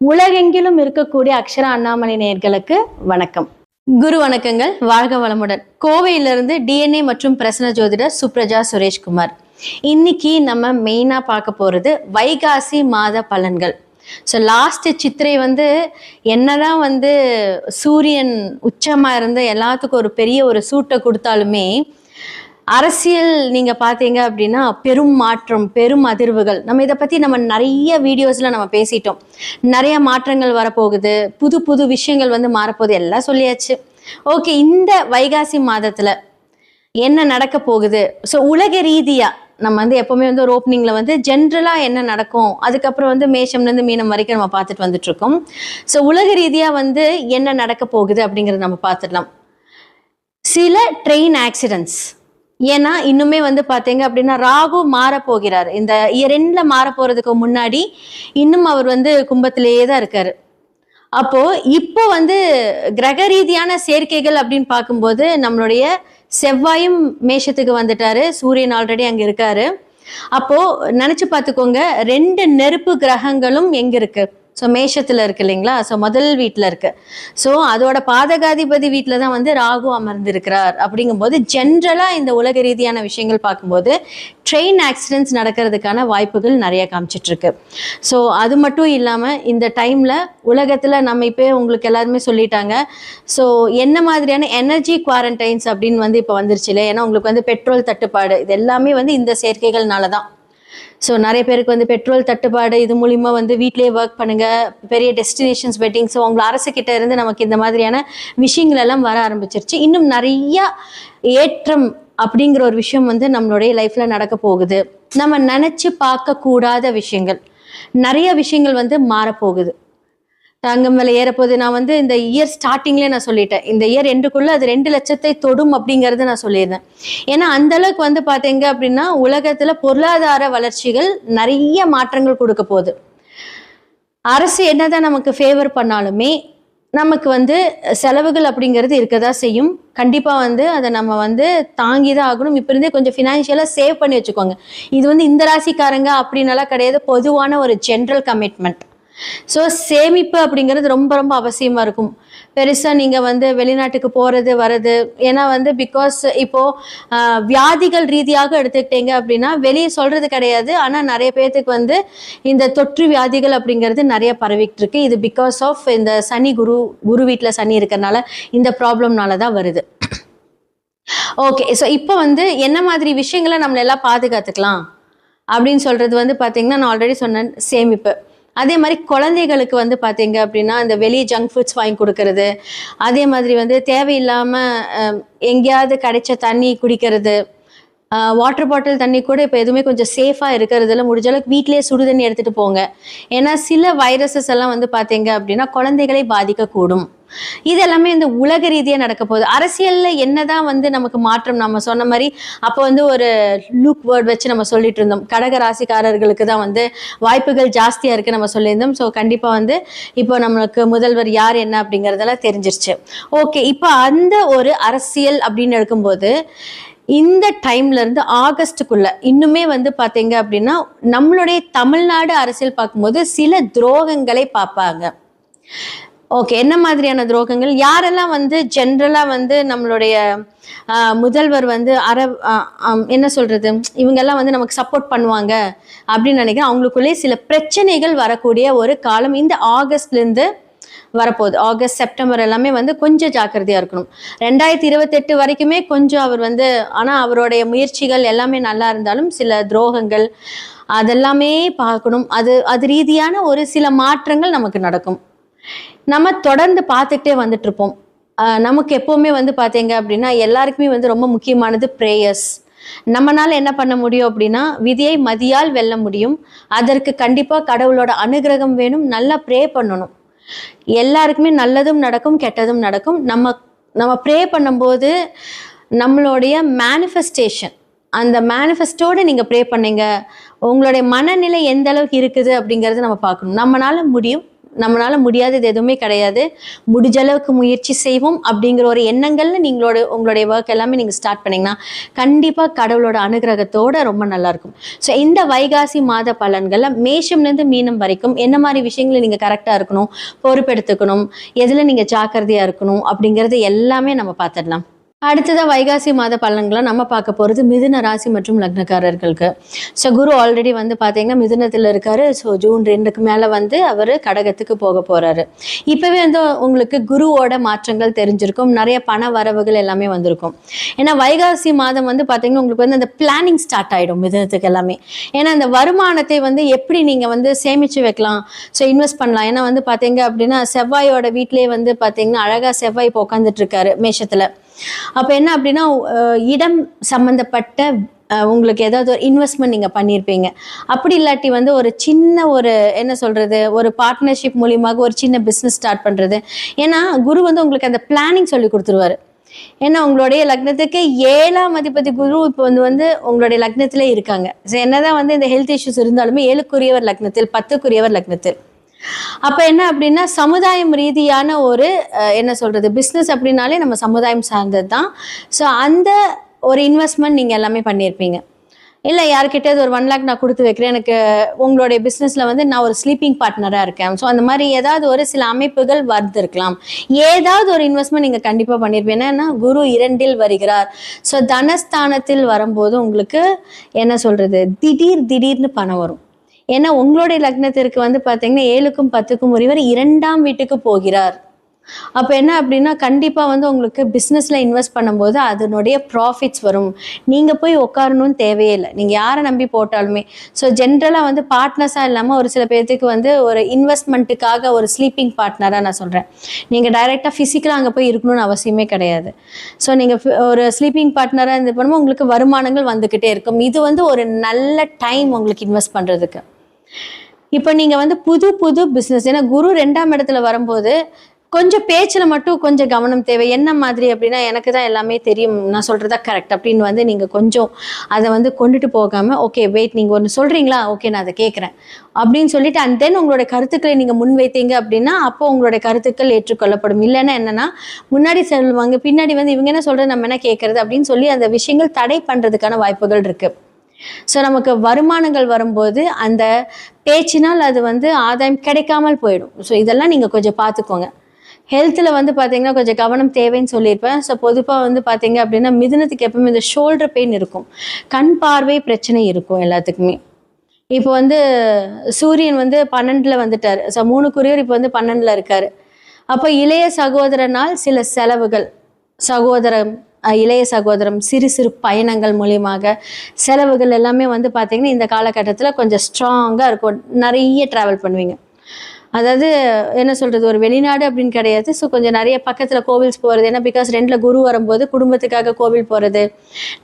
உலகெங்கிலும் இருக்கக்கூடிய அக்ஷரா அண்ணாமலை நேயர்களுக்கு வணக்கம். குரு வணக்கங்கள். வாழ்க வளமுடன். கோவையிலிருந்து டிஎன்ஏ மற்றும் பிரசன்ன ஜோதிடர் சுப்ரஜா சுரேஷ்குமார். இன்னைக்கு நம்ம மெயினா பார்க்க போறது வைகாசி மாத பலன்கள். ஸோ லாஸ்ட் சித்திரை என்னதான் சூரியன் உச்சமா இருந்து எல்லாத்துக்கும் ஒரு பெரிய ஒரு சூட்டை கொடுத்தாலுமே அரசியல் நீங்க பாத்தீங்க அப்படின்னா பெரும் மாற்றம், பெரும் அதிர்வுகள். நம்ம இதை பத்தி நிறைய வீடியோஸ்ல நம்ம பேசிட்டோம். நிறைய மாற்றங்கள் வரப்போகுது, புது புது விஷயங்கள் மாறப்போகுது, எல்லாம் சொல்லியாச்சு. ஓகே, இந்த வைகாசி மாதத்துல என்ன நடக்க போகுது? ஸோ உலக ரீதியா நம்ம எப்பவுமே ஒரு ஓப்பனிங்ல ஜென்ரலா என்ன நடக்கும், அதுக்கப்புறம் மேஷம்ல இருந்து மீனம் வரைக்கும் நம்ம பார்த்துட்டு வந்துட்டு இருக்கோம். ஸோ உலக ரீதியா என்ன நடக்க போகுது அப்படிங்கறத நம்ம பார்த்துடலாம். சில ட்ரெயின் ஆக்சிடென்ட்ஸ், ஏன்னா இன்னுமே பாத்தீங்க அப்படின்னா ராகு மாற போகிறார். இந்த இயர் எண்ட்ல மாற போறதுக்கு முன்னாடி இன்னும் அவர் கும்பத்திலேயே தான் இருக்காரு. அப்போ இப்போ கிரக ரீதியான சேர்க்கைகள் அப்படின்னு பார்க்கும்போது நம்மளுடைய செவ்வாயும் மேஷத்துக்கு வந்துட்டாரு, சூரியன் ஆல்ரெடி அங்க இருக்காரு. அப்போ நினைச்சு பார்த்துக்கோங்க, 2 நெருப்பு கிரகங்களும் எங்க இருக்கு? ஸோ மேஷத்துல இருக்கு இல்லைங்களா? ஸோ முதல் வீட்டில் இருக்கு. ஸோ அதோட பாதகாதிபதி வீட்டில் தான் ராகு அமர்ந்திருக்கிறார். அப்படிங்கும்போது ஜென்ரலா இந்த உலக ரீதியான விஷயங்கள் பார்க்கும்போது ட்ரெயின் ஆக்சிடென்ட்ஸ் நடக்கிறதுக்கான வாய்ப்புகள் நிறைய காமிச்சிட்டு இருக்கு. ஸோ அது மட்டும் இல்லாமல் இந்த டைம்ல உலகத்துல நம்ம இப்போ உங்களுக்கு எல்லாருமே சொல்லிட்டாங்க. ஸோ என்ன மாதிரியான எனர்ஜி குவாரண்டைன்ஸ் அப்படின்னு இப்போ வந்துருச்சு இல்லை? ஏன்னா உங்களுக்கு பெட்ரோல் தட்டுப்பாடு, இது எல்லாமே இந்த சேர்க்கைகள்னால தான். ஸோ நிறைய பேருக்கு பெட்ரோல் தட்டுப்பாடு, இது மூலிமா வீட்டிலேயே ஒர்க் பண்ணுங்க, பெரிய டெஸ்டினேஷன்ஸ் வெட்டிங். ஸோ உங்களை அரசுக்கிட்ட இருந்து நமக்கு இந்த மாதிரியான விஷயங்கள் எல்லாம் வர ஆரம்பிச்சிருச்சு. இன்னும் நிறைய ஏற்றம் அப்படிங்கிற ஒரு விஷயம் நம்மளுடைய லைஃப்ல நடக்க போகுது. நம்ம நினைச்சு பார்க்க கூடாத விஷயங்கள், நிறைய விஷயங்கள் மாறப்போகுது. தங்கம் விலை ஏறப்போகுது. நான் இந்த இயர் ஸ்டார்டிங்லேயே நான் சொல்லிட்டேன், இந்த இயர் எண்டுக்குள்ள அது 2 லட்சத்தை தொடும் அப்படிங்கறது நான் சொல்லியிருந்தேன். ஏன்னா அந்த அளவுக்கு பாத்தீங்க அப்படின்னா உலகத்துல பொருளாதார வளர்ச்சிகள் நிறைய மாற்றங்கள் கொடுக்க போகுது. அரசு என்னதான் நமக்கு ஃபேவர் பண்ணாலுமே நமக்கு செலவுகள் அப்படிங்கிறது இருக்கதான் செய்யும். கண்டிப்பா அதை நம்ம தாங்கிதான் ஆகணும். இப்ப இருந்தே கொஞ்சம் ஃபினான்ஷியலா சேவ் பண்ணி வச்சுக்கோங்க. இது இந்த ராசிக்காரங்க அப்படின்னாலாம் கிடையாது, பொதுவான ஒரு ஜென்ரல் கமிட்மெண்ட். ஸோ சேமிப்பு அப்படிங்கிறது ரொம்ப ரொம்ப அவசியமா இருக்கும். பெருசா நீங்க வெளிநாட்டுக்கு போறது வர்றது, ஏன்னா பிகாஸ் இப்போ வியாதிகள் ரீதியாக எடுத்துக்கிட்டீங்க அப்படின்னா வெளியே சொல்றது கிடையாது, ஆனா நிறைய பேர்த்துக்கு இந்த தொற்று வியாதிகள் அப்படிங்கிறது நிறைய பரவிட்டு இருக்கு. இது பிகாஸ் ஆஃப் இந்த சனி குரு வீட்டுல சனி இருக்கிறதுனால, இந்த ப்ராப்ளம்னால தான் வருது. ஓகே, ஸோ இப்போ என்ன மாதிரி விஷயங்களை நம்மள எல்லாம் பாதுகாத்துக்கலாம் அப்படின்னு சொல்றது பாத்தீங்கன்னா, நான் ஆல்ரெடி சொன்னேன், சேமிப்பு. அதே மாதிரி குழந்தைகளுக்கு பார்த்தீங்க அப்படின்னா இந்த வெளியே ஜங்க் ஃபுட்ஸ் வாங்கி கொடுக்கறது, அதே மாதிரி தேவையில்லாமல் எங்கேயாவது கிடைச்ச தண்ணி குடிக்கிறது, வாட்டர் பாட்டில் தண்ணி கூட இப்போ எதுவுமே கொஞ்சம் சேஃபாக இருக்கிறதுல முடிஞ்ச அளவுக்கு வீட்டிலேயே சுடு தண்ணி எடுத்துகிட்டு போங்க. ஏன்னா சில வைரஸஸ் எல்லாம் பார்த்தீங்க அப்படின்னா குழந்தைகளை பாதிக்கக்கூடும். இது எல்லாமே இந்த உலக ரீதியாக நடக்க போகுது. அரசியல்ல என்னதான் நமக்கு மாற்றம், நம்ம சொன்ன மாதிரி அப்போ ஒரு லூக் வேர்ட் வச்சு நம்ம சொல்லிட்டு இருந்தோம், கடக ராசிக்காரர்களுக்கு தான் வாய்ப்புகள் ஜாஸ்தியா இருக்கு நம்ம சொல்லியிருந்தோம். ஸோ கண்டிப்பா இப்போ நம்மளுக்கு முதல்வர் யார் என்ன அப்படிங்கறதெல்லாம் தெரிஞ்சிருச்சு. ஓகே, இப்போ அந்த ஒரு அரசியல் அப்படின்னு எடுக்கும்போது இந்த டைம்ல இருந்து ஆகஸ்டுக்குள்ள இன்னுமே பாத்தீங்க அப்படின்னா நம்மளுடைய தமிழ்நாடு அரசியல் பார்க்கும்போது சில துரோகங்களை பார்ப்பாங்க. ஓகே, என்ன மாதிரியான துரோகங்கள்? யாரெல்லாம் ஜென்ரலா நம்மளுடைய முதல்வர் என்ன சொல்றது, இவங்கெல்லாம் நமக்கு சப்போர்ட் பண்ணுவாங்க அப்படின்னு நினைக்கிறேன். அவங்களுக்குள்ளே சில பிரச்சனைகள் வரக்கூடிய ஒரு காலம் இந்த ஆகஸ்ட்ல இருந்து வரப்போகுது. ஆகஸ்ட் செப்டம்பர் எல்லாமே கொஞ்சம் ஜாக்கிரதையா இருக்கணும். 2028 வரைக்குமே கொஞ்சம் அவர் ஆனா அவருடைய முயற்சிகள் எல்லாமே நல்லா இருந்தாலும் சில துரோகங்கள் அதெல்லாமே பார்க்கணும். அது ரீதியான ஒரு சில மாற்றங்கள் நமக்கு நடக்கும். நம்ம தொடர்ந்து பார்த்துக்கிட்டே வந்துட்டு இருப்போம். நமக்கு எப்பவுமே பார்த்தீங்க அப்படின்னா எல்லாருக்குமே ரொம்ப முக்கியமானது பிரேயர்ஸ். நம்மனால என்ன பண்ண முடியும் அப்படின்னா, விதியை மதியால் வெல்ல முடியும். அதற்கு கண்டிப்பா கடவுளோட அனுகிரகம் வேணும். நல்லா ப்ரே பண்ணணும். எல்லாருக்குமே நல்லதும் நடக்கும், கெட்டதும் நடக்கும். நம்ம ப்ரே பண்ணும்போது நம்மளுடைய மேனிஃபெஸ்டேஷன், அந்த மேனிஃபெஸ்டோட நீங்க ப்ரே பண்ணீங்க, உங்களுடைய மனநிலை எந்த அளவுக்கு இருக்குது அப்படிங்கறது நம்ம பார்க்கணும். நம்மளால முடியும், நம்மளால முடியாதது எதுவுமே கிடையாது, முடிஞ்ச அளவுக்கு முயற்சி செய்வோம் அப்படிங்கிற ஒரு எண்ணங்கள்ல உங்களுடைய ஒர்க் எல்லாமே நீங்க ஸ்டார்ட் பண்ணீங்கன்னா கண்டிப்பா கடவுளோட அனுகிரகத்தோட ரொம்ப நல்லா இருக்கும். ஸோ இந்த வைகாசி மாத பலன்கள்ல மேஷம்லேருந்து மீனம் வரைக்கும் என்ன மாதிரி விஷயங்களை நீங்க கரெக்டா இருக்கணும், பொறுப்பெடுத்துக்கணும், எதுல நீங்க ஜாக்கிரதையா இருக்கணும் அப்படிங்கறது எல்லாமே நம்ம பார்த்துடலாம். அடுத்ததா வைகாசி மாத பலன்களை நம்ம பார்க்க போகிறது மிதுன ராசி மற்றும் லக்னக்காரர்களுக்கு. ஸோ குரு ஆல்ரெடி வந்து பார்த்தீங்கன்னா மிதுனத்தில் இருக்காரு. ஸோ ஜூன் 2க்கு மேலே வந்து அவர் கடகத்துக்கு போக போகிறாரு. இப்போவே வந்து உங்களுக்கு குருவோட மாற்றங்கள் தெரிஞ்சிருக்கும், நிறைய பண வரவுகள் எல்லாமே வந்திருக்கும். ஏன்னா வைகாசி மாதம் வந்து பார்த்தீங்கன்னா உங்களுக்கு வந்து அந்த பிளானிங் ஸ்டார்ட் ஆகிடும் மிதுனத்துக்கு எல்லாமே. ஏன்னா அந்த வருமானத்தை வந்து எப்படி நீங்கள் வந்து சேமித்து வைக்கலாம், ஸோ இன்வெஸ்ட் பண்ணலாம். ஏன்னா வந்து பார்த்தீங்க அப்படின்னா செவ்வாயோட வீட்டிலே வந்து பார்த்தீங்கன்னா அழகாக செவ்வாய் இப்போ உட்காந்துட்டு இருக்காரு மேஷத்தில். அப்போ என்ன அப்படின்னா இடம் சம்மந்தப்பட்ட உங்களுக்கு ஏதாவது ஒரு இன்வெஸ்ட்மெண்ட் நீங்கள் பண்ணியிருப்பீங்க. அப்படி இல்லாட்டி வந்து ஒரு சின்ன ஒரு என்ன சொல்கிறது, ஒரு பார்ட்னர்ஷிப் மூலியமாக ஒரு சின்ன பிஸ்னஸ் ஸ்டார்ட் பண்ணுறது. ஏன்னா குரு வந்து உங்களுக்கு அந்த பிளானிங் சொல்லி கொடுத்துருவாரு. ஏன்னா உங்களுடைய லக்னத்துக்கு 7ஆம் அதிபதி குரு இப்போ வந்து உங்களுடைய லக்னத்திலே இருக்காங்க. ஸோ என்னதான் வந்து இந்த ஹெல்த் இஷ்யூஸ் இருந்தாலுமே 7க்குரியவர் லக்னத்தில், 10க்குரியவர் லக்னத்தில். அப்ப என்ன அப்படின்னா சமுதாயம் ரீதியான ஒரு என்ன சொல்றது, பிஸ்னஸ் அப்படின்னாலே நம்ம சமுதாயம் சார்ந்தது தான். ஸோ அந்த ஒரு இன்வெஸ்ட்மெண்ட் நீங்க எல்லாமே பண்ணியிருப்பீங்க. இல்லை யார்கிட்டயாவது ஒரு 1 lakh நான் கொடுத்து வைக்கிறேன், எனக்கு உங்களுடைய பிஸ்னஸில் வந்து நான் ஒரு ஸ்லீப்பிங் பார்ட்னராக இருக்கேன், ஸோ அந்த மாதிரி ஏதாவது ஒரு சில அமைப்புகள் வந்திருக்கலாம். ஏதாவது ஒரு இன்வெஸ்ட்மெண்ட் நீங்கள் கண்டிப்பாக பண்ணியிருப்பீங்க. ஏன்னா குரு 2ல் வருகிறார். ஸோ தனஸ்தானத்தில் வரும்போது உங்களுக்கு என்ன சொல்கிறது, திடீர்னு பணம் வரும். ஏன்னா உங்களுடைய லக்னத்திற்கு வந்து பார்த்தீங்கன்னா 7க்கும் 10க்கும் உரியவர் 2ஆம் வீட்டுக்கு போகிறார். அப்போ என்ன அப்படின்னா கண்டிப்பாக வந்து உங்களுக்கு பிஸ்னஸில் இன்வெஸ்ட் பண்ணும்போது அதனுடைய ப்ராஃபிட்ஸ் வரும். நீங்கள் போய் உட்காரணும்னு தேவையே இல்லை, நீங்கள் யாரை நம்பி போட்டாலுமே. ஸோ ஜென்ரலாக வந்து பார்ட்னர்ஸாக இல்லாமல் ஒரு சில பேர்த்துக்கு வந்து ஒரு இன்வெஸ்ட்மெண்ட்டுக்காக ஒரு ஸ்லீப்பிங் பார்ட்னராக நான் சொல்கிறேன். நீங்கள் டைரெக்டாக ஃபிசிக்கலாக அங்கே போய் இருக்கணும்னு அவசியமே கிடையாது. ஸோ நீங்கள் ஒரு ஸ்லீப்பிங் பார்ட்னராக இது பண்ணும்போது உங்களுக்கு வருமானங்கள் வந்துக்கிட்டே இருக்கும். இது வந்து ஒரு நல்ல டைம் உங்களுக்கு இன்வெஸ்ட் பண்ணுறதுக்கு. இப்போ நீங்கள் வந்து புது பிஸ்னஸ், ஏன்னா குரு 2ஆம் இடத்துல வரும்போது கொஞ்சம் பேச்சில் மட்டும் கொஞ்சம் கவனம் தேவை. என்ன மாதிரி அப்படின்னா எனக்கு தான் எல்லாமே தெரியும், நான் சொல்கிறதா கரெக்ட் அப்படின்னு வந்து நீங்கள் கொஞ்சம் அதை வந்து கொண்டுட்டு போகாமல் ஓகே வெயிட், நீங்கள் ஒன்று சொல்கிறீங்களா, ஓகே நான் அதை கேட்குறேன் அப்படின்னு சொல்லிட்டு அண்ட் தென் உங்களுடைய கருத்துக்களை நீங்கள் முன்வைத்தீங்க அப்படின்னா அப்போ உங்களுடைய கருத்துக்கள் ஏற்றுக்கொள்ளப்படும். இல்லைன்னா என்னன்னா முன்னாடி சொல்லுவாங்க, பின்னாடி வந்து இவங்க என்ன சொல்கிறது நம்ம என்ன கேட்குறது அப்படின்னு சொல்லி அந்த விஷயங்கள் தடை பண்ணுறதுக்கான வாய்ப்புகள் இருக்குது. ஸோ நமக்கு வருமானங்கள் வரும்போது அந்த பேச்சினால் அது வந்து ஆதாயம் கிடைக்காமல் போயிடும். ஸோ இதெல்லாம் நீங்கள் கொஞ்சம் பார்த்துக்கோங்க. ஹெல்த்தில் வந்து பார்த்தீங்கன்னா கொஞ்சம் கவனம் தேவைன்னு சொல்லியிருப்பேன். ஸோ பொதுவாக வந்து பார்த்தீங்க அப்படின்னா மிதுனத்துக்கு எப்பவுமே இந்த ஷோல்டர் பெயின் இருக்கும், கண் பார்வை பிரச்சனை இருக்கும் எல்லாத்துக்குமே. இப்போ வந்து சூரியன் வந்து 12ல் வந்துட்டார். ஸோ 3க்குரியவர் இப்போ வந்து 12ல் இருக்கார். அப்போ இளைய சகோதரனால் சில செலவுகள், இளைய சகோதரம் சிறு பயணங்கள் மூலியமாக செலவுகள் எல்லாமே வந்து பார்த்தீங்கன்னா இந்த காலகட்டத்தில் கொஞ்சம் ஸ்ட்ராங்காக இருக்கும். நிறைய ட்ராவல் பண்ணுவீங்க. அதாவது என்ன சொல்கிறது, ஒரு வெளிநாடு அப்படின்னு கிடையாது. ஸோ கொஞ்சம் நிறைய பக்கத்தில் கோவில்ஸ் போகிறது. ஏன்னா பிகாஸ் 2ல் குரு வரும்போது குடும்பத்துக்காக கோவில் போகிறது,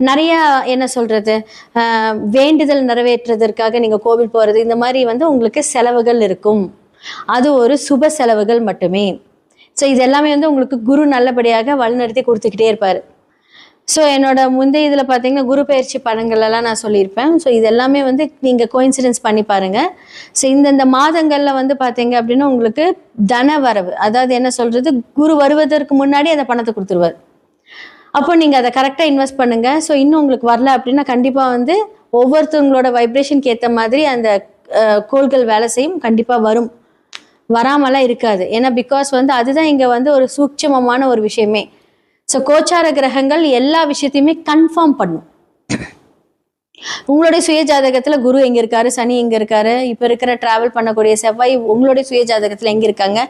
நிறையா என்ன சொல்கிறது வேண்டுதல் நிறைவேற்றுறதற்காக நீங்கள் கோவில் போகிறது, இந்த மாதிரி வந்து உங்களுக்கு செலவுகள் இருக்கும். அது ஒரு சுப செலவுகள் மட்டுமே. ஸோ இது எல்லாமே வந்து உங்களுக்கு குரு நல்லபடியாக வழிநடத்தி கொடுத்துக்கிட்டே இருப்பார். ஸோ என்னோட முந்தைய இதில் பார்த்தீங்கன்னா குரு பயிற்சி படங்கள்லாம் நான் சொல்லியிருப்பேன். ஸோ இது எல்லாமே வந்து நீங்கள் கோயின்சிடென்ஸ் பண்ணி பாருங்கள். ஸோ இந்த மாதங்களில் வந்து பார்த்தீங்க அப்படின்னா உங்களுக்கு தன வரவு, அதாவது என்ன சொல்கிறது, குரு வருவதற்கு முன்னாடி அந்த பணத்தை கொடுத்துருவார். அப்போ நீங்கள் அதை கரெக்டாக இன்வெஸ்ட் பண்ணுங்கள். ஸோ இன்னும் உங்களுக்கு வரல அப்படின்னா கண்டிப்பாக வந்து ஒவ்வொருத்தவங்களோட வைப்ரேஷனுக்கு ஏற்ற மாதிரி அந்த கோள்கள் வேலை செய்யும், கண்டிப்பாக வரும், வராமலாம் இருக்காது. ஏன்னா பிகாஸ் வந்து அதுதான் இங்கே வந்து ஒரு சூட்சமமான ஒரு விஷயமே. ஸோ கோச்சார கிரகங்கள் எல்லா விஷயத்தையுமே கன்ஃபார்ம் பண்ணும். உங்களுடைய சுய ஜாதகத்தில் குரு எங்கே இருக்காரு, சனி எங்கே இருக்காரு, இப்போ இருக்கிற ட்ராவல் பண்ணக்கூடிய செவ்வாய் உங்களுடைய சுய ஜாதகத்தில் எங்கே இருக்காங்க,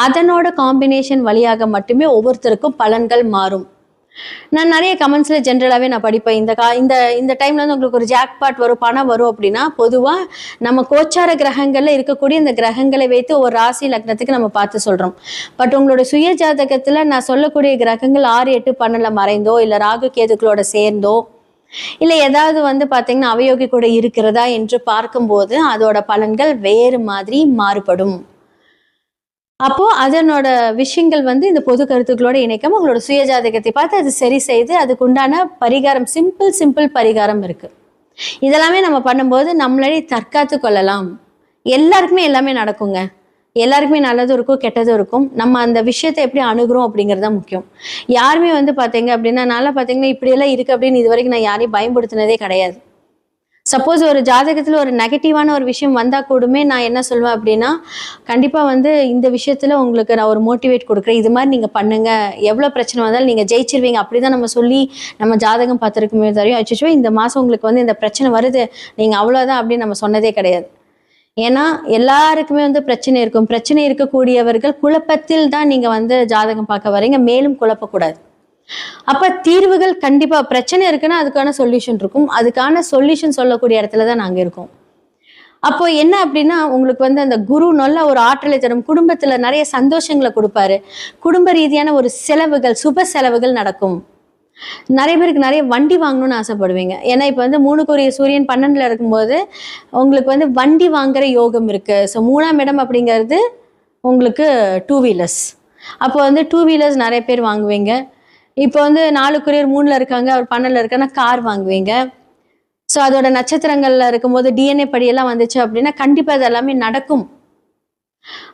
அதனோட காம்பினேஷன் வழியாக மட்டுமே ஒவ்வொருத்தருக்கும் பலன்கள் மாறும். நான் நிறைய கமெண்ட்ஸில் ஜென்ரலாகவே நான் படிப்பேன், இந்த டைமில் வந்து உங்களுக்கு ஒரு ஜாக்பாட் வரும், பணம் வரும் அப்படின்னா பொதுவாக நம்ம கோச்சார கிரகங்களில் இருக்கக்கூடிய இந்த கிரகங்களை வைத்து ஒரு ராசி லக்னத்துக்கு நம்ம பார்த்து சொல்கிறோம். பட் உங்களுடைய சுய ஜாதகத்தில் நான் சொல்லக்கூடிய கிரகங்கள் 6, 8, 12 மறைந்தோ இல்லை ராகு கேதுக்களோட சேர்ந்தோ இல்லை ஏதாவது வந்து பார்த்தீங்கன்னா அவயோகி கூட இருக்கிறதா என்று பார்க்கும்போது அதோட பலன்கள் வேறு மாதிரி மாறுபடும். அப்போ அதனோட விஷயங்கள் வந்து இந்த பொது கருத்துக்களோட இணைக்காம உங்களோட சுய ஜாதகத்தை பார்த்து அது சரி செய்து அதுக்குண்டான பரிகாரம், சிம்பிள் பரிகாரம் இருக்கு. இதெல்லாமே நம்ம பண்ணும்போது நம்மளே தற்காத்து கொள்ளலாம். எல்லாருக்குமே எல்லாமே நடக்குங்க. எல்லாருக்குமே நல்லதும் இருக்கும் கெட்டதும் இருக்கும். நம்ம அந்த விஷயத்தை எப்படி அணுகிறோம் அப்படிங்கிறது தான் முக்கியம். யாருமே வந்து பார்த்தீங்க அப்படின்னா நான்லாம் பார்த்தீங்கன்னா இப்படியெல்லாம் இருக்குது அப்படின்னு இது வரைக்கும் நான் யாரையும் பயன்படுத்தினதே கிடையாது. சப்போஸ் ஒரு ஜாதகத்தில் ஒரு நெகட்டிவான ஒரு விஷயம் வந்தால் கூடமே நான் என்ன சொல்வேன் அப்படின்னா, கண்டிப்பாக வந்து இந்த விஷயத்தில் உங்களுக்கு நான் ஒரு மோட்டிவேட் கொடுக்குறேன், இது மாதிரி நீங்கள் பண்ணுங்கள், எவ்வளோ பிரச்சனை வந்தாலும் நீங்கள் ஜெயிச்சிருவீங்க அப்படி தான் நம்ம சொல்லி நம்ம ஜாதகம் பார்த்துருக்குமே தெரியும். அச்சோ இந்த மாதம் உங்களுக்கு வந்து இந்த பிரச்சனை வருது, நீங்கள் அவ்வளோதான் அப்படின்னு நம்ம சொன்னதே கிடையாது. ஏன்னா எல்லாருக்குமே வந்து பிரச்சனை இருக்கும். பிரச்சனை இருக்கக்கூடியவர்கள் குழப்பத்தில் தான் நீங்க வந்து ஜாதகம் பார்க்க வரீங்க, மேலும் குழப்பக்கூடாது. அப்ப தீர்வுகள் கண்டிப்பா பிரச்சனை இருக்குன்னா அதுக்கான சொல்யூஷன் இருக்கும். அதுக்கான சொல்யூஷன் சொல்லக்கூடிய இடத்துல தான் நாங்க இருக்கோம். அப்போ என்ன அப்படின்னா உங்களுக்கு வந்து அந்த குரு நல்ல ஒரு ஆற்றலை தரும், குடும்பத்துல நிறைய சந்தோஷங்களை கொடுப்பாரு, குடும்ப ரீதியான ஒரு செலவுகள் சுப செலவுகள் நடக்கும். நிறைய பேருக்கு நிறைய வண்டி வாங்கணும்னு ஆசைப்படுவீங்க. ஏன்னா இப்போ வந்து 3க்குரிய சூரியன் 12ல இருக்கும்போது உங்களுக்கு வந்து வண்டி வாங்குற யோகம் இருக்கு. ஸோ 3ஆம் இடம் அப்படிங்கிறது உங்களுக்கு 2 வீலர்ஸ். அப்போ வந்து 2 வீலர்ஸ் நிறைய பேர் வாங்குவீங்க. இப்போ வந்து 4க்குரியர் 3ல இருக்காங்க, அவர் 12ல இருக்காங்கன்னா கார் வாங்குவீங்க. ஸோ அதோட நட்சத்திரங்கள்ல இருக்கும்போது டிஎன்ஏ படியெல்லாம் வந்துச்சு அப்படின்னா கண்டிப்பாக அது எல்லாமே நடக்கும்.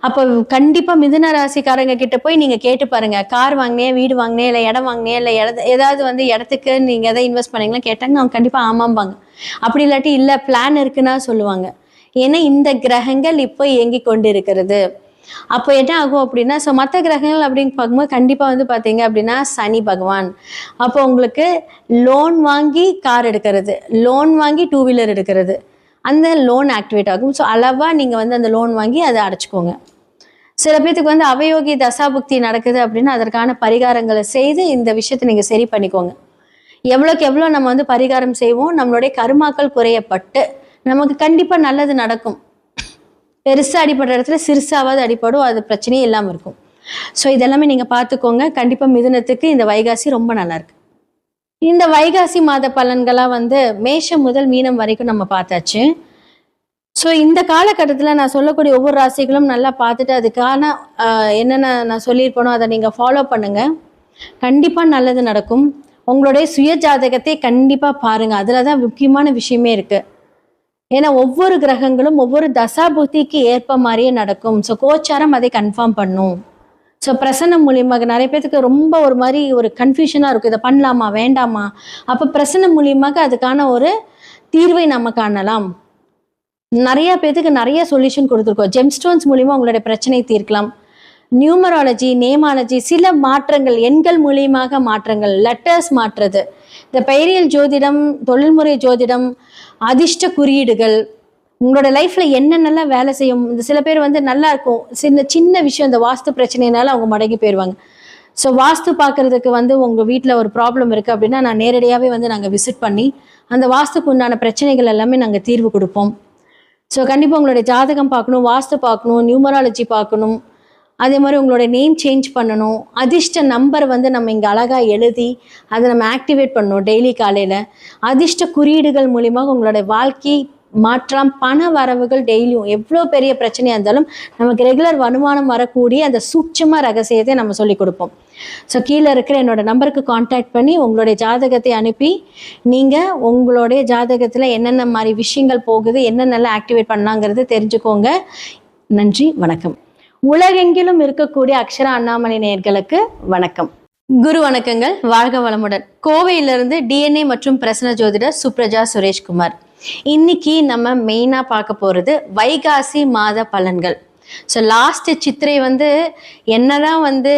அப்போ கண்டிப்பா மிதுன ராசிக்காரங்க கிட்ட போய் நீங்க கேட்டு பாருங்க, கார் வாங்கினே, வீடு வாங்கினே, இல்லை இடம் வாங்கினே, இல்லை ஏதாவது வந்து இடத்துக்கு நீங்க எதை இன்வெஸ்ட் பண்ணீங்களா கேட்டாங்க, அவங்க கண்டிப்பா ஆமாம்பாங்க. அப்படி இல்லாட்டி இல்லை பிளான் இருக்குன்னா சொல்லுவாங்க. ஏன்னா இந்த கிரகங்கள் இப்போ இயங்கி கொண்டு இருக்கிறது. அப்போ என்ன ஆகும் அப்படின்னா, ஸோ மற்ற கிரகங்கள் அப்படின்னு பார்க்கும்போது கண்டிப்பாக வந்து பார்த்தீங்க அப்படின்னா சனி பகவான். அப்போ உங்களுக்கு லோன் வாங்கி கார் எடுக்கிறது, லோன் வாங்கி 2 வீலர் எடுக்கிறது, அந்த லோன் ஆக்டிவேட் ஆகும். ஸோ அளவாக நீங்கள் வந்து அந்த லோன் வாங்கி அதை அடைச்சிக்கோங்க. சில பேர்த்துக்கு வந்து அவயோகி தசாபுக்தி நடக்குது அப்படின்னா அதற்கான பரிகாரங்களை செய்து இந்த விஷயத்தை நீங்கள் சரி பண்ணிக்கோங்க. எவ்வளோக்கு எவ்வளோ நம்ம வந்து பரிகாரம் செய்வோம், நம்மளுடைய கருமாக்கள் குறையப்பட்டு நமக்கு கண்டிப்பாக நல்லது நடக்கும். பெருசாக அடிப்படுற இடத்துல சிறுசாவது அடிப்படும், அது பிரச்சனையே இல்லாமல் இருக்கும். ஸோ இதெல்லாமே நீங்கள் பார்த்துக்கோங்க. கண்டிப்பாக மிதுனத்துக்கு இந்த வைகாசி ரொம்ப நல்லாயிருக்கு. இந்த வைகாசி மாத பலன்களாக வந்து மேஷம் முதல் மீனம் வரைக்கும் நம்ம பார்த்தாச்சு. ஸோ இந்த காலகட்டத்தில் நான் சொல்லக்கூடிய ஒவ்வொரு ராசிகளும் நல்லா பார்த்துட்டு அதுக்கான என்னென்ன நான் சொல்லியிருப்பேனோ அதை நீங்கள் ஃபாலோ பண்ணுங்கள். கண்டிப்பாக நல்லது நடக்கும். உங்களுடைய சுய ஜாதகத்தை கண்டிப்பாக பாருங்கள், அதில் தான் முக்கியமான விஷயமே இருக்குது. ஏன்னா ஒவ்வொரு கிரகங்களும் ஒவ்வொரு தசாபுத்திக்கு ஏற்ப மாதிரியே நடக்கும். ஸோ கோச்சாரம் அதை கன்ஃபார்ம் பண்ணும். ஸோ பிரசன்னம் மூலியமாக நிறைய பேருக்கு ரொம்ப ஒரு மாதிரி ஒரு கன்ஃபியூஷனாக இருக்கும், இதை பண்ணலாமா வேண்டாமா. அப்போ பிரசன்னம் மூலியமாக அதுக்கான ஒரு தீர்வை நம்ம காணலாம். நிறைய பேருக்கு நிறைய சொல்யூஷன் கொடுத்துருக்கோம். ஜெம்ஸ்டோன்ஸ் மூலியமாக உங்களுடைய பிரச்சனை தீர்க்கலாம். நியூமராலஜி, நேமாலஜி, சில மாற்றங்கள் எண்கள் மூலியமாக மாற்றங்கள், லெட்டர்ஸ் மாற்றுறது, இந்த பெயரியல் ஜோதிடம், தொழில்முறை ஜோதிடம், அதிர்ஷ்ட குறியீடுகள், உங்களோட லைஃப்ல என்னென்னலாம் வேலை செய்யும். இந்த சில பேர் வந்து நல்லா இருக்கும், சின்ன விஷயம் இந்த வாஸ்து பிரச்சனைனால அவங்க மடங்கி போயிடுவாங்க. ஸோ வாஸ்து பார்க்கறதுக்கு வந்து உங்கள் வீட்டில் ஒரு ப்ராப்ளம் இருக்குது அப்படின்னா நான் நேரடியாகவே வந்து நாங்கள் விசிட் பண்ணி அந்த வாஸ்துக்கு உண்டான பிரச்சனைகள் எல்லாமே நாங்கள் தீர்வு கொடுப்போம். ஸோ கண்டிப்பாக உங்களுடைய ஜாதகம் பார்க்கணும், வாஸ்து பார்க்கணும், நியூமராலஜி பார்க்கணும், அதே மாதிரி உங்களோட நேம் சேஞ்ச் பண்ணணும், அதிர்ஷ்ட நம்பர் வந்து நம்ம இங்கே அழகாக எழுதி அதை நம்ம ஆக்டிவேட் பண்ணணும் டெய்லி காலையில். அதிர்ஷ்ட குறியீடுகள் மூலியமாக உங்களோட வாழ்க்கை மாற்றம், பண வரவுகள் டெய்லியும் எவ்வளோ பெரிய பிரச்சனையாக இருந்தாலும் நமக்கு ரெகுலர் வருமானம் வரக்கூடிய அந்த சூட்சம ரகசியத்தை நம்ம சொல்லி கொடுப்போம். ஸோ கீழே இருக்கிற என்னோட நம்பருக்கு காண்டாக்ட் பண்ணி உங்களுடைய ஜாதகத்தை அனுப்பி நீங்கள் உங்களுடைய ஜாதகத்தில் என்னென்ன மாதிரி விஷயங்கள் போகுது, என்னென்னலாம் ஆக்டிவேட் பண்ணலாங்கிறது தெரிஞ்சுக்கோங்க. நன்றி, வணக்கம். உலகெங்கிலும் இருக்கக்கூடிய அக்ஷரா அண்ணாமலை நேயர்களுக்கு வணக்கம். குரு வணக்கங்கள், வாழ்க வளமுடன். கோவையிலிருந்து டிஎன்ஏ மற்றும் பிரசன்ன ஜோதிடர் சுப்ரஜா சுரேஷ்குமார். இன்னைக்கு நம்ம மெயினா பார்க்க போறது வைகாசி மாத பலன்கள். ஸோ லாஸ்ட் சித்திரை வந்து என்னதான் வந்து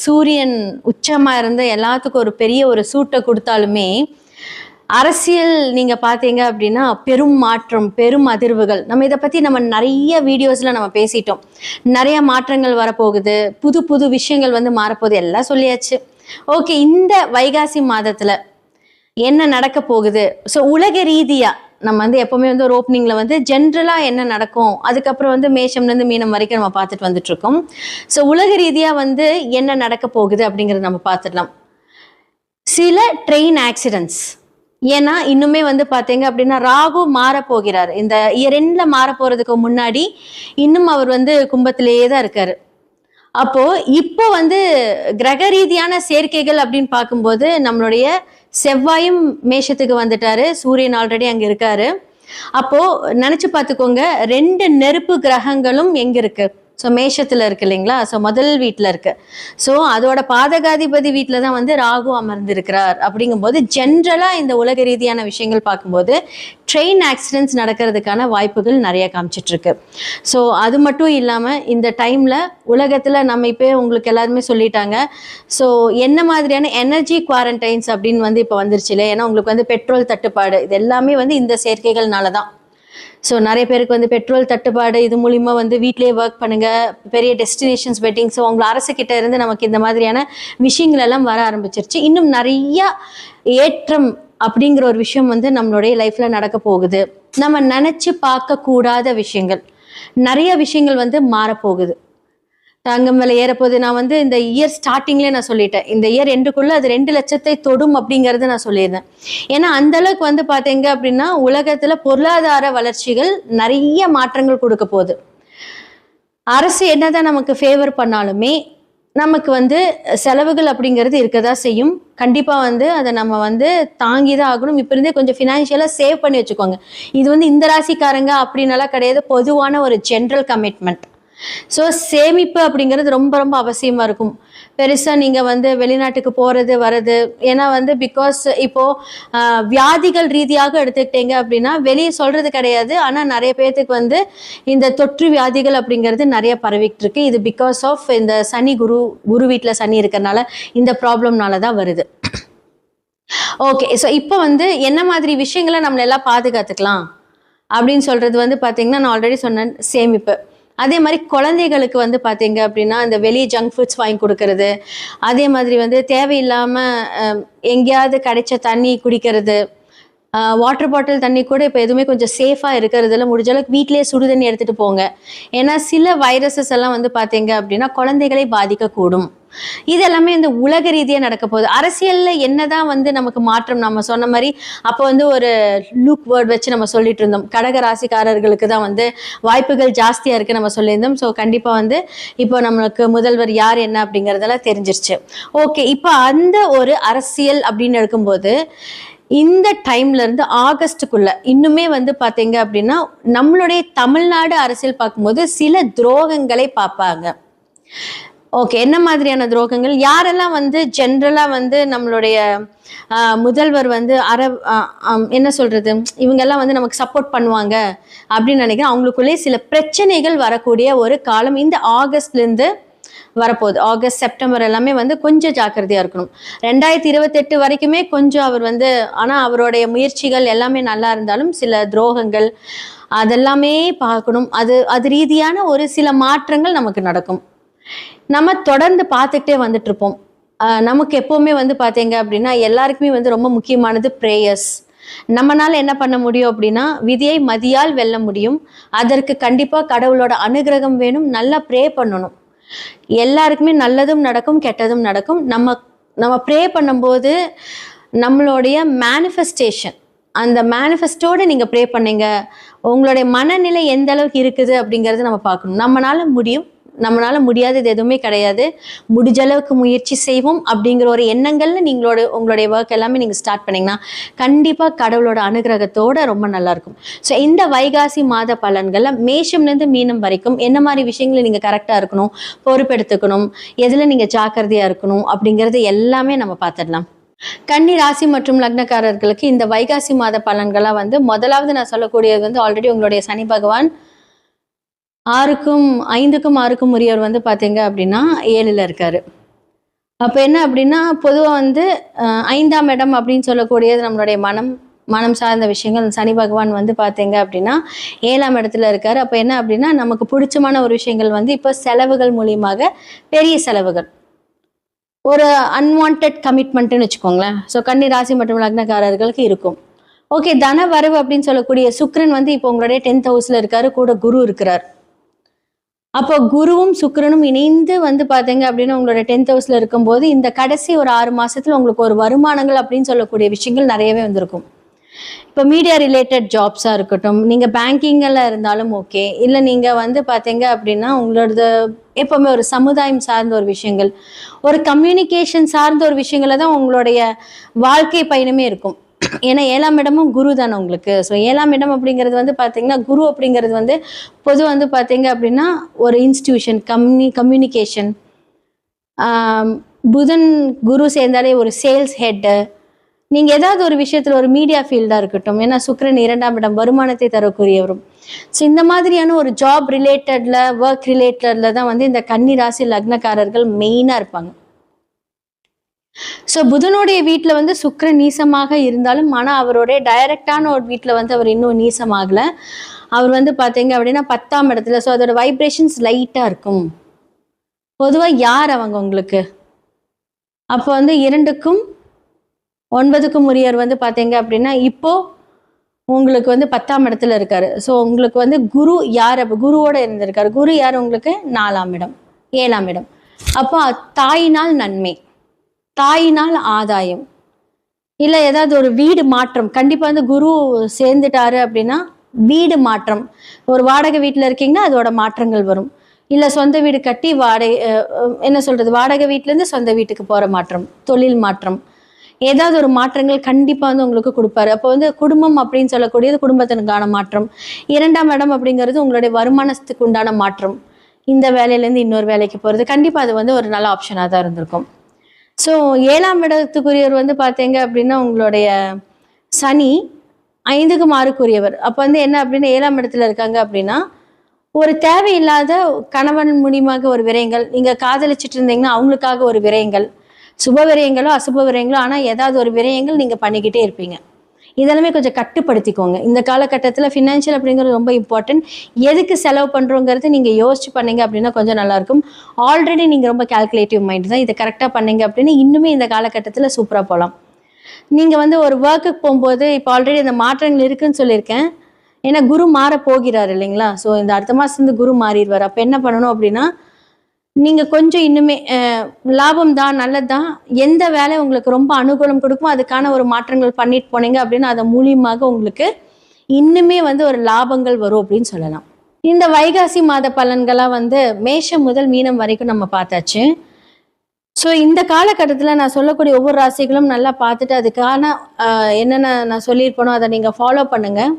சூரியன் உச்சமா இருந்து எல்லாத்துக்கும் ஒரு பெரிய ஒரு சூட்டை கொடுத்தாலுமே அரசியல் நீங்க பாத்தீங்க அப்படின்னா பெரும் மாற்றம், பெரும் அதிர்வுகள். நம்ம இதை பத்தி நம்ம நிறைய வீடியோஸ்ல நம்ம பேசிட்டோம். நிறைய மாற்றங்கள் வரப்போகுது, புது புது விஷயங்கள் வந்து மாறப்போகுது, எல்லாம் சொல்லியாச்சு. ஓகே, இந்த வைகாசி மாதத்துல என்ன நடக்க போகுது? ஸோ உலக ரீதியா நம்ம வந்து எப்பவுமே வந்து ஒரு ஓப்பனிங்ல வந்து ஜென்ரலா என்ன நடக்கும், அதுக்கப்புறம் வந்து மேஷம்லேருந்து மீனம் வரைக்கும் நம்ம பார்த்துட்டு வந்துட்டு இருக்கோம். ஸோ உலக ரீதியா வந்து என்ன நடக்க போகுது அப்படிங்கறத நம்ம பார்த்துடலாம். சில ட்ரெயின் ஆக்சிடென்ட்ஸ், ஏன்னா இன்னுமே வந்து பார்த்தீங்க அப்படின்னா ராகு மாற போகிறார். இந்த இரண்டுல மாற போறதுக்கு முன்னாடி இன்னும் அவர் வந்து கும்பத்திலேயே தான் இருக்காரு. அப்போ இப்போ வந்து கிரக ரீதியான சேர்க்கைகள் அப்படின்னு பார்க்கும்போது நம்மளுடைய செவ்வாயும் மேஷத்துக்கு வந்துட்டாரு, சூரியன் ஆல்ரெடி அங்க இருக்காரு. அப்போ நினைச்சு பார்த்துக்கோங்க, 2 நெருப்பு கிரகங்களும் எங்க இருக்கு, ஸோ மேஷத்தில் இருக்கு இல்லைங்களா, ஸோ முதல் வீட்டில் இருக்கு. ஸோ அதோட பாதகாதிபதி வீட்டில் தான் வந்து ராகு அமர்ந்திருக்கிறார். அப்படிங்கும்போது ஜென்ரலாக இந்த உலக ரீதியான விஷயங்கள் பார்க்கும்போது ட்ரெயின் ஆக்சிடென்ட்ஸ் நடக்கிறதுக்கான வாய்ப்புகள் நிறைய காமிச்சிட்ருக்கு. ஸோ அது மட்டும் இல்லாமல் இந்த டைமில் உலகத்தில் நம்ம இப்போ உங்களுக்கு எல்லாருமே சொல்லிட்டாங்க. ஸோ என்ன மாதிரியான எனர்ஜி குவாரண்டைன்ஸ் அப்படின்னு வந்து இப்போ வந்துருச்சு இல்லை, ஏன்னா உங்களுக்கு வந்து பெட்ரோல் தட்டுப்பாடு இது எல்லாமே வந்து இந்த சேர்க்கைகள்னால தான். ஸோ நிறைய பேருக்கு வந்து பெட்ரோல் தட்டுப்பாடு, இது மூலிமா வந்து வீட்டிலேயே ஒர்க் பண்ணுங்கள், பெரிய டெஸ்டினேஷன்ஸ் வெட்டிங், ஸோ உங்களை அரசுக்கிட்ட இருந்து நமக்கு இந்த மாதிரியான விஷயங்கள் எல்லாம் வர ஆரம்பிச்சிருச்சு. இன்னும் நிறைய ஏற்றம் அப்படிங்கிற ஒரு விஷயம் வந்து நம்மளுடைய லைஃப்பில் நடக்க போகுது. நம்ம நினச்சி பார்க்கக்கூடாத விஷயங்கள், நிறைய விஷயங்கள் வந்து மாறப்போகுது. தங்கம் விலை ஏறப்போகுது. நான் வந்து இந்த இயர் ஸ்டார்டிங்லேயே நான் சொல்லிட்டேன், இந்த இயர் எண்டுக்குள்ளே அது 2 லட்சத்தை தொடும் அப்படிங்கிறது நான் சொல்லியிருந்தேன். ஏன்னா அந்த அளவுக்கு வந்து பார்த்தீங்க அப்படின்னா உலகத்தில் பொருளாதார வளர்ச்சிகள் நிறைய மாற்றங்கள் கொடுக்க போகுது. அரசு என்னதான் நமக்கு ஃபேவர் பண்ணாலுமே நமக்கு வந்து செலவுகள் அப்படிங்கிறது இருக்கதா செய்யும். கண்டிப்பாக வந்து அதை நம்ம வந்து தாங்கி தான் ஆகணும். இப்போ இருந்தே கொஞ்சம் ஃபினான்ஷியலாக சேவ் பண்ணி வச்சுக்கோங்க. இது வந்து இந்த ராசிக்காரங்க அப்படின்னாலாம் கிடையாது, பொதுவான ஒரு ஜென்ரல் கமிட்மெண்ட். ஸோ சேமிப்பு அப்படிங்கிறது ரொம்ப ரொம்ப அவசியமாக இருக்கும். பெருசாக நீங்கள் வந்து வெளிநாட்டுக்கு போகிறது வர்றது, ஏன்னா வந்து பிகாஸ் இப்போது வியாதிகள் ரீதியாக எடுத்துக்கிட்டீங்க அப்படின்னா வெளியே சொல்கிறது கிடையாது, ஆனால் நிறைய பேர்த்துக்கு வந்து இந்த தொற்று வியாதிகள் அப்படிங்கிறது நிறைய பரவிக்கிட்டு இருக்கு. இது பிகாஸ் ஆஃப் இந்த சனி குரு வீட்டில் சனி இருக்கிறனால இந்த ப்ராப்ளம்னால தான் வருது. ஓகே, ஸோ இப்போ வந்து என்ன மாதிரி விஷயங்களை நம்மளெல்லாம் பாதுகாத்துக்கலாம் அப்படின்னு சொல்கிறது வந்து பார்த்தீங்கன்னா, நான் ஆல்ரெடி சொன்னேன் சேமிப்பு. அதே மாதிரி குழந்தைகளுக்கு வந்து பார்த்தீங்க அப்படின்னா இந்த வெளியே ஜங்க் ஃபுட்ஸ் வாங்கி கொடுக்கறது, அதே மாதிரி வந்து தேவையில்லாமல் எங்கேயாவது கிடைச்ச தண்ணி குடிக்கிறது, வாட்டர் பாட்டில் தண்ணி கூட இப்போ எதுவுமே கொஞ்சம் சேஃபாக இருக்கிறதுல முடிஞ்ச அளவுக்கு வீட்டிலேயே சுடு தண்ணி எடுத்துகிட்டு போங்க. ஏன்னா சில வைரஸஸ் எல்லாம் வந்து பார்த்தீங்க அப்படின்னா குழந்தைகளை பாதிக்கக்கூடும். இது எல்லாமே இந்த உலக ரீதியாக நடக்க போகுது. அரசியலில் என்னதான் வந்து நமக்கு மாற்றம், நம்ம சொன்ன மாதிரி அப்போ வந்து ஒரு லூக் வேர்ட் வச்சு நம்ம சொல்லிட்டு இருந்தோம், கடக ராசிக்காரர்களுக்கு தான் வந்து வாய்ப்புகள் ஜாஸ்தியாக இருக்குது நம்ம சொல்லியிருந்தோம். ஸோ கண்டிப்பாக வந்து இப்போ நம்மளுக்கு முதல்வர் யார் என்ன அப்படிங்கிறதெல்லாம் தெரிஞ்சிருச்சு. ஓகே, இப்போ அந்த ஒரு அரசியல் அப்படின்னு எடுக்கும்போது இந்த டைம்ல இருந்து ஆகஸ்டுக்குள்ள இன்னுமே வந்து பார்த்தீங்க அப்படின்னா நம்மளுடைய தமிழ்நாடு அரசியல் பார்க்கும்போது சில துரோகங்களை பார்ப்பாங்க. ஓகே, என்ன மாதிரியான துரோகங்கள், யாரெல்லாம் வந்து ஜென்ரலாக வந்து நம்மளுடைய முதல்வர் வந்து என்ன சொல்றது, இவங்கெல்லாம் வந்து நமக்கு சப்போர்ட் பண்ணுவாங்க அப்படின்னு நினைக்கிறேன். அவங்களுக்குள்ளே சில பிரச்சனைகள் வரக்கூடிய ஒரு காலம் இந்த ஆகஸ்ட்லேருந்து வரப்போகுது. ஆகஸ்ட் செப்டம்பர் எல்லாமே வந்து கொஞ்சம் ஜாக்கிரதையாக இருக்கணும். 2028 வரைக்குமே கொஞ்சம் அவர் வந்து, ஆனால் அவருடைய முயற்சிகள் எல்லாமே நல்லா இருந்தாலும் சில துரோகங்கள் அதெல்லாமே பார்க்கணும். அது ரீதியான ஒரு சில மாற்றங்கள் நமக்கு நடக்கும். நம்ம தொடர்ந்து பார்த்துக்கிட்டே வந்துட்டு இருப்போம். நமக்கு எப்போவுமே வந்து பார்த்தீங்க அப்படின்னா எல்லாருக்குமே வந்து ரொம்ப முக்கியமானது ப்ரேயர்ஸ். நம்மளால என்ன பண்ண முடியும் அப்படின்னா விதியை மதியால் வெல்ல முடியும். அதற்கு கண்டிப்பாக கடவுளோட அனுகிரகம் வேணும். நல்லா ப்ரே பண்ணணும். எல்லாருக்குமே நல்லதும் நடக்கும், கெட்டதும் நடக்கும். நம்ம ப்ரே பண்ணும்போது நம்மளுடைய மேனிஃபெஸ்டேஷன், அந்த மேனிஃபெஸ்டோடு நீங்கள் ப்ரே பண்ணீங்க, உங்களுடைய மனநிலை எந்த அளவுக்கு இருக்குது அப்படிங்கிறது நம்ம பார்க்கணும். நம்மளால முடியும், நம்மளால முடியாதது எதுவுமே கிடையாது, முடிஞ்ச அளவுக்கு முயற்சி செய்வோம் அப்படிங்கிற ஒரு எண்ணங்கள்ல உங்களுடைய ஒர்க் எல்லாமே நீங்கள் ஸ்டார்ட் பண்ணிங்கன்னா கண்டிப்பாக கடவுளோட அனுகிரகத்தோட ரொம்ப நல்லா இருக்கும். ஸோ இந்த வைகாசி மாத பலன்களை மேஷம்லேருந்து மீனம் வரைக்கும் என்ன மாதிரி விஷயங்களை நீங்கள் கரெக்டாக இருக்கணும், பொறுப்பெடுத்துக்கணும், எதில் நீங்கள் ஜாக்கிரதையாக இருக்கணும் அப்படிங்கிறது எல்லாமே நம்ம பார்த்துடலாம். கன்னி ராசி மற்றும் லக்னக்காரர்களுக்கு இந்த வைகாசி மாத பலன்களாக வந்து முதலாவது நான் சொல்லக்கூடியது வந்து ஆல்ரெடி உங்களுடைய சனி பகவான் 5க்கும் 6க்கும் உரியவர் வந்து பார்த்தீங்க அப்படின்னா 7ல் இருக்காரு. அப்போ என்ன அப்படின்னா பொதுவாக வந்து 5ஆம் இடம் அப்படின்னு சொல்லக்கூடியது நம்மளுடைய மனம் சார்ந்த விஷயங்கள். சனி பகவான் வந்து பார்த்தீங்க அப்படின்னா 7ஆம் இடத்துல இருக்காரு. அப்போ என்ன அப்படின்னா நமக்கு பிடிச்சமான ஒரு விஷயங்கள் வந்து இப்போ செலவுகள் மூலியமாக பெரிய செலவுகள், ஒரு அன்வான்ட் கமிட்மெண்ட்டுன்னு வச்சுக்கோங்களேன். ஸோ கன்னி ராசி மற்றும் லக்னக்காரர்களுக்கு இருக்கும். ஓகே, தன வரவு அப்படின்னு சொல்லக்கூடிய சுக்கிரன் வந்து இப்போ உங்களுடைய 10th ஹவுஸ்ல இருக்காரு, கூட குரு இருக்கிறார். அப்போ குருவும் சுக்கிரனும் இணைந்து வந்து பார்த்தீங்க அப்படின்னா உங்களோட 10th ஹவுஸ்ல இருக்கும்போது இந்த கடைசி ஒரு 6 மாசத்துல உங்களுக்கு ஒரு வருமானங்கள் அப்படின்னு சொல்லக்கூடிய விஷயங்கள் நிறையவே வந்திருக்கும். இப்போ மீடியா ரிலேட்டட் ஜாப்ஸாக இருக்கட்டும், நீங்கள் பேங்கிங்கில் இருந்தாலும் ஓகே, இல்லை நீங்கள் வந்து பார்த்தீங்க அப்படின்னா உங்களோட எப்போவுமே ஒரு சமுதாயம் சார்ந்த ஒரு விஷயங்கள், ஒரு கம்யூனிகேஷன் சார்ந்த ஒரு விஷயங்கள தான் உங்களுடைய வாழ்க்கை பயணமே இருக்கும். ஏன்னா 7ஆம் இடமும் குரு தானே உங்களுக்கு. ஸோ 7ஆம் இடம் அப்படிங்கிறது வந்து பார்த்தீங்கன்னா, குரு அப்படிங்கிறது வந்து பொதுவாக வந்து பார்த்தீங்க அப்படின்னா ஒரு இன்ஸ்டிடியூஷன், கம்யூனிகேஷன். புதன் குரு சேர்ந்தாலே ஒரு சேல்ஸ் ஹெட்டு. நீங்கள் ஏதாவது ஒரு விஷயத்தில் ஒரு மீடியா ஃபீல்டாக இருக்கட்டும், ஏன்னா சுக்கிரன் 2ஆம் இடம் வருமானத்தை தரக்கூடியவரும். ஸோ இந்த மாதிரியான ஒரு ஜாப் ரிலேட்டடில், ஒர்க் ரிலேட்டடில் தான் வந்து இந்த கன்னி ராசி லக்னக்காரர்கள் மெயினாக இருப்பாங்க. ஸோ புதனுடைய வீட்டில் வந்து சுக்கிரன் நீசமாக இருந்தாலும், ஆனால் அவருடைய டைரக்டான ஒரு வீட்டில் வந்து அவர் இன்னும் நீசமாகலை. அவர் வந்து பார்த்தீங்க அப்படின்னா 10ஆம் இடத்துல. ஸோ அதோட வைப்ரேஷன்ஸ் லைட்டாக இருக்கும். பொதுவாக யார் அவங்க உங்களுக்கு? அப்போ வந்து 2க்கும் 9க்கும் உரியவர் வந்து பார்த்தீங்க அப்படின்னா இப்போ உங்களுக்கு வந்து 10ஆம் இடத்துல இருக்காரு. ஸோ உங்களுக்கு வந்து குரு யார்? அப்போ குருவோட இருந்திருக்காரு. குரு யார் உங்களுக்கு? 4ஆம் இடம், 7ஆம் இடம். அப்போ தாயினால் நன்மை, தாயினால் ஆதாயம், இல்லை ஏதாவது ஒரு வீடு மாற்றம். கண்டிப்பாக வந்து குரு சேர்ந்துட்டாரு அப்படின்னா வீடு மாற்றம். ஒரு வாடகை வீட்டில் இருக்கீங்கன்னா அதோட மாற்றங்கள் வரும். இல்லை சொந்த வீடு கட்டி என்ன சொல்றது, வாடகை வீட்டிலேருந்து சொந்த வீட்டுக்கு போகிற மாற்றம், தொழில் மாற்றம், ஏதாவது ஒரு மாற்றங்கள் கண்டிப்பாக வந்து உங்களுக்கு கொடுப்பாரு. அப்போ வந்து குடும்பம் அப்படின்னு சொல்லக்கூடியது குடும்பத்தினுக்கான மாற்றம். 2ஆம் இடம் அப்படிங்கிறது உங்களுடைய வருமானத்துக்கு உண்டான மாற்றம். இந்த வேலையிலேருந்து இன்னொரு வேலைக்கு போகிறது கண்டிப்பாக அது வந்து ஒரு நல்ல ஆப்ஷனாக தான் இருந்திருக்கும். ஸோ 7ஆம் இடத்துக்குரியவர் வந்து பார்த்தீங்க அப்படின்னா உங்களுடைய சனி 5க்கு 6க்குரியவர். அப்போ வந்து என்ன அப்படின்னா 7ஆம் இடத்துல இருக்காங்க அப்படின்னா ஒரு தேவையில்லாத கணவன் மூலியமாக ஒரு விரயங்கள், நீங்கள் காதலிச்சிட்டு இருந்தீங்கன்னா அவங்களுக்காக ஒரு விரயங்கள், சுப விரயங்களோ அசுப விரயங்களோ, ஆனால் ஏதாவது ஒரு விரயங்கள் நீங்கள் பண்ணிக்கிட்டே இருப்பீங்க. இதெல்லாமே கொஞ்சம் கட்டுப்படுத்திக்கோங்க. இந்த காலகட்டத்தில் ஃபினான்ஷியல் அப்படிங்கிறது ரொம்ப இம்பார்ட்டன்ட். எதுக்கு செலவு பண்ணுறோங்கிறது நீங்கள் யோசிச்சு பண்ணீங்க அப்படின்னா கொஞ்சம் நல்லாயிருக்கும். ஆல்ரெடி நீங்கள் ரொம்ப கால்குலேட்டிவ் மைண்ட் தான். இதை கரெக்டாக பண்ணீங்க அப்படின்னா இன்னுமே இந்த காலகட்டத்தில் சூப்பராக போகலாம். நீங்கள் வந்து ஒரு ஒர்க்குக்கு போகும்போது இப்போ ஆல்ரெடி அந்த மாற்றங்கள் இருக்குதுன்னு சொல்லியிருக்கேன். ஏன்னா குரு மாற போகிறார் இல்லைங்களா? ஸோ இந்த அடுத்த மாதத்துலேருந்து குரு மாறிடுவார். அப்போ என்ன பண்ணணும் அப்படின்னா நீங்கள் கொஞ்சம் இன்னுமே லாபம் தான், நல்லது தான். எந்த வேலை உங்களுக்கு ரொம்ப அனுகூலம் கொடுக்குமோ அதுக்கான ஒரு மாற்றங்கள் பண்ணிட்டு போனீங்க அப்படின்னா அது மூலியமாக உங்களுக்கு இன்னுமே வந்து ஒரு லாபங்கள் வரும் அப்படின்னு சொல்லலாம். இந்த வைகாசி மாத பலன்களாக வந்து மேஷம் முதல் மீனம் வரைக்கும் நம்ம பார்த்தாச்சு. ஸோ இந்த காலகட்டத்தில் நான் சொல்லக்கூடிய ஒவ்வொரு ராசிகளும் நல்லா பார்த்துட்டு அதுக்கான என்னென்ன நான் சொல்லியிருப்பேனோ அதை நீங்கள் ஃபாலோ பண்ணுங்கள்.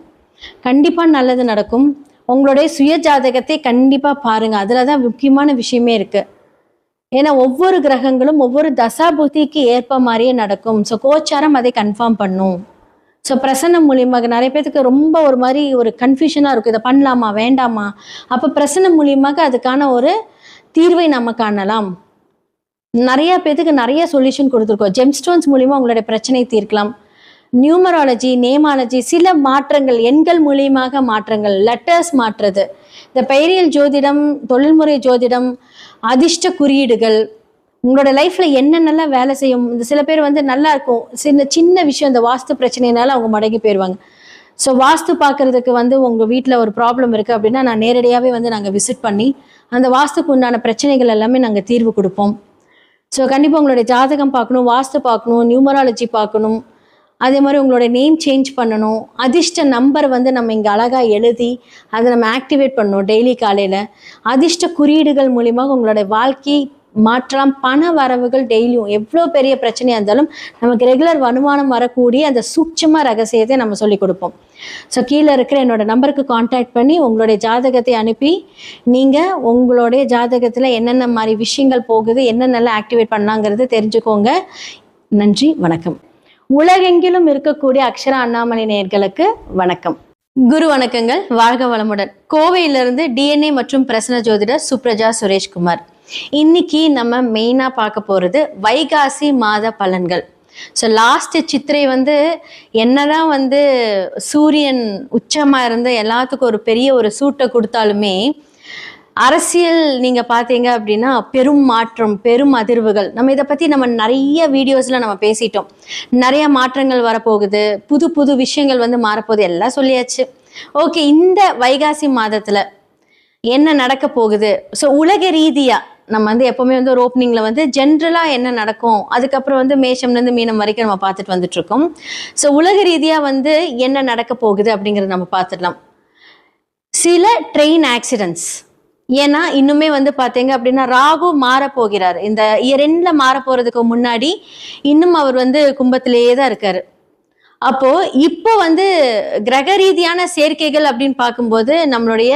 கண்டிப்பாக நல்லது நடக்கும். உங்களுடைய சுய ஜாதகத்தை கண்டிப்பாக பாருங்கள். அதில் தான் முக்கியமான விஷயமே இருக்குது. ஏன்னா ஒவ்வொரு கிரகங்களும் ஒவ்வொரு தசாபுத்திக்கு ஏற்ப மாதிரியே நடக்கும். ஸோ கோச்சாரம் அதை கன்ஃபார்ம் பண்ணும். ஸோ பிரசன்னம் மூலியமாக நிறைய பேருக்கு ரொம்ப ஒரு மாதிரி ஒரு கன்ஃபியூஷனாக இருக்கும், இதை பண்ணலாமா வேண்டாமா. அப்போ பிரசன்னம் மூலியமாக அதுக்கான ஒரு தீர்வை நம்ம காணலாம். நிறைய பேருக்கு நிறைய சொல்யூஷன் கொடுத்துருக்கோம். ஜெம்ஸ்டோன்ஸ் மூலியமாக உங்களுடைய பிரச்சனை தீர்க்கலாம். நியூமராலஜி, நேமாலஜி, சில மாற்றங்கள் எண்கள் மூலியமாக மாற்றங்கள், லெட்டர்ஸ் மாற்றுறது, இந்த பெயரியல் ஜோதிடம், தொழில்முறை ஜோதிடம், அதிர்ஷ்ட குறியீடுகள், உங்களோட லைஃப்பில் என்னென்னலாம் வேலை செய்யும். இந்த சில பேர் வந்து நல்லா இருக்கும், சின்ன விஷயம் இந்த வாஸ்து பிரச்சனைனால அவங்க மடங்கி போயிடுவாங்க. ஸோ வாஸ்து பார்க்குறதுக்கு வந்து உங்கள் வீட்டில் ஒரு ப்ராப்ளம் இருக்குது அப்படின்னா நான் நேரடியாகவே வந்து நாங்கள் விசிட் பண்ணி அந்த வாஸ்துக்கு உண்டான பிரச்சனைகள் எல்லாமே நாங்கள் தீர்வு கொடுப்போம். ஸோ கண்டிப்பாக உங்களுடைய ஜாதகம் பார்க்கணும், வாஸ்து பார்க்கணும், நியூமராலஜி பார்க்கணும். அதே மாதிரி உங்களோட நேம் சேஞ்ச் பண்ணணும். அதிர்ஷ்ட நம்பர் வந்து நம்ம இங்கே அழகாக எழுதி அதை நம்ம ஆக்டிவேட் பண்ணணும் டெய்லி காலையில். அதிர்ஷ்ட குறியீடுகள் மூலியமாக உங்களோட வாழ்க்கை மாற்றலாம். பண வரவுகள் டெய்லியும் எவ்வளோ பெரிய பிரச்சனையாக இருந்தாலும் நமக்கு ரெகுலர் வருமானம் வரக்கூடிய அந்த சூட்சம ரகசியத்தை நம்ம சொல்லிக் கொடுப்போம். ஸோ கீழே இருக்கிற என்னோட நம்பருக்கு காண்டாக்ட் பண்ணி உங்களுடைய ஜாதகத்தை அனுப்பி நீங்கள் உங்களுடைய ஜாதகத்தில் என்னென்ன மாதிரி விஷயங்கள் போகுது, என்னென்னலாம் ஆக்டிவேட் பண்ணலாங்கிறது தெரிஞ்சுக்கோங்க. நன்றி, வணக்கம். உலகெங்கிலும் இருக்கக்கூடிய அக்ஷரா அண்ணாமலை நேயர்களுக்கு வணக்கம். குரு வணக்கங்கள், வாழ்க வளமுடன். கோவையிலிருந்து டிஎன்ஏ மற்றும் பிரசன்ன ஜோதிடர் சுப்ரஜா சுரேஷ்குமார். இன்னைக்கு நம்ம மெயினாக பார்க்க போகிறது வைகாசி மாத பலன்கள். ஸோ லாஸ்ட் சித்திரை வந்து என்னதான் வந்து சூரியன் உச்சமாக இருந்து எல்லாத்துக்கும் ஒரு பெரிய ஒரு சூட்டை கொடுத்தாலுமே அரசியல் நீங்கள் பார்த்தீங்க அப்படின்னா பெரும் மாற்றம், பெரும் அதிர்வுகள். நம்ம இதை பற்றி நம்ம நிறைய வீடியோஸில் நம்ம பேசிட்டோம். நிறைய மாற்றங்கள் வரப்போகுது, புது புது விஷயங்கள் வந்து மாறப்போகுது, எல்லாம் சொல்லியாச்சு. ஓகே, இந்த வைகாசி மாதத்தில் என்ன நடக்க போகுது? ஸோ உலக ரீதியாக நம்ம வந்து எப்போவுமே வந்து ஒரு ஓப்பனிங்கில் வந்து ஜென்ரலாக என்ன நடக்கும், அதுக்கப்புறம் வந்து மேஷம்லேருந்து மீனம் வரைக்கும் நம்ம பார்த்துட்டு வந்துட்டுருக்கோம். ஸோ உலக ரீதியாக வந்து என்ன நடக்க போகுது அப்படிங்கிறத நம்ம பார்த்துடலாம். சில ட்ரெயின் ஆக்சிடென்ட்ஸ், ஏன்னா இன்னுமே வந்து பார்த்தீங்க அப்படின்னா ராகு மாற போகிறார். இந்த இயர் எண்டில் மாற போகிறதுக்கு முன்னாடி இன்னும் அவர் வந்து கும்பத்திலேயே தான் இருக்கார். அப்போ இப்போ வந்து கிரக ரீதியான சேர்க்கைகள் அப்படின்னு பார்க்கும்போது நம்மளுடைய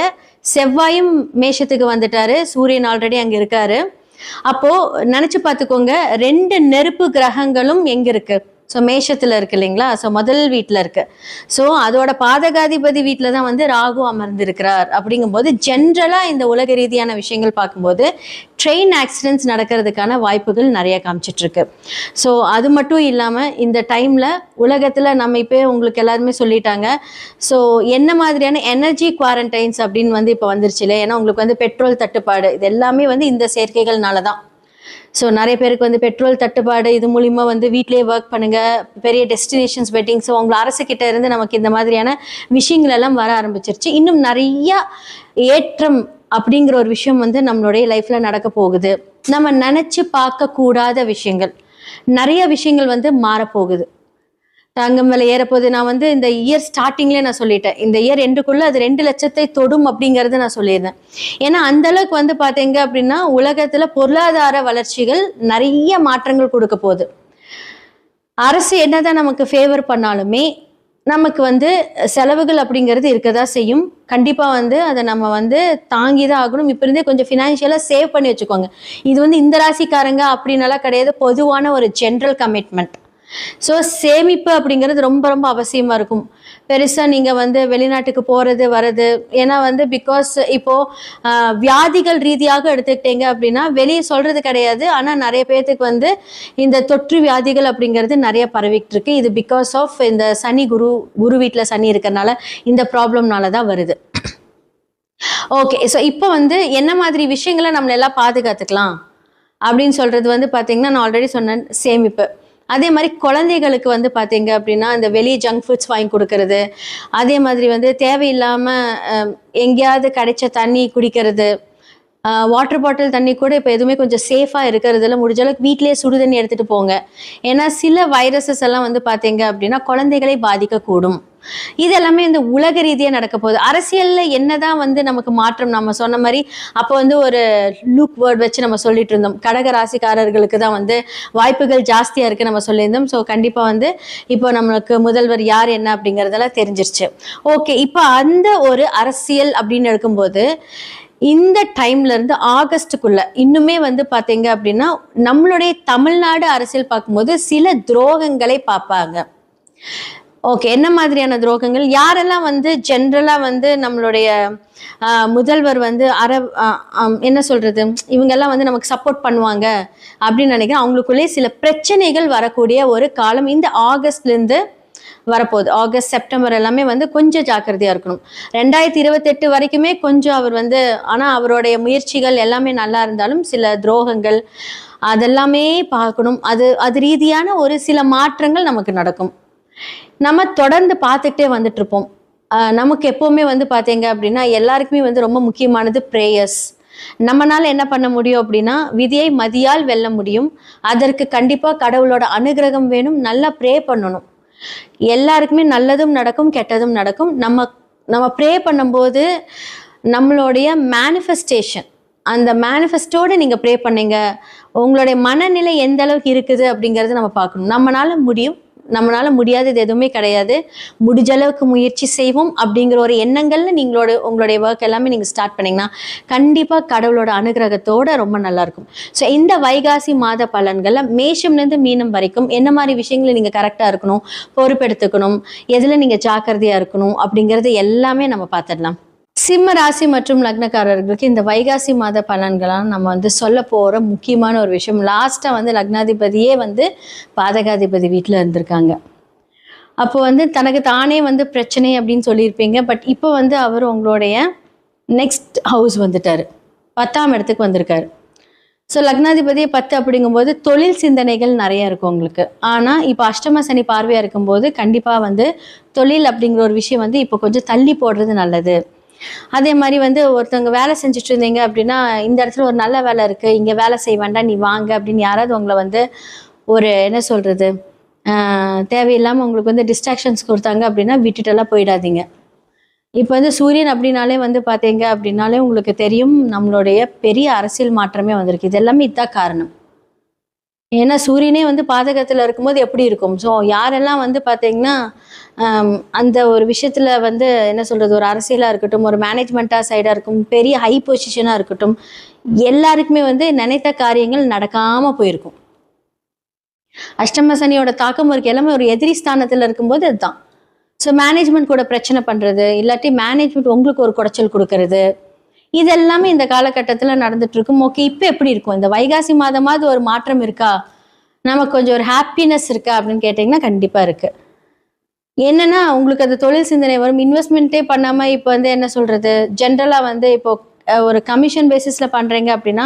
செவ்வாயும் மேஷத்துக்கு வந்துட்டாரு, சூரியன் ஆல்ரெடி அங்க இருக்காரு. அப்போ நினைச்சு பார்த்துக்கோங்க, 2 நெருப்பு கிரகங்களும் எங்க இருக்கு? ஸோ மேஷத்துல இருக்கு இல்லைங்களா? ஸோ முதல் வீட்டில் இருக்கு. ஸோ அதோட பாதகாதிபதி வீட்டில் தான் வந்து ராகு அமர்ந்திருக்கிறார். அப்படிங்கும்போது ஜென்ரலாக இந்த உலக ரீதியான விஷயங்கள் பார்க்கும்போது ட்ரெயின் ஆக்சிடென்ட்ஸ் நடக்கிறதுக்கான வாய்ப்புகள் நிறைய காமிச்சிட்டு இருக்கு. ஸோ அது மட்டும் இல்லாமல் இந்த டைமில் உலகத்தில் நம்ம இப்போ உங்களுக்கு எல்லாருமே சொல்லிட்டாங்க. ஸோ என்ன மாதிரியான எனர்ஜி குவாரண்டைன்ஸ் அப்படின்னு வந்து இப்போ வந்துருச்சு இல்லை? ஏன்னா உங்களுக்கு வந்து பெட்ரோல் தட்டுப்பாடு, இது எல்லாமே வந்து இந்த சேர்க்கைகள்னால தான். ஸோ நிறைய பேருக்கு வந்து பெட்ரோல் தட்டுப்பாடு, இது மூலிமா வந்து வீட்லேயே ஒர்க் பண்ணுங்கள், பெரிய டெஸ்டினேஷன்ஸ் வெட்டிங், ஸோ உங்களை அரசுக்கிட்ட இருந்து நமக்கு இந்த மாதிரியான விஷயங்கள் எல்லாம் வர ஆரம்பிச்சிருச்சு. இன்னும் நிறையா ஏற்றம் அப்படிங்கிற ஒரு விஷயம் வந்து நம்மளுடைய லைஃப்பில் நடக்க போகுது. நம்ம நினச்சி பார்க்கக்கூடாத விஷயங்கள், நிறைய விஷயங்கள் வந்து மாறப்போகுது. தங்கம் விலை ஏறப்போகுது. நான் வந்து இந்த இயர் ஸ்டார்டிங்லேயே நான் சொல்லிட்டேன், இந்த இயர் எண்டுக்குள்ளே அது 2 லட்சத்தை தொடும் அப்படிங்கிறது நான் சொல்லியிருந்தேன். ஏன்னா அந்த அளவுக்கு வந்து பார்த்தீங்க அப்படின்னா உலகத்தில் பொருளாதார வளர்ச்சிகள் நிறைய மாற்றங்கள் கொடுக்க போகுது. அரசு என்னதான் நமக்கு ஃபேவர் பண்ணாலுமே நமக்கு வந்து செலவுகள் அப்படிங்கிறது இருக்கதான் செய்யும். கண்டிப்பாக வந்து அதை நம்ம வந்து தாங்கி தான் ஆகணும். இப்போ இருந்தே கொஞ்சம் ஃபினான்ஷியலாக சேவ் பண்ணி வச்சுக்கோங்க. இது வந்து இந்த ராசிக்காரங்க அப்படின்னலாம் கிடையாது, பொதுவான ஒரு ஜென்ரல் கமிட்மெண்ட். ஸோ சேமிப்பு அப்படிங்கிறது ரொம்ப ரொம்ப அவசியமாக இருக்கும். பெருசாக நீங்கள் வந்து வெளிநாட்டுக்கு போகிறது வர்றது, ஏன்னா வந்து பிகாஸ் இப்போது வியாதிகள் ரீதியாக எடுத்துக்கிட்டீங்க அப்படின்னா வெளியே சொல்கிறது கிடையாது, ஆனால் நிறைய பேர்த்துக்கு வந்து இந்த தொற்று வியாதிகள் அப்படிங்கிறது நிறைய பரவிக்கிட்டு இருக்கு. இது பிகாஸ் ஆஃப் இந்த சனி குரு வீட்டில் சனி இருக்கிறனால இந்த ப்ராப்ளம்னால தான் வருது. ஓகே, ஸோ இப்போ வந்து என்ன மாதிரி விஷயங்களை நம்மளெல்லாம் பாதுகாத்துக்கலாம் அப்படின்னு சொல்கிறது வந்து பார்த்தீங்கன்னா, நான் ஆல்ரெடி சொன்னேன், சேமிப்பு. அதே மாதிரி குழந்தைகளுக்கு வந்து பார்த்தீங்க அப்படின்னா இந்த வெளியே ஜங்க் ஃபுட்ஸ் வாங்கி கொடுக்கறது, அதே மாதிரி வந்து தேவையில்லாமல் எங்கேயாவது கிடைச்ச தண்ணி குடிக்கிறது, வாட்டர் பாட்டில் தண்ணி கூட இப்போ எதுவுமே கொஞ்சம் சேஃபாக இருக்கிறதுல முடிஞ்ச அளவுக்கு வீட்டிலேயே சுடு தண்ணி எடுத்துகிட்டு போங்க. ஏன்னா சில வைரஸஸ் எல்லாம் வந்து பார்த்தீங்க அப்படின்னா குழந்தைகளை பாதிக்கக்கூடும். இது எல்லாமே இந்த உலக ரீதியாக நடக்க போகுது. அரசியலில் என்னதான் வந்து நமக்கு மாற்றம், நம்ம சொன்ன மாதிரி அப்போ வந்து ஒரு லூக் வேர்ட் வச்சு நம்ம சொல்லிட்டு இருந்தோம், கடக ராசிக்காரர்களுக்கு தான் வந்து வாய்ப்புகள் ஜாஸ்தியாக இருக்குது நம்ம சொல்லியிருந்தோம். ஸோ கண்டிப்பாக வந்து இப்போ நம்மளுக்கு முதல்வர் யார் என்ன அப்படிங்கிறதெல்லாம் தெரிஞ்சிருச்சு. ஓகே, இப்போ அந்த ஒரு அரசியல் அப்படின்னு எடுக்கும்போது இந்த டைம்ல இருந்து ஆகஸ்டுக்குள்ள இன்னுமே வந்து பார்த்தீங்க அப்படின்னா நம்மளுடைய தமிழ்நாடு அரசியல் பார்க்கும்போது சில துரோகங்களை பார்ப்பாங்க. ஓகே, என்ன மாதிரியான துரோகங்கள்? யாரெல்லாம் வந்து ஜென்ரலா வந்து நம்மளுடைய முதல்வர் வந்து என்ன சொல்றது, இவங்கெல்லாம் வந்து நமக்கு சப்போர்ட் பண்ணுவாங்க அப்படின்னு நினைக்கிறேன். அவங்களுக்குள்ளே சில பிரச்சனைகள் வரக்கூடிய ஒரு காலம் இந்த ஆகஸ்ட்லேருந்து வரப்போகுது. ஆகஸ்ட் செப்டம்பர் எல்லாமே வந்து கொஞ்சம் ஜாக்கிரதையாக இருக்கணும். 2028 வரைக்குமே கொஞ்சம் அவர் வந்து, ஆனால் அவருடைய முயற்சிகள் எல்லாமே நல்லா இருந்தாலும் சில துரோகங்கள் அதெல்லாமே பார்க்கணும். அது ரீதியான ஒரு சில மாற்றங்கள் நமக்கு நடக்கும். நம்ம தொடர்ந்து பார்த்துக்கிட்டே வந்துட்டு இருப்போம். நமக்கு எப்போவுமே வந்து பார்த்தீங்க அப்படின்னா எல்லாருக்குமே வந்து ரொம்ப முக்கியமானது ப்ரேயர்ஸ். நம்மளால என்ன பண்ண முடியும் அப்படின்னா விதியை மதியால் வெல்ல முடியும். அதற்கு கண்டிப்பாக கடவுளோட அனுகிரகம் வேணும். நல்லா ப்ரே பண்ணணும். எல்லாருக்குமே நல்லதும் நடக்கும், கெட்டதும் நடக்கும். நம்ம ப்ரே பண்ணும்போது நம்மளுடைய மேனிஃபெஸ்டேஷன், அந்த மேனிஃபெஸ்டோடு நீங்கள் ப்ரே பண்ணீங்க, உங்களுடைய மனநிலை எந்த அளவுக்கு இருக்குது அப்படிங்கிறத நம்ம பார்க்கணும். நம்மளால முடியும், நம்மளால முடியாதது எதுவுமே கிடையாது. முடிஞ்ச அளவுக்கு முயற்சி செய்வோம் அப்படிங்கிற ஒரு எண்ணங்கள்ல உங்களுடைய ஒர்க் எல்லாமே நீங்கள் ஸ்டார்ட் பண்ணிங்கன்னா கண்டிப்பாக கடவுளோட அனுகிரகத்தோட ரொம்ப நல்லா இருக்கும். ஸோ இந்த வைகாசி மாத பலன்களில் மேஷம்லேருந்து மீனம் வரைக்கும் என்ன மாதிரி விஷயங்களை நீங்கள் கரெக்டாக இருக்கணும், பொறுப்பெடுத்துக்கணும், எதில் நீங்கள் ஜாக்கிரதையாக இருக்கணும் அப்படிங்கிறது எல்லாமே நம்ம பார்த்துடலாம். சிம்ம ராசி மற்றும் லக்னக்காரர்களுக்கு இந்த வைகாசி மாத பலன்களாம் நம்ம வந்து சொல்ல போகிற முக்கியமான ஒரு விஷயம். லாஸ்ட்டாக வந்து லக்னாதிபதியே வந்து பாதகாதிபதி வீட்டில் இருந்திருக்காங்க. அப்போ வந்து தனக்கு தானே வந்து பிரச்சனை அப்படின்னு சொல்லியிருப்பீங்க. பட் இப்போ வந்து அவர் உங்களுடைய நெக்ஸ்ட் ஹவுஸ் வந்துட்டார், 10ஆம் இடத்துக்கு வந்திருக்காரு. ஸோ லக்னாதிபதியை 10 அப்படிங்கும்போது தொழில் சிந்தனைகள் நிறைய இருக்கும் உங்களுக்கு. ஆனால் இப்போ அஷ்டம சனி பார்வையாக இருக்கும்போது கண்டிப்பாக வந்து தொழில் அப்படிங்கிற ஒரு விஷயம் வந்து இப்போ கொஞ்சம் தள்ளி போடுறது நல்லது. அதே மாதிரி வந்து ஒருத்தவங்க வேலை செஞ்சுட்டு இருந்தீங்க அப்படின்னா இந்த இடத்துல ஒரு நல்ல வேலை இருக்குது, இங்கே வேலை செய்ய வேண்டாம், நீ வாங்க அப்படின்னு யாராவது உங்களை வந்து ஒரு என்ன சொல்கிறது தேவையில்லாமல் உங்களுக்கு வந்து டிஸ்ட்ராக்ஷன்ஸ் கொடுத்தாங்க அப்படின்னா விட்டுட்டெல்லாம் போயிடாதீங்க. இப்போ வந்து சூரியன் அப்படின்னாலே வந்து பார்த்தீங்க அப்படின்னாலே உங்களுக்கு தெரியும் நம்மளுடைய பெரிய அரசியல் மாற்றமே வந்திருக்கு. இது எல்லாமே இதுதான் காரணம். ஏன்னா சூரியனே வந்து பாதகத்தில் இருக்கும்போது எப்படி இருக்கும். ஸோ யாரெல்லாம் வந்து பார்த்தீங்கன்னா அந்த ஒரு விஷயத்தில் வந்து என்ன சொல்கிறது, ஒரு அரசியலாக இருக்கட்டும், ஒரு மேனேஜ்மெண்ட்டாக சைடாக இருக்கும், பெரிய ஹை பொசிஷனாக இருக்கட்டும், எல்லாருக்குமே வந்து நினைத்த காரியங்கள் நடக்காமல் போயிருக்கும். அஷ்டம சனியோட தாக்கம் இருக்கு, எல்லாமே ஒரு எதிரி ஸ்தானத்தில் இருக்கும்போது அதுதான். ஸோ மேனேஜ்மெண்ட் கூட பிரச்சனை பண்ணுறது, இல்லாட்டி மேனேஜ்மெண்ட் உங்களுக்கு ஒரு குடைச்சல் கொடுக்கறது, இது எல்லாமே இந்த காலகட்டத்தில் நடந்துட்டு இருக்கும். ஓகே, இப்போ எப்படி இருக்கும், இந்த வைகாசி மாதமாவது ஒரு மாற்றம் இருக்கா, நமக்கு கொஞ்சம் ஒரு ஹாப்பினஸ் இருக்கா அப்படின்னு கேட்டிங்கன்னா கண்டிப்பாக இருக்குது. என்னன்னா உங்களுக்கு அது தொழில் சிந்தனை வரும். இன்வெஸ்ட்மெண்ட்டே பண்ணாமல் இப்போ வந்து என்ன சொல்கிறது, ஜென்ரலாக வந்து இப்போ ஒரு கமிஷன் பேசிஸில் பண்ணுறீங்க அப்படின்னா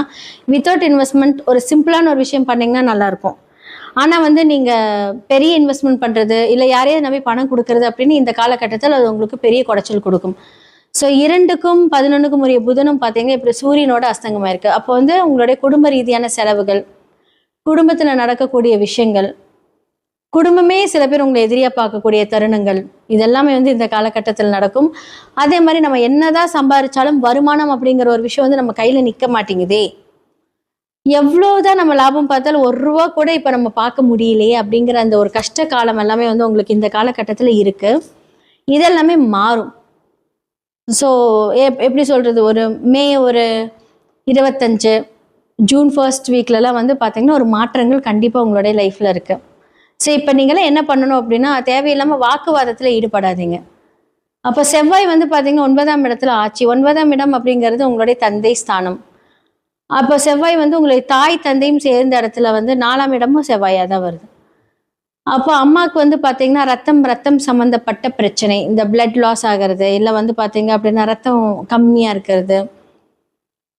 வித்தவுட் இன்வெஸ்ட்மெண்ட் ஒரு சிம்பிளான ஒரு விஷயம் பண்ணிங்கன்னா நல்லாயிருக்கும். ஆனால் வந்து நீங்கள் பெரிய இன்வெஸ்ட்மெண்ட் பண்ணுறது, இல்லை யாரையாவது நம்பி பணம் கொடுக்கறது அப்படின்னு இந்த காலகட்டத்தில் அது உங்களுக்கு பெரிய குடைச்சல் கொடுக்கும். ஸோ 2க்கும் 11க்கும் உரிய புதனும் பார்த்தீங்கன்னா இப்படி சூரியனோட அஸ்தங்கமாக இருக்குது. அப்போ வந்து உங்களுடைய குடும்ப ரீதியான செலவுகள், குடும்பத்தில் நடக்கக்கூடிய விஷயங்கள், குடும்பமே சில பேர் உங்களை எதிரியாக பார்க்கக்கூடிய தருணங்கள், இதெல்லாமே வந்து இந்த காலகட்டத்தில் நடக்கும். அதே மாதிரி நம்ம என்னதான் சம்பாதிச்சாலும் வருமானம் அப்படிங்கிற ஒரு விஷயம் வந்து நம்ம கையில் நிற்க மாட்டேங்குதே, எவ்வளோதான் நம்ம லாபம் பார்த்தாலும் ₹1 கூட இப்போ நம்ம பார்க்க முடியலையே அப்படிங்கிற அந்த ஒரு கஷ்ட காலம் எல்லாமே வந்து உங்களுக்கு இந்த காலகட்டத்தில் இருக்குது. இதெல்லாமே மாறும். ஸோ எப்படி சொல்கிறது, ஒரு மே ஒரு 25 ஜூன் 1 வீக்லலாம் வந்து பார்த்தீங்கன்னா ஒரு மாற்றங்கள் கண்டிப்பாக உங்களுடைய லைஃப்பில் இருக்குது. ஸோ இப்போ நீங்களாம் என்ன பண்ணணும் அப்படின்னா, தேவையில்லாமல் வாக்குவாதத்தில் ஈடுபடாதீங்க. அப்போ செவ்வாய் வந்து பார்த்தீங்கன்னா 9ஆம் இடத்துல ஆட்சி. 9ஆம் இடம் அப்படிங்கிறது உங்களுடைய தந்தை ஸ்தானம். அப்போ செவ்வாய் வந்து உங்களுடைய தாய் தந்தையும் சேர்ந்த இடத்துல வந்து 4ஆம் இடமும் செவ்வாயாக தான் வருது. அப்போ அம்மாவுக்கு வந்து பார்த்தீங்கன்னா ரத்தம் சம்மந்தப்பட்ட பிரச்சனை, இந்த பிளட் லாஸ் ஆகிறது, இல்லை வந்து பார்த்தீங்க அப்படின்னா ரத்தம் கம்மியாக இருக்கிறது,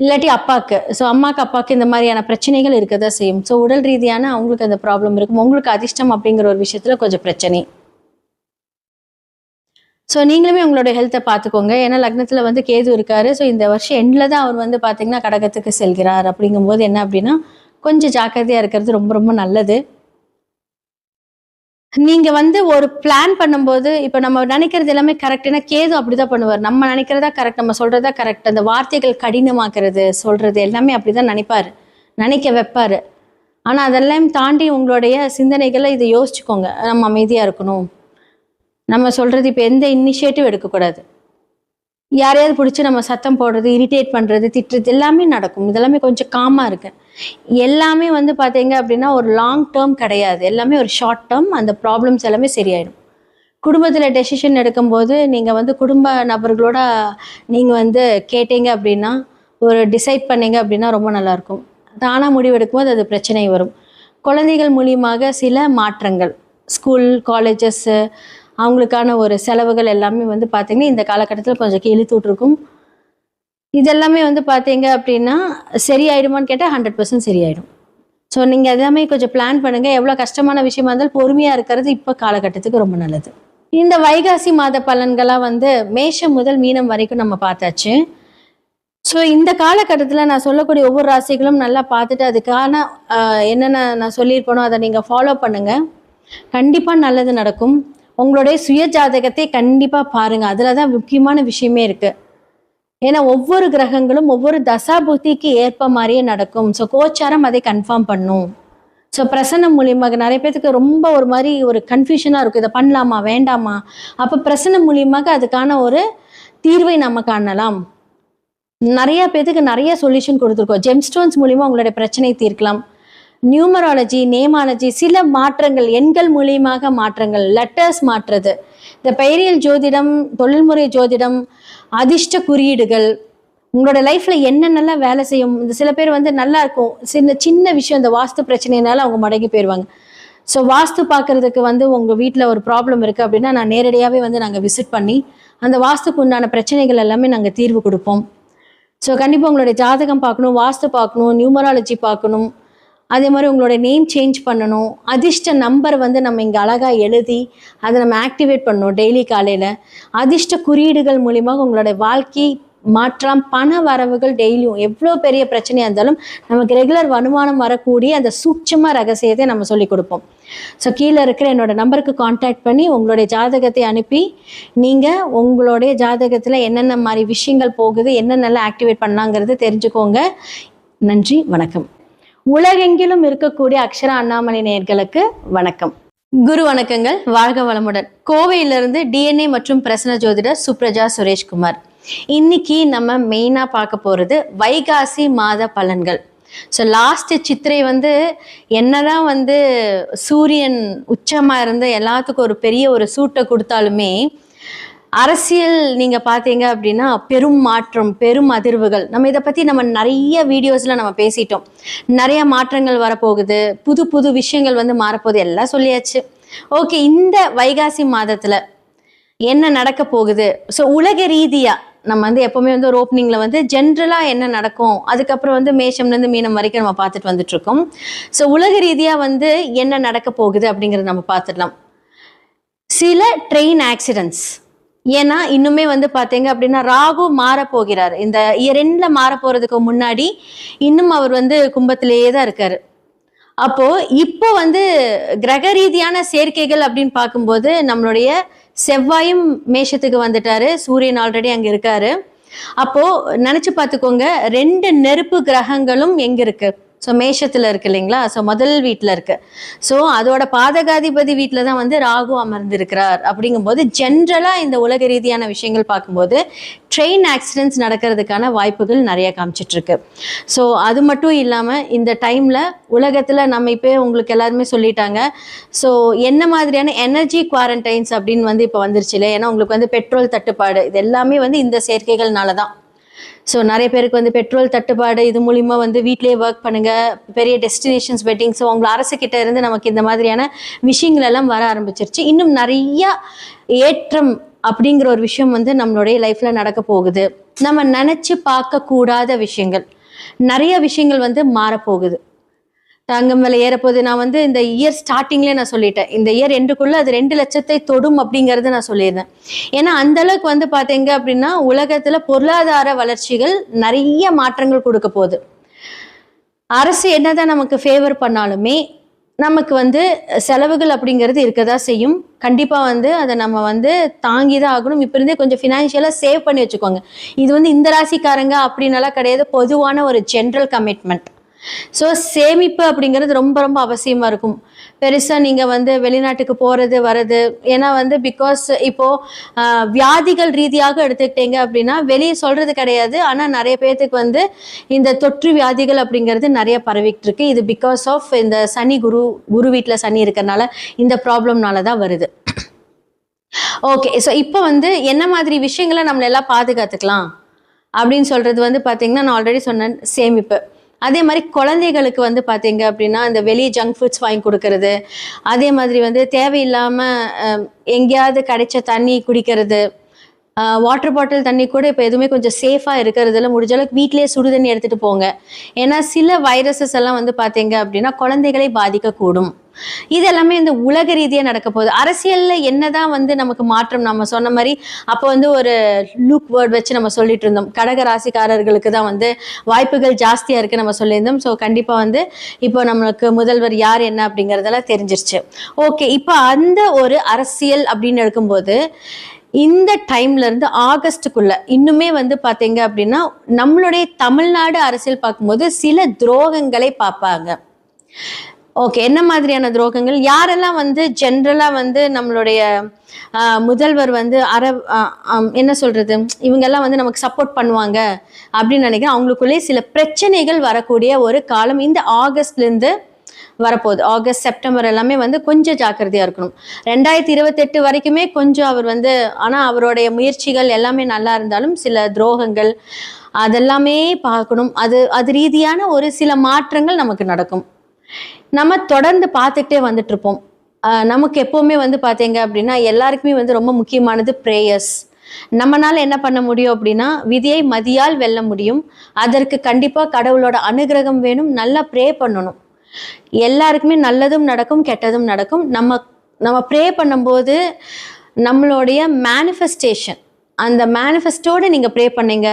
இல்லாட்டி அப்பாவுக்கு, ஸோ அம்மாவுக்கு அப்பாவுக்கு இந்த மாதிரியான பிரச்சனைகள் இருக்க தான் செய்யும். ஸோ உடல் ரீதியான அவங்களுக்கு அந்த ப்ராப்ளம் இருக்கும். உங்களுக்கு அதிர்ஷ்டம் அப்படிங்கிற ஒரு விஷயத்தில் கொஞ்சம் பிரச்சனை. ஸோ நீங்களுமே உங்களோட ஹெல்த்தை பார்த்துக்கோங்க. ஏன்னா லக்னத்தில் வந்து கேது இருக்காரு. ஸோ இந்த வருஷம் எண்டில் தான் அவர் வந்து பார்த்தீங்கன்னா கடகத்துக்கு செல்கிறார். அப்படிங்கும்போது என்ன அப்படின்னா கொஞ்சம் ஜாக்கிரதையாக இருக்கிறது ரொம்ப ரொம்ப நல்லது. நீங்கள் வந்து ஒரு பிளான் பண்ணும்போது இப்போ நம்ம நினைக்கிறது எல்லாமே கரெக்ட். ஏன்னா கேது அப்படிதான் பண்ணுவார். நம்ம நினைக்கிறதா கரெக்ட், நம்ம சொல்கிறதா கரெக்ட். அந்த வார்த்தைகள் கடினமாக்குறது, சொல்கிறது எல்லாமே அப்படி தான் நினைப்பார், நினைக்க வைப்பார். ஆனால் அதெல்லாம் தாண்டி உங்களுடைய சிந்தனைகளை இதை யோசிச்சுக்கோங்க. நம்ம அமைதியாக இருக்கணும், நம்ம சொல்கிறது இப்போ எந்த இனிஷியேட்டிவ் எடுக்கக்கூடாது. யாரையாவது பிடிச்சி நம்ம சத்தம் போடுறது, இரிட்டேட் பண்ணுறது, திட்டுறது எல்லாமே நடக்கும். இதெல்லாமே கொஞ்சம் காமாக இருக்கு. எல்லாமே வந்து பார்த்தீங்க அப்படின்னா ஒரு லாங் டேர்ம் கிடையாது, எல்லாமே ஒரு ஷார்ட் டேர்ம். அந்த ப்ராப்ளம்ஸ் எல்லாமே சரியாயிடும். குடும்பத்தில் டெசிஷன் எடுக்கும்போது நீங்கள் வந்து குடும்ப நபர்களோட நீங்கள் வந்து கேட்டீங்க அப்படின்னா, ஒரு டிசைட் பண்ணீங்க அப்படின்னா ரொம்ப நல்லாயிருக்கும். தானாக முடிவு எடுக்கும்போது அது பிரச்சனை வரும். குழந்தைகள் மூலியமாக சில மாற்றங்கள், ஸ்கூல் காலேஜஸ்ஸு அவங்களுக்கான ஒரு செலவுகள் எல்லாமே வந்து பார்த்திங்கன்னா இந்த காலகட்டத்தில் கொஞ்சம் இழுத்துட்ருக்கும். இதெல்லாமே வந்து பார்த்தீங்க அப்படின்னா சரியாயிடுமான்னு கேட்டால் 100% சரியாயிடும். ஸோ நீங்கள் எல்லாமே கொஞ்சம் பிளான் பண்ணுங்கள். எவ்வளோ கஷ்டமான விஷயமா இருந்தாலும் பொறுமையாக இருக்கிறது இப்போ காலகட்டத்துக்கு ரொம்ப நல்லது. இந்த வைகாசி மாத பலன்களாக வந்து மேஷம் முதல் மீனம் வரைக்கும் நம்ம பார்த்தாச்சு. ஸோ இந்த காலகட்டத்தில் நான் சொல்லக்கூடிய ஒவ்வொரு ராசிகளும் நல்லா பார்த்துட்டு அதுக்கான என்னென்ன நான் சொல்லியிருப்பேனோ அதை நீங்கள் ஃபாலோ பண்ணுங்கள். கண்டிப்பாக நல்லது நடக்கும். உங்களுடைய சுய ஜாதகத்தை கண்டிப்பாக பாருங்கள். அதில் தான் முக்கியமான விஷயமே இருக்குது. ஏன்னா ஒவ்வொரு கிரகங்களும் ஒவ்வொரு தசா புத்திக்கு ஏற்ப மாதிரியே நடக்கும். ஸோ கோச்சாரம் அதை கன்ஃபார்ம் பண்ணும். ஸோ பிரசன்னம் மூலியமாக நிறைய பேருக்கு ரொம்ப ஒரு மாதிரி ஒரு கன்ஃபியூஷனாக இருக்கும், இதை பண்ணலாமா வேண்டாமா. அப்போ பிரசன்னம் மூலியமாக அதுக்கான ஒரு தீர்வை நம்ம காணலாம். நிறைய பேருக்கு நிறைய சொல்யூஷன் கொடுத்துருக்கோம். ஜெம்ஸ்டோன்ஸ் மூலியமாக உங்களுடைய பிரச்சனை தீர்க்கலாம். நியூமராலஜி, நேமாலஜி, சில மாற்றங்கள், எண்கள் மூலியமாக மாற்றங்கள், லெட்டர்ஸ் மாற்றுறது, இந்த பெயரியல் ஜோதிடம், தொழில்முறை ஜோதிடம், அதிர்ஷ்ட குறியீடுகள், உங்களோட லைஃப்பில் என்னென்னலாம் வேலை செய்யும். இந்த சில பேர் வந்து நல்லா இருக்கும், சின்ன விஷயம், இந்த வாஸ்து பிரச்சனைனால அவங்க மடங்கி போயிடுவாங்க. ஸோ வாஸ்து பார்க்குறதுக்கு வந்து உங்கள் வீட்டில் ஒரு ப்ராப்ளம் இருக்குது அப்படின்னா நான் நேரடியாகவே வந்து நாங்கள் விசிட் பண்ணி அந்த வாஸ்துக்கு உண்டான பிரச்சனைகள் எல்லாமே நாங்கள் தீர்வு கொடுப்போம். ஸோ கண்டிப்பாக உங்களுடைய ஜாதகம் பார்க்கணும், வாஸ்து பார்க்கணும், நியூமராலஜி பார்க்கணும். அதே மாதிரி உங்களோட நேம் சேஞ்ச் பண்ணணும். அதிர்ஷ்ட நம்பர் வந்து நம்ம இங்கே அழகாக எழுதி அதை நம்ம ஆக்டிவேட் பண்ணணும் டெய்லி காலையில். அதிர்ஷ்ட குறியீடுகள் மூலியமாக உங்களோட வாழ்க்கை மாற்றம், பண வரவுகள் டெய்லியும் எவ்வளோ பெரிய பிரச்சனையாக இருந்தாலும் நமக்கு ரெகுலர் வருமானம் வரக்கூடிய அந்த சூட்சம ரகசியத்தை நம்ம சொல்லிக் கொடுப்போம். ஸோ கீழே இருக்கிற என்னோட நம்பருக்கு காண்டாக்ட் பண்ணி உங்களுடைய ஜாதகத்தை அனுப்பி நீங்கள் உங்களுடைய ஜாதகத்தில் என்னென்ன மாதிரி விஷயங்கள் போகுது, என்னென்னலாம் ஆக்டிவேட் பண்ணலாங்கிறது தெரிஞ்சுக்கோங்க. நன்றி, வணக்கம். உலகெங்கிலும் இருக்கக்கூடிய அக்ஷரா அண்ணாமலை நேயர்களுக்கு வணக்கம். குரு வணக்கங்கள், வாழ்க வளமுடன். கோவையிலிருந்து டிஎன்ஏ மற்றும் பிரசன்ன ஜோதிடர் சுப்ரஜா சுரேஷ்குமார். இன்னைக்கு நம்ம மெயினா பார்க்க போறது வைகாசி மாத பலன்கள். ஸோ லாஸ்ட் சித்திரை என்னதான் சூரியன் உச்சமா இருந்து எல்லாத்துக்கும் ஒரு பெரிய ஒரு சூட்டை கொடுத்தாலுமே அரசியல் நீங்க பாத்தீங்க அப்படின்னா பெரும் மாற்றம், பெரும் அதிர்வுகள். நம்ம இதை பத்தி நிறைய வீடியோஸ்ல நம்ம பேசிட்டோம். நிறைய மாற்றங்கள் வரப்போகுது, புது புது விஷயங்கள் மாறப்போகுது, எல்லாம் சொல்லியாச்சு. ஓகே, இந்த வைகாசி மாதத்துல என்ன நடக்க போகுது? ஸோ உலக ரீதியா நம்ம எப்பவுமே ஒரு ஓப்பனிங்ல ஜென்ரலா என்ன நடக்கும், அதுக்கப்புறம் மேஷம்ல இருந்து மீனம் வரைக்கும் நம்ம பார்த்துட்டு வந்துட்டு இருக்கோம். ஸோ உலக ரீதியா என்ன நடக்க போகுது அப்படிங்கறத நம்ம பார்த்துடலாம். சில ட்ரெயின் ஆக்சிடென்ட்ஸ், ஏன்னா இன்னுமே பாத்தீங்க அப்படின்னா ராகு மாற போகிறார். இந்த இயர் எண்ட்ல மாற போறதுக்கு முன்னாடி இன்னும் அவர் கும்பத்திலேயே தான் இருக்காரு. அப்போ இப்போ கிரக ரீதியான சேர்க்கைகள் அப்படின்னு பார்க்கும்போது நம்மளுடைய செவ்வாயும் மேஷத்துக்கு வந்துட்டாரு, சூரியன் ஆல்ரெடி அங்க இருக்காரு. அப்போ நினைச்சு பார்த்துக்கோங்க, 2 நெருப்பு கிரகங்களும் எங்க இருக்கு? ஸோ மேஷத்துல இருக்கு இல்லைங்களா? ஸோ முதல் வீட்டில் இருக்கு. ஸோ அதோட பாதகாதிபதி வீட்டில் தான் ராகு அமர்ந்திருக்கிறார். அப்படிங்கும்போது ஜென்ரலா இந்த உலக ரீதியான விஷயங்கள் பார்க்கும்போது ட்ரெயின் ஆக்சிடென்ட்ஸ் நடக்கிறதுக்கான வாய்ப்புகள் நிறைய காமிச்சிட்டு இருக்கு. ஸோ அது மட்டும் இல்லாமல் இந்த டைம்ல உலகத்துல நம்ம இப்போ உங்களுக்கு எல்லாருமே சொல்லிட்டாங்க. ஸோ என்ன மாதிரியான எனர்ஜி குவாரண்டைன்ஸ் அப்படின்னு இப்போ வந்துருச்சு இல்லை? ஏன்னா உங்களுக்கு பெட்ரோல் தட்டுப்பாடு, இது எல்லாமே இந்த சேர்க்கைகள்னால தான். ஸோ நிறைய பேருக்கு பெட்ரோல் தட்டுப்பாடு, இது மூலிமா வீட்டிலேயே ஒர்க் பண்ணுங்க, பெரிய டெஸ்டினேஷன்ஸ் வெட்டிங். ஸோ உங்களை அரசுக்கிட்ட இருந்து நமக்கு இந்த மாதிரியான விஷயங்கள் எல்லாம் வர ஆரம்பிச்சிருச்சு. இன்னும் நிறைய ஏற்றம் அப்படிங்கிற ஒரு விஷயம் நம்மளுடைய லைஃப்ல நடக்க போகுது. நம்ம நினைச்சு பார்க்க கூடாத விஷயங்கள், நிறைய விஷயங்கள் மாறப்போகுது. தங்கம் விலை ஏறப்போகுது. நான் இந்த இயர் ஸ்டார்டிங்லேயே நான் சொல்லிட்டேன், இந்த இயர் எண்டுக்குள்ள அது 2 லட்சத்தை தொடும் அப்படிங்கறது நான் சொல்லியிருந்தேன். ஏன்னா அந்த அளவுக்கு பாத்தீங்க அப்படின்னா உலகத்துல பொருளாதார வளர்ச்சிகள் நிறைய மாற்றங்கள் கொடுக்க போகுது. அரசு என்னதான் நமக்கு ஃபேவர் பண்ணாலுமே நமக்கு செலவுகள் அப்படிங்கிறது இருக்கதான் செய்யும். கண்டிப்பா அதை நம்ம தாங்கிதான் ஆகணும். இப்ப இருந்தே கொஞ்சம் ஃபினான்ஷியலா சேவ் பண்ணி வச்சுக்கோங்க. இது இந்த ராசிக்காரங்க அப்படின்னாலாம் கிடையாது, பொதுவான ஒரு ஜென்ரல் கமிட்மெண்ட். ஸோ சேமிப்பு அப்படிங்கிறது ரொம்ப ரொம்ப அவசியமா இருக்கும். பெருசா நீங்க வெளிநாட்டுக்கு போறது வர்றது, ஏன்னா பிகாஸ் இப்போ வியாதிகள் ரீதியாக எடுத்துக்கிட்டீங்க அப்படின்னா வெளியே சொல்றது கிடையாது, ஆனா நிறைய பேர்த்துக்கு இந்த தொற்று வியாதிகள் அப்படிங்கிறது நிறைய பரவிட்டு இருக்கு. இது பிகாஸ் ஆஃப் இந்த சனி குரு வீட்டுல சனி இருக்கிறதுனால, இந்த ப்ராப்ளம்னால தான் வருது. ஓகே, ஸோ இப்போ என்ன மாதிரி விஷயங்களை நம்மள எல்லாம் பாதுகாத்துக்கலாம் அப்படின்னு சொல்றது பாத்தீங்கன்னா, நான் ஆல்ரெடி சொன்னேன், சேமிப்பு. அதே மாதிரி குழந்தைகளுக்கு பார்த்தீங்க அப்படின்னா இந்த வெளியே ஜங்க் ஃபுட்ஸ் வாங்கி கொடுக்கறது, அதே மாதிரி தேவையில்லாமல் எங்கேயாவது கிடைச்ச தண்ணி குடிக்கிறது, வாட்டர் பாட்டில் தண்ணி கூட இப்போ எதுவுமே கொஞ்சம் சேஃபாக இருக்கிறதுல முடிஞ்ச அளவுக்கு வீட்டிலேயே சுடு தண்ணி எடுத்துகிட்டு போங்க. ஏன்னா சில வைரஸஸ் எல்லாம் பார்த்தீங்க அப்படின்னா குழந்தைகளை பாதிக்கக்கூடும். இது எல்லாமே இந்த உலக ரீதியாக நடக்க போகுது. அரசியலில் என்னதான் நமக்கு மாற்றம், நம்ம சொன்ன மாதிரி அப்போ ஒரு லூக் வேர்ட் வச்சு நம்ம சொல்லிட்டு இருந்தோம், கடக ராசிக்காரர்களுக்கு தான் வாய்ப்புகள் ஜாஸ்தியாக இருக்குது நம்ம சொல்லியிருந்தோம். ஸோ கண்டிப்பாக இப்போ நம்மளுக்கு முதல்வர் யார் என்ன அப்படிங்கிறதெல்லாம் தெரிஞ்சிருச்சு. ஓகே, இப்போ அந்த ஒரு அரசியல் அப்படின்னு எடுக்கும்போது இந்த டைம்ல இருந்து ஆகஸ்டுக்குள்ள இன்னுமே பாத்தீங்க அப்படின்னா நம்மளுடைய தமிழ்நாடு அரசியல் பார்க்கும்போது சில துரோகங்களை பார்ப்பாங்க. ஓகே, என்ன மாதிரியான துரோகங்கள்? யாரெல்லாம் ஜென்ரலா நம்மளுடைய முதல்வர் என்ன சொல்றது, இவங்கெல்லாம் நமக்கு சப்போர்ட் பண்ணுவாங்க அப்படின்னு நினைக்கிறேன். அவங்களுக்குள்ளே சில பிரச்சனைகள் வரக்கூடிய ஒரு காலம் இந்த ஆகஸ்ட்ல இருந்து வரப்போகுது. ஆகஸ்ட் செப்டம்பர் எல்லாமே கொஞ்சம் ஜாக்கிரதையா இருக்கணும். 2028 வரைக்குமே கொஞ்சம் அவர் ஆனா அவருடைய முயற்சிகள் எல்லாமே நல்லா இருந்தாலும் சில துரோகங்கள் அதெல்லாமே பார்க்கணும். அது ரீதியான ஒரு சில மாற்றங்கள் நமக்கு நடக்கும். நம்ம தொடர்ந்து பார்த்துக்கிட்டே வந்துட்டு இருப்போம். நமக்கு எப்பவுமே பார்த்தீங்க அப்படின்னா எல்லாருக்குமே ரொம்ப முக்கியமானது ப்ரேயர்ஸ். நம்மனால என்ன பண்ண முடியும் அப்படின்னா, விதியை மதியால் வெல்ல முடியும். அதற்கு கண்டிப்பா கடவுளோட அனுகிரகம் வேணும். நல்லா ப்ரே பண்ணணும். எல்லாருக்குமே நல்லதும் நடக்கும், கெட்டதும் நடக்கும். நம்ம ப்ரே பண்ணும்போது நம்மளுடைய மேனிஃபெஸ்டேஷன், அந்த மேனிஃபெஸ்டோட நீங்க ப்ரே பண்ணீங்க,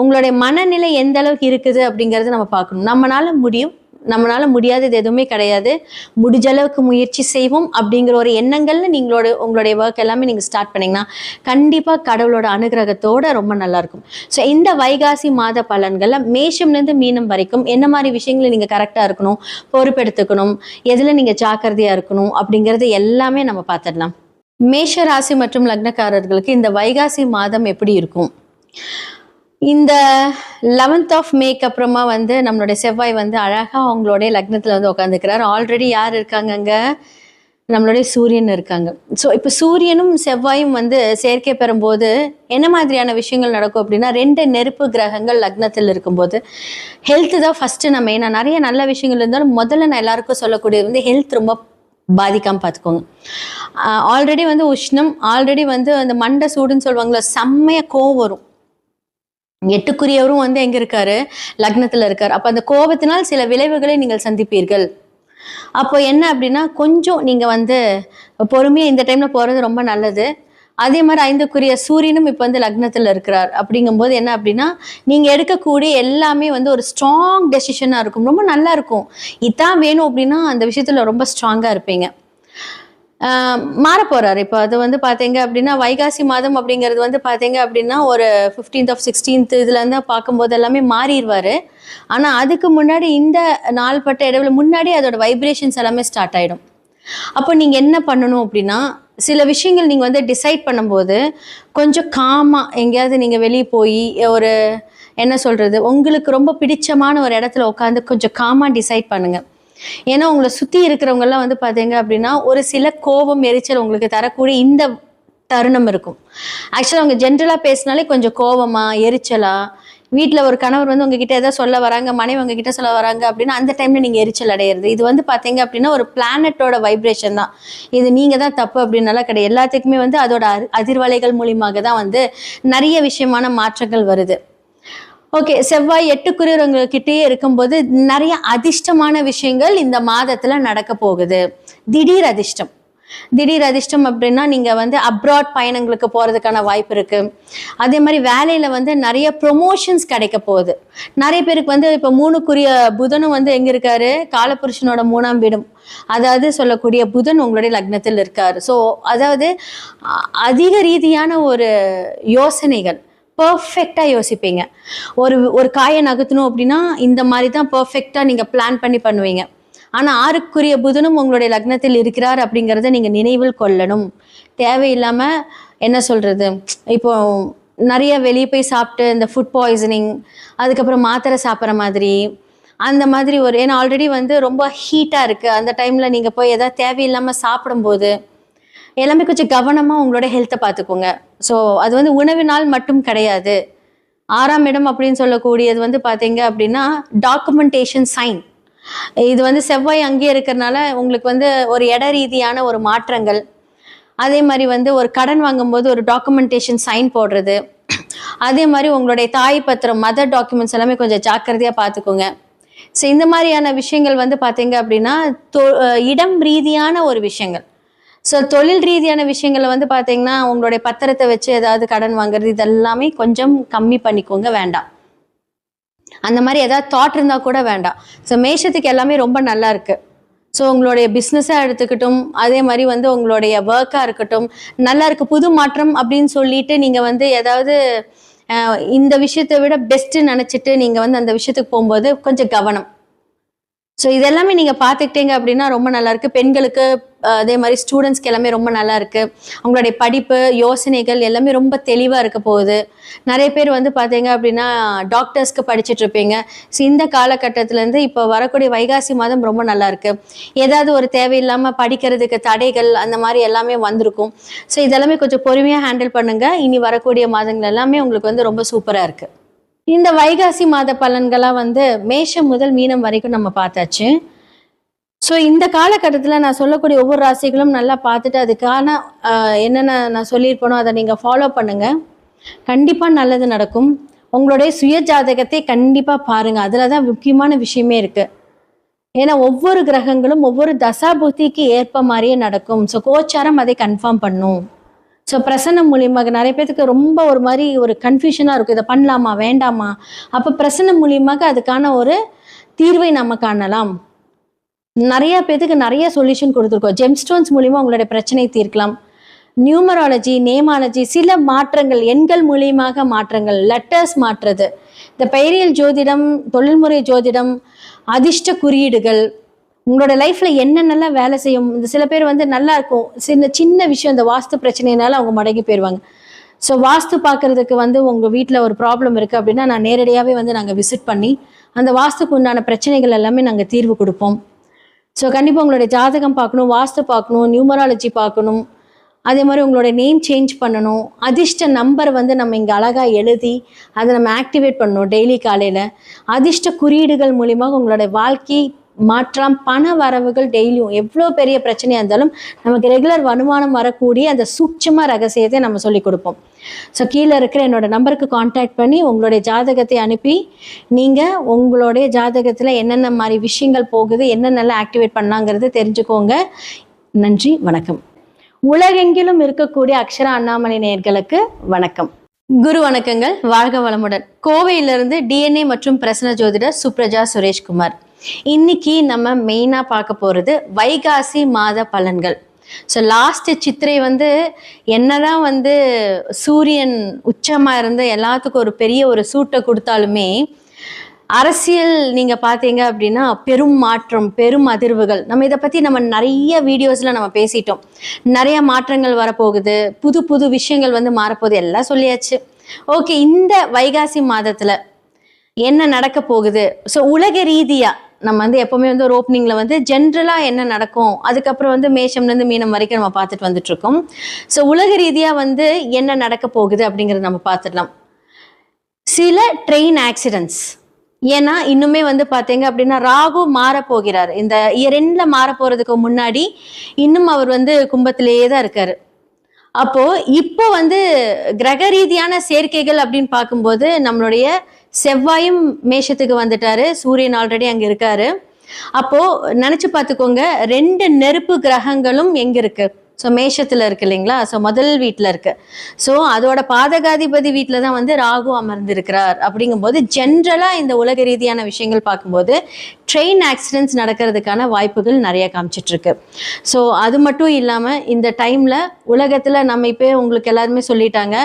உங்களுடைய மனநிலை எந்த அளவுக்கு இருக்குது அப்படிங்கறத நம்ம பார்க்கணும். நம்மளால முடியும், நம்மளால முடியாதது எதுவுமே கிடையாது, முடிஞ்ச அளவுக்கு முயற்சி செய்வோம் அப்படிங்கிற ஒரு எண்ணங்கள்ல உங்களுடைய ஒர்க் எல்லாமே நீங்கள் ஸ்டார்ட் பண்ணிங்கன்னா கண்டிப்பாக கடவுளோட அனுகிரகத்தோட ரொம்ப நல்லாயிருக்கும். ஸோ இந்த வைகாசி மாத பலன்களில் மேஷம்லேருந்து மீனம் வரைக்கும் என்ன மாதிரி விஷயங்களை நீங்கள் கரெக்டாக இருக்கணும், பொறுப்பெடுத்துக்கணும், எதில் நீங்கள் ஜாக்கிரதையாக இருக்கணும் அப்படிங்கிறது எல்லாமே நம்ம பார்த்துடலாம். மேஷ ராசி மற்றும் லக்னக்காரர்களுக்கு இந்த வைகாசி மாதம் எப்படி இருக்கும்? இந்த 11th ஆஃப் மேக்கு அப்புறமா வந்து நம்மளுடைய செவ்வாய் வந்து அழகாக அவங்களுடைய லக்னத்தில் வந்து உட்காந்துக்கிறார். ஆல்ரெடி யார் இருக்காங்க அங்கே? நம்மளுடைய சூரியன் இருக்காங்க. ஸோ இப்போ சூரியனும் செவ்வாயும் வந்து சேர்க்கை பெறும்போது என்ன மாதிரியான விஷயங்கள் நடக்கும் அப்படின்னா, 2 நெருப்பு கிரகங்கள் லக்னத்தில் இருக்கும்போது ஹெல்த்து தான் ஃபஸ்ட்டு. நம்ம ஏன்னா நிறைய நல்ல விஷயங்கள் இருந்தாலும் முதல்ல நான் எல்லாருக்கும் சொல்லக்கூடியது வந்து ஹெல்த் ரொம்ப பாதிக்காமல் பார்த்துக்கோங்க. ஆல்ரெடி வந்து உஷ்ணம், ஆல்ரெடி வந்து அந்த மண்டை சூடுன்னு சொல்லுவாங்களா, செம்மையாக கோவம் வரும். 8க்குரியவரும் வந்து எங்கே இருக்காரு? லக்னத்தில் இருக்கார். அப்போ அந்த கோபத்தினால் சில விளைவுகளை நீங்கள் சந்திப்பீர்கள். அப்போ என்ன அப்படின்னா, கொஞ்சம் நீங்கள் வந்து பொறுமையாக இந்த டைமில் போகிறது ரொம்ப நல்லது. அதே மாதிரி 5க்குரிய சூரியனும் இப்போ வந்து லக்னத்தில் இருக்கிறார். அப்படிங்கும்போது என்ன அப்படின்னா, நீங்கள் எடுக்கக்கூடிய எல்லாமே வந்து ஒரு ஸ்ட்ராங் டெசிஷனாக இருக்கும், ரொம்ப நல்லா இருக்கும். இதான் வேணும் அப்படின்னா அந்த விஷயத்தில் ரொம்ப ஸ்ட்ராங்காக இருப்பீங்க. மாற போகிறார். இப்போ அது வந்து பார்த்தீங்க அப்படின்னா வைகாசி மாதம் அப்படிங்கிறது வந்து பார்த்தீங்க அப்படின்னா ஒரு 15th of 16th இதுலேருந்து பார்க்கும்போது எல்லாமே மாறிடுவார். ஆனால் அதுக்கு முன்னாடி இந்த நாள்பட்ட இடைவெளி முன்னாடி அதோட வைப்ரேஷன்ஸ் எல்லாமே ஸ்டார்ட் ஆகிடும். அப்போ நீங்கள் என்ன பண்ணணும் அப்படின்னா, சில விஷயங்கள் நீங்கள் வந்து டிசைட் பண்ணும்போது கொஞ்சம் காமாக எங்கேயாவது நீங்கள் வெளியே போய் ஒரு என்ன சொல்கிறது, உங்களுக்கு ரொம்ப பிடிச்சமான ஒரு இடத்துல உட்காந்து கொஞ்சம் காமாக டிசைட் பண்ணுங்கள். ஏன்னா உங்களை சுற்றி இருக்கிறவங்கெல்லாம் வந்து பார்த்தீங்க அப்படின்னா ஒரு சில கோபம், எரிச்சல் உங்களுக்கு தரக்கூடிய இந்த தருணம் இருக்கும். ஆக்சுவலாக அவங்க ஜென்ரலாக பேசினாலே கொஞ்சம் கோபமா, எரிச்சலா, வீட்டில் ஒரு கணவர் வந்து உங்ககிட்ட எதாவது சொல்ல வராங்க, மனைவி உங்ககிட்ட சொல்ல வராங்க அப்படின்னா அந்த டைமில் நீங்கள் எரிச்சல் அடையிறது, இது வந்து பார்த்தீங்க அப்படின்னா ஒரு பிளானட்டோட வைப்ரேஷன் தான். இது நீங்கள் தான் தப்பு அப்படின்னாலாம் கிடையாது. எல்லாத்துக்குமே வந்து அதோட அதிர்வலைகள் மூலியமாக தான் வந்து நிறைய விஷயமான மாற்றங்கள் வருது. ஓகே, செவ்வாய் 8க்குரியவங்ககிட்டயே இருக்கும்போது நிறைய அதிர்ஷ்டமான விஷயங்கள் இந்த மாதத்துல நடக்க போகுது. திடீர் அதிர்ஷ்டம். திடீர் அதிர்ஷ்டம் அப்படின்னா நீங்கள் வந்து அப்ராட் பயணங்களுக்கு போகிறதுக்கான வாய்ப்பு இருக்குது. அதே மாதிரி வேலையில் வந்து நிறைய ப்ரொமோஷன்ஸ் கிடைக்க போகுது. நிறைய பேருக்கு வந்து இப்போ 3க்குரிய புதனும் வந்து எங்கே இருக்காரு? காலபுருஷனோட 3ஆம் வீடும், அதாவது சொல்லக்கூடிய புதன் உங்களுடைய லக்னத்தில் இருக்காரு. ஸோ அதாவது அதிக ரீதியான ஒரு யோசனைகள், பர்ஃபெக்டாக யோசிப்பீங்க. ஒரு காயை நகர்த்தணும் அப்படின்னா இந்த மாதிரி தான் பர்ஃபெக்டாக நீங்கள் பிளான் பண்ணி பண்ணுவீங்க. ஆனால் 6க்குரிய புதனும் உங்களுடைய லக்னத்தில் இருக்கிறார் அப்படிங்கிறத நீங்கள் நினைவில் கொள்ளணும். தேவையில்லாமல் என்ன சொல்கிறது, இப்போ நிறைய வெளியே போய் சாப்பிட்டு இந்த ஃபுட் பாய்சனிங், அதுக்கப்புறம் மாத்திரை சாப்பிட்ற மாதிரி அந்த மாதிரி ஏன்னா ஆல்ரெடி வந்து ரொம்ப ஹீட்டாக இருக்குது, அந்த டைமில் நீங்கள் போய் எதாவது தேவையில்லாமல் சாப்பிடும்போது எல்லாமே கொஞ்சம் கவனமாக உங்களோட ஹெல்த்தை பார்த்துக்கோங்க. ஸோ அது வந்து உணவினால் மட்டும் கிடையாது. 6ஆம் இடம் அப்படின்னு சொல்லக்கூடியது வந்து பார்த்தீங்க அப்படின்னா டாக்குமெண்டேஷன் சைன். இது வந்து செவ்வாய் அங்கேயே இருக்கிறனால உங்களுக்கு வந்து ஒரு இட ரீதியான ஒரு மாற்றங்கள், அதே மாதிரி வந்து ஒரு கடன் வாங்கும்போது ஒரு டாக்குமெண்டேஷன் சைன் போடுறது, அதே மாதிரி உங்களுடைய தாய் பத்திரம், மதர் டாக்குமெண்ட்ஸ் எல்லாமே கொஞ்சம் ஜாக்கிரதையாக பார்த்துக்கோங்க. ஸோ இந்த மாதிரியான விஷயங்கள் வந்து பார்த்தீங்க அப்படின்னா இடம் ரீதியான ஒரு விஷயங்கள். ஸோ தொழில் ரீதியான விஷயங்களை வந்து பார்த்தீங்கன்னா உங்களுடைய பத்திரத்தை வச்சு ஏதாவது கடன் வாங்குறது இதெல்லாமே கொஞ்சம் கம்மி பண்ணிக்கோங்க, வேண்டாம். அந்த மாதிரி ஏதாவது தாட் இருந்தால் கூட வேண்டாம். ஸோ மேஷத்துக்கு எல்லாமே ரொம்ப நல்லா இருக்குது. ஸோ உங்களுடைய பிஸ்னஸாக எடுத்துக்கிட்டும், அதே மாதிரி வந்து உங்களுடைய ஒர்க்காக இருக்கட்டும் நல்லா இருக்குது. புது மாற்றம் அப்படின்னு சொல்லிட்டு நீங்கள் வந்து ஏதாவது இந்த விஷயத்தை விட பெஸ்ட்டு நினச்சிட்டு நீங்கள் வந்து அந்த விஷயத்துக்கு போகும்போது கொஞ்சம் கவனம். ஸோ இதெல்லாமே நீங்கள் பார்த்துக்கிட்டீங்க அப்படின்னா ரொம்ப நல்லாயிருக்கு. பெண்களுக்கு அதே மாதிரி ஸ்டூடெண்ட்ஸ்க்கு எல்லாமே ரொம்ப நல்லா இருக்குது. அவங்களுடைய படிப்பு, யோசனைகள் எல்லாமே ரொம்ப தெளிவாக இருக்க போகுது. நிறைய பேர் வந்து பார்த்தீங்க அப்படின்னா டாக்டர்ஸ்க்கு படிச்சுட்டு இருப்பீங்க. ஸோ இந்த காலகட்டத்திலேருந்து இப்போ வரக்கூடிய வைகாசி மாதம் ரொம்ப நல்லா இருக்குது. ஏதாவது ஒரு தேவையில்லாமல் படிக்கிறதுக்கு தடைகள் அந்த மாதிரி எல்லாமே வந்திருக்கும். ஸோ இதெல்லாமே கொஞ்சம் பொறுமையாக ஹேண்டில் பண்ணுங்கள். இனி வரக்கூடிய மாதங்கள் எல்லாமே உங்களுக்கு வந்து ரொம்ப சூப்பராக இருக்குது. இந்த வைகாசி மாத பலன்களாக வந்து மேஷம் முதல் மீனம் வரைக்கும் நம்ம பார்த்தாச்சு. ஸோ இந்த காலகட்டத்தில் நான் சொல்லக்கூடிய ஒவ்வொரு ராசிகளும் நல்லா பார்த்துட்டு அதுக்கான என்னென்ன நான் சொல்லியிருப்பேனோ அதை நீங்கள் ஃபாலோ பண்ணுங்கள். கண்டிப்பாக நல்லது நடக்கும். உங்களுடைய சுய ஜாதகத்தை கண்டிப்பாக பாருங்கள், அதில் தான் முக்கியமான விஷயமே இருக்குது. ஏன்னா ஒவ்வொரு கிரகங்களும் ஒவ்வொரு தசாபுத்திக்கு ஏற்ப மாதிரியே நடக்கும். ஸோ கோச்சாரம் அதை கன்ஃபார்ம் பண்ணும். ஸோ பிரசன்னம் மூலியமாக நிறைய பேருக்கு ரொம்ப ஒரு மாதிரி ஒரு கன்ஃபியூஷனாக இருக்கும், இதை பண்ணலாமா வேண்டாமா. அப்போ பிரசன்னம் மூலியமாக அதுக்கான ஒரு தீர்வை நம்ம காணலாம். நிறைய பேருக்கு நிறைய சொல்யூஷன் கொடுத்துருக்கோம். ஜெம்ஸ்டோன்ஸ் மூலியமா உங்களுடைய பிரச்சனை தீர்க்கலாம். நியூமராலஜி, நேமாலஜி, சில மாற்றங்கள், எண்கள் மூலியமாக மாற்றங்கள், லெட்டர்ஸ் மாற்றுறது, இந்த பெயரியல் ஜோதிடம், தொழில்முறை ஜோதிடம், அதிர்ஷ்ட குறியீடுகள், உங்களோட லைஃப்ல என்னென்னலாம் வேலை செய்யும். இந்த சில பேர் வந்து நல்லா இருக்கும், சின்ன விஷயம், இந்த வாஸ்து பிரச்சனைனால அவங்க மடங்கி போயிடுவாங்க. ஸோ வாஸ்து பார்க்கறதுக்கு வந்து உங்கள் வீட்டில் ஒரு ப்ராப்ளம் இருக்குது அப்படின்னா நான் நேரடியாகவே வந்து நாங்கள் விசிட் பண்ணி அந்த வாஸ்துக்கு உண்டான பிரச்சனைகள் எல்லாமே நாங்கள் தீர்வு கொடுப்போம். ஸோ கண்டிப்பாக உங்களுடைய ஜாதகம் பார்க்கணும், வாஸ்து பார்க்கணும், நியூமராலஜி பார்க்கணும். அதே மாதிரி உங்களோட நேம் சேஞ்ச் பண்ணணும். அதிர்ஷ்ட நம்பர் வந்து நம்ம இங்கே அழகாக எழுதி அதை நம்ம ஆக்டிவேட் பண்ணணும் டெய்லி காலையில். அதிர்ஷ்ட குறியீடுகள் மூலியமாக உங்களோட வாழ்க்கை மாற்றம், பண வரவுகள் டெய்லியும் எவ்வளோ பெரிய பிரச்சனையாக இருந்தாலும் நமக்கு ரெகுலர் வருமானம் வரக்கூடிய அந்த சூட்சம ரகசியத்தை நம்ம சொல்லி கொடுப்போம். ஸோ கீழே இருக்கிற என்னோட நம்பருக்கு கான்டாக்ட் பண்ணி உங்களுடைய ஜாதகத்தை அனுப்பி நீங்கள் உங்களுடைய ஜாதகத்தில் என்னென்ன மாதிரி விஷயங்கள் போகுது, என்னென்னலாம் ஆக்டிவேட் பண்ணாங்கிறது தெரிஞ்சுக்கோங்க. நன்றி, வணக்கம். உலகெங்கிலும் இருக்கக்கூடிய அக்ஷரா அண்ணாமலை நேயர்களுக்கு வணக்கம். குரு வணக்கங்கள், வாழ்க வளமுடன். கோவையிலிருந்து டிஎன்ஏ மற்றும் பிரசன்ன ஜோதிடர் சுப்ரஜா சுரேஷ்குமார். இன்னைக்கு நம்ம மெயினாக பார்க்க போகிறது வைகாசி மாத பலன்கள். ஸோ லாஸ்ட் சித்திரை வந்து என்னதான் வந்து சூரியன் உச்சமாக இருந்து எல்லாத்துக்கும் ஒரு பெரிய ஒரு சூட்டை கொடுத்தாலுமே அரசியல் நீங்கள் பார்த்தீங்க அப்படின்னா பெரும் மாற்றம், பெரும் அதிர்வுகள். நம்ம இதை பற்றி நம்ம நிறைய வீடியோஸில் நம்ம பேசிட்டோம். நிறைய மாற்றங்கள் வரப்போகுது, புது புது விஷயங்கள் வந்து மாறப்போகுது, எல்லாம் சொல்லியாச்சு. ஓகே, இந்த வைகாசி மாதத்தில் என்ன நடக்க போகுது? ஸோ உலக ரீதியாக நம்ம வந்து எப்போவுமே வந்து ஒரு ஓப்பனிங்கில் வந்து ஜென்ரலாக என்ன நடக்கும், அதுக்கப்புறம் வந்து மேஷம்லேருந்து மீனம் வரைக்கும் நம்ம பார்த்துட்டு வந்துட்டுருக்கோம். ஸோ உலக ரீதியாக வந்து என்ன நடக்க போகுது அப்படிங்கிறத நம்ம பார்த்துடலாம். சில ட்ரெயின் ஆக்சிடென்ட்ஸ், ஏன்னா இன்னுமே வந்து பார்த்தீங்க அப்படின்னா ராகு மாற போகிறார். இந்த இயர் எண்டில் மாற போகிறதுக்கு முன்னாடி இன்னும் அவர் வந்து கும்பத்திலேயே தான் இருக்கார். அப்போது இப்போ வந்து கிரக ரீதியான சேர்க்கைகள் அப்படின்னு பார்க்கும்போது நம்மளுடைய செவ்வாயும் மேஷத்துக்கு வந்துட்டாரு, சூரியன் ஆல்ரெடி அங்கே இருக்காரு. அப்போது நினச்சி பார்த்துக்கோங்க, 2 நெருப்பு கிரகங்களும் எங்கே இருக்கு? ஸோ மேஷத்தில் இருக்கு இல்லைங்களா? ஸோ முதல் வீட்டில் இருக்கு. ஸோ அதோட பாதகாதிபதி வீட்டில் தான் வந்து ராகு அமர்ந்திருக்கிறார். அப்படிங்கும்போது ஜென்ரலாக இந்த உலக ரீதியான விஷயங்கள் பார்க்கும்போது ட்ரெயின் ஆக்சிடென்ட்ஸ் நடக்கிறதுக்கான வாய்ப்புகள் நிறைய காமிச்சிட்ருக்கு. ஸோ அது மட்டும் இல்லாமல் இந்த டைமில் உலகத்தில் நம்ம இப்போ உங்களுக்கு எல்லாருமே சொல்லிட்டாங்க.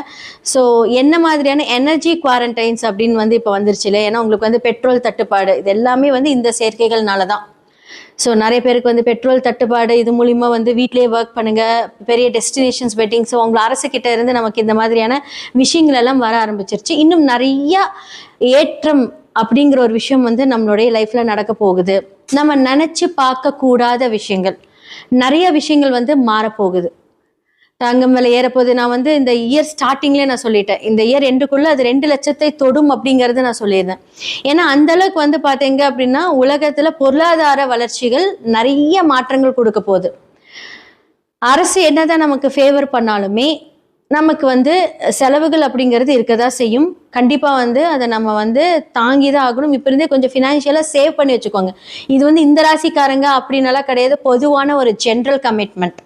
ஸோ என்ன மாதிரியான எனர்ஜி குவாரண்டைன்ஸ் அப்படின்னு வந்து இப்போ வந்துருச்சு இல்லை? ஏன்னா உங்களுக்கு வந்து பெட்ரோல் தட்டுப்பாடு, இது எல்லாமே வந்து இந்த சேர்க்கைகள்னால தான். ஸோ நிறைய பேருக்கு வந்து பெட்ரோல் தட்டுப்பாடு, இது மூலிமா வந்து வீட்லேயே ஒர்க் பண்ணுங்கள், பெரிய டெஸ்டினேஷன்ஸ் வெட்டிங். ஸோ உங்களை அரசுக்கிட்ட இருந்து நமக்கு இந்த மாதிரியான விஷயங்கள் எல்லாம் வர ஆரம்பிச்சிருச்சு. இன்னும் நிறையா ஏற்றம் அப்படிங்கிற ஒரு விஷயம் வந்து நம்மளுடைய லைஃப்பில் நடக்க போகுது. நம்ம நினச்சி பார்க்கக்கூடாத விஷயங்கள், நிறைய விஷயங்கள் வந்து மாறப்போகுது. தங்கம் விலை ஏறப்போகுது. நான் வந்து இந்த இயர் ஸ்டார்டிங்லேயே நான் சொல்லிட்டேன், இந்த இயர் எண்டுக்குள்ளே அது 2 லட்சத்தை தொடும் அப்படிங்கிறது நான் சொல்லியிருந்தேன். ஏன்னா அந்த அளவுக்கு வந்து பார்த்தீங்க அப்படின்னா உலகத்தில் பொருளாதார வளர்ச்சிகள் நிறைய மாற்றங்கள் கொடுக்க போகுது. அரசு என்னதான் நமக்கு ஃபேவர் பண்ணாலுமே நமக்கு வந்து செலவுகள் அப்படிங்கிறது இருக்கதான் செய்யும். கண்டிப்பாக வந்து அதை நம்ம வந்து தாங்கி தான் ஆகணும். இப்போ இருந்தே கொஞ்சம் ஃபினான்ஷியலாக சேவ் பண்ணி வச்சுக்கோங்க. இது வந்து இந்த ராசிக்காரங்க அப்படின்னாலாம் கிடையாது, பொதுவான ஒரு ஜென்ரல் கமிட்மெண்ட்.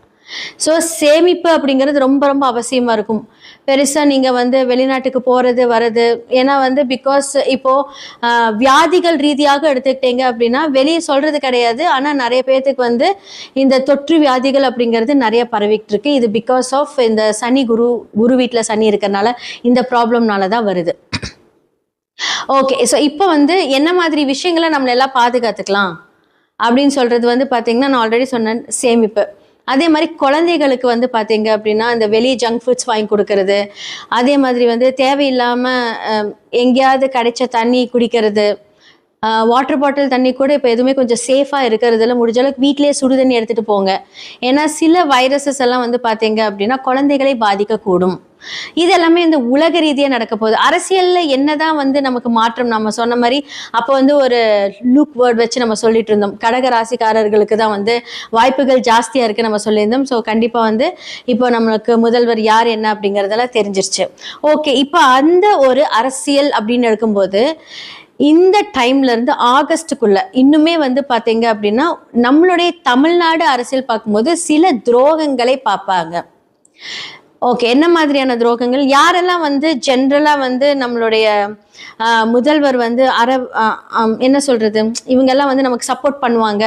ஸோ சேமிப்பு அப்படிங்கிறது ரொம்ப ரொம்ப அவசியமாக இருக்கும். பெருசாக நீங்கள் வந்து வெளிநாட்டுக்கு போகிறது வர்றது, ஏன்னா வந்து பிகாஸ் இப்போது வியாதிகள் ரீதியாக எடுத்துக்கிட்டீங்க அப்படின்னா வெளியே சொல்கிறது கிடையாது, ஆனால் நிறைய பேர்த்துக்கு வந்து இந்த தொற்று வியாதிகள் அப்படிங்கிறது நிறைய பரவிக்கிட்டு இருக்கு. இது பிகாஸ் ஆஃப் இந்த சனி, குரு வீட்டில் சனி இருக்கிறனால இந்த ப்ராப்ளம்னால தான் வருது. ஓகே, ஸோ இப்போ வந்து என்ன மாதிரி விஷயங்களை நம்மளெல்லாம் பாதுகாத்துக்கலாம் அப்படின்னு சொல்கிறது வந்து பார்த்தீங்கன்னா, நான் ஆல்ரெடி சொன்னேன், சேமிப்பு. அதே மாதிரி குழந்தைகளுக்கு வந்து பார்த்தீங்க அப்படின்னா இந்த வெளியே ஜங்க் ஃபுட்ஸ் வாங்கி கொடுக்கறது, அதே மாதிரி வந்து தேவையில்லாமல் எங்கேயாவது கிடைச்ச தண்ணி குடிக்கிறது, வாட்டர் பாட்டில் தண்ணி கூட இப்போ எதுவுமே கொஞ்சம் சேஃபாக இருக்கிறதுல முடிஞ்ச அளவுக்கு வீட்டிலேயே சுடு தண்ணி எடுத்துகிட்டு போங்க. ஏன்னா சில வைரஸஸ் எல்லாம் வந்து பார்த்தீங்க அப்படின்னா குழந்தைகளை பாதிக்கக்கூடும். இது எல்லாமே இந்த உலக ரீதியாக நடக்க போகுது. அரசியலில் என்னதான் வந்து நமக்கு மாற்றம், நம்ம சொன்ன மாதிரி அப்போ வந்து ஒரு லூக் வேர்ட் வச்சு நம்ம சொல்லிட்டு இருந்தோம், கடக ராசிக்காரர்களுக்கு தான் வந்து வாய்ப்புகள் ஜாஸ்தியாக இருக்குது நம்ம சொல்லியிருந்தோம். ஸோ கண்டிப்பாக வந்து இப்போ நம்மளுக்கு முதல்வர் யார் என்ன அப்படிங்கிறதெல்லாம் தெரிஞ்சிருச்சு. ஓகே, இப்போ அந்த ஒரு அரசியல் அப்படின்னு எடுக்கும்போது இந்த டைம்ல இருந்து ஆகஸ்டுக்குள்ள இன்னுமே வந்து பார்த்தீங்க அப்படின்னா நம்மளுடைய தமிழ்நாடு அரசியல் பார்க்கும்போது சில துரோகங்களை பார்ப்பாங்க. ஓகே, என்ன மாதிரியான துரோகங்கள்? யாரெல்லாம் வந்து ஜென்ரலா வந்து நம்மளுடைய முதல்வர் வந்து என்ன சொல்றது, இவங்கெல்லாம் வந்து நமக்கு சப்போர்ட் பண்ணுவாங்க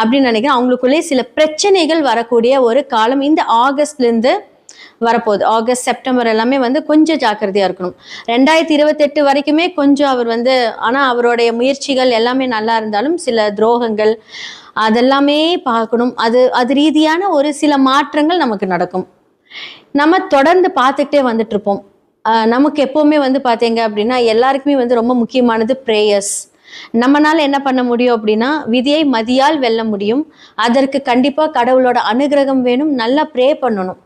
அப்படின்னு நினைக்கிறேன். அவங்களுக்குள்ளே சில பிரச்சனைகள் வரக்கூடிய ஒரு காலம் இந்த ஆகஸ்ட்ல இருந்து வரப்போகுது. ஆகஸ்ட், செப்டம்பர் எல்லாமே வந்து கொஞ்சம் ஜாக்கிரதையா இருக்கணும். 2028 வரைக்குமே கொஞ்சம் அவர் வந்து, ஆனா அவருடைய முயற்சிகள் எல்லாமே நல்லா இருந்தாலும் சில துரோகங்கள் அதெல்லாமே பார்க்கணும். அது ரீதியான ஒரு சில மாற்றங்கள் நமக்கு நடக்கும். நம்ம தொடர்ந்து பார்த்துக்கிட்டே வந்துட்டு இருப்போம். நமக்கு எப்பவுமே வந்து பார்த்தீங்க அப்படின்னா எல்லாருக்குமே வந்து ரொம்ப முக்கியமானது ப்ரேயர்ஸ். நம்மனால என்ன பண்ண முடியும் அப்படின்னா, விதியை மதியால் வெல்ல முடியும். அதற்கு கண்டிப்பா கடவுளோட அனுகிரகம் வேணும். நல்லா ப்ரே பண்ணணும்.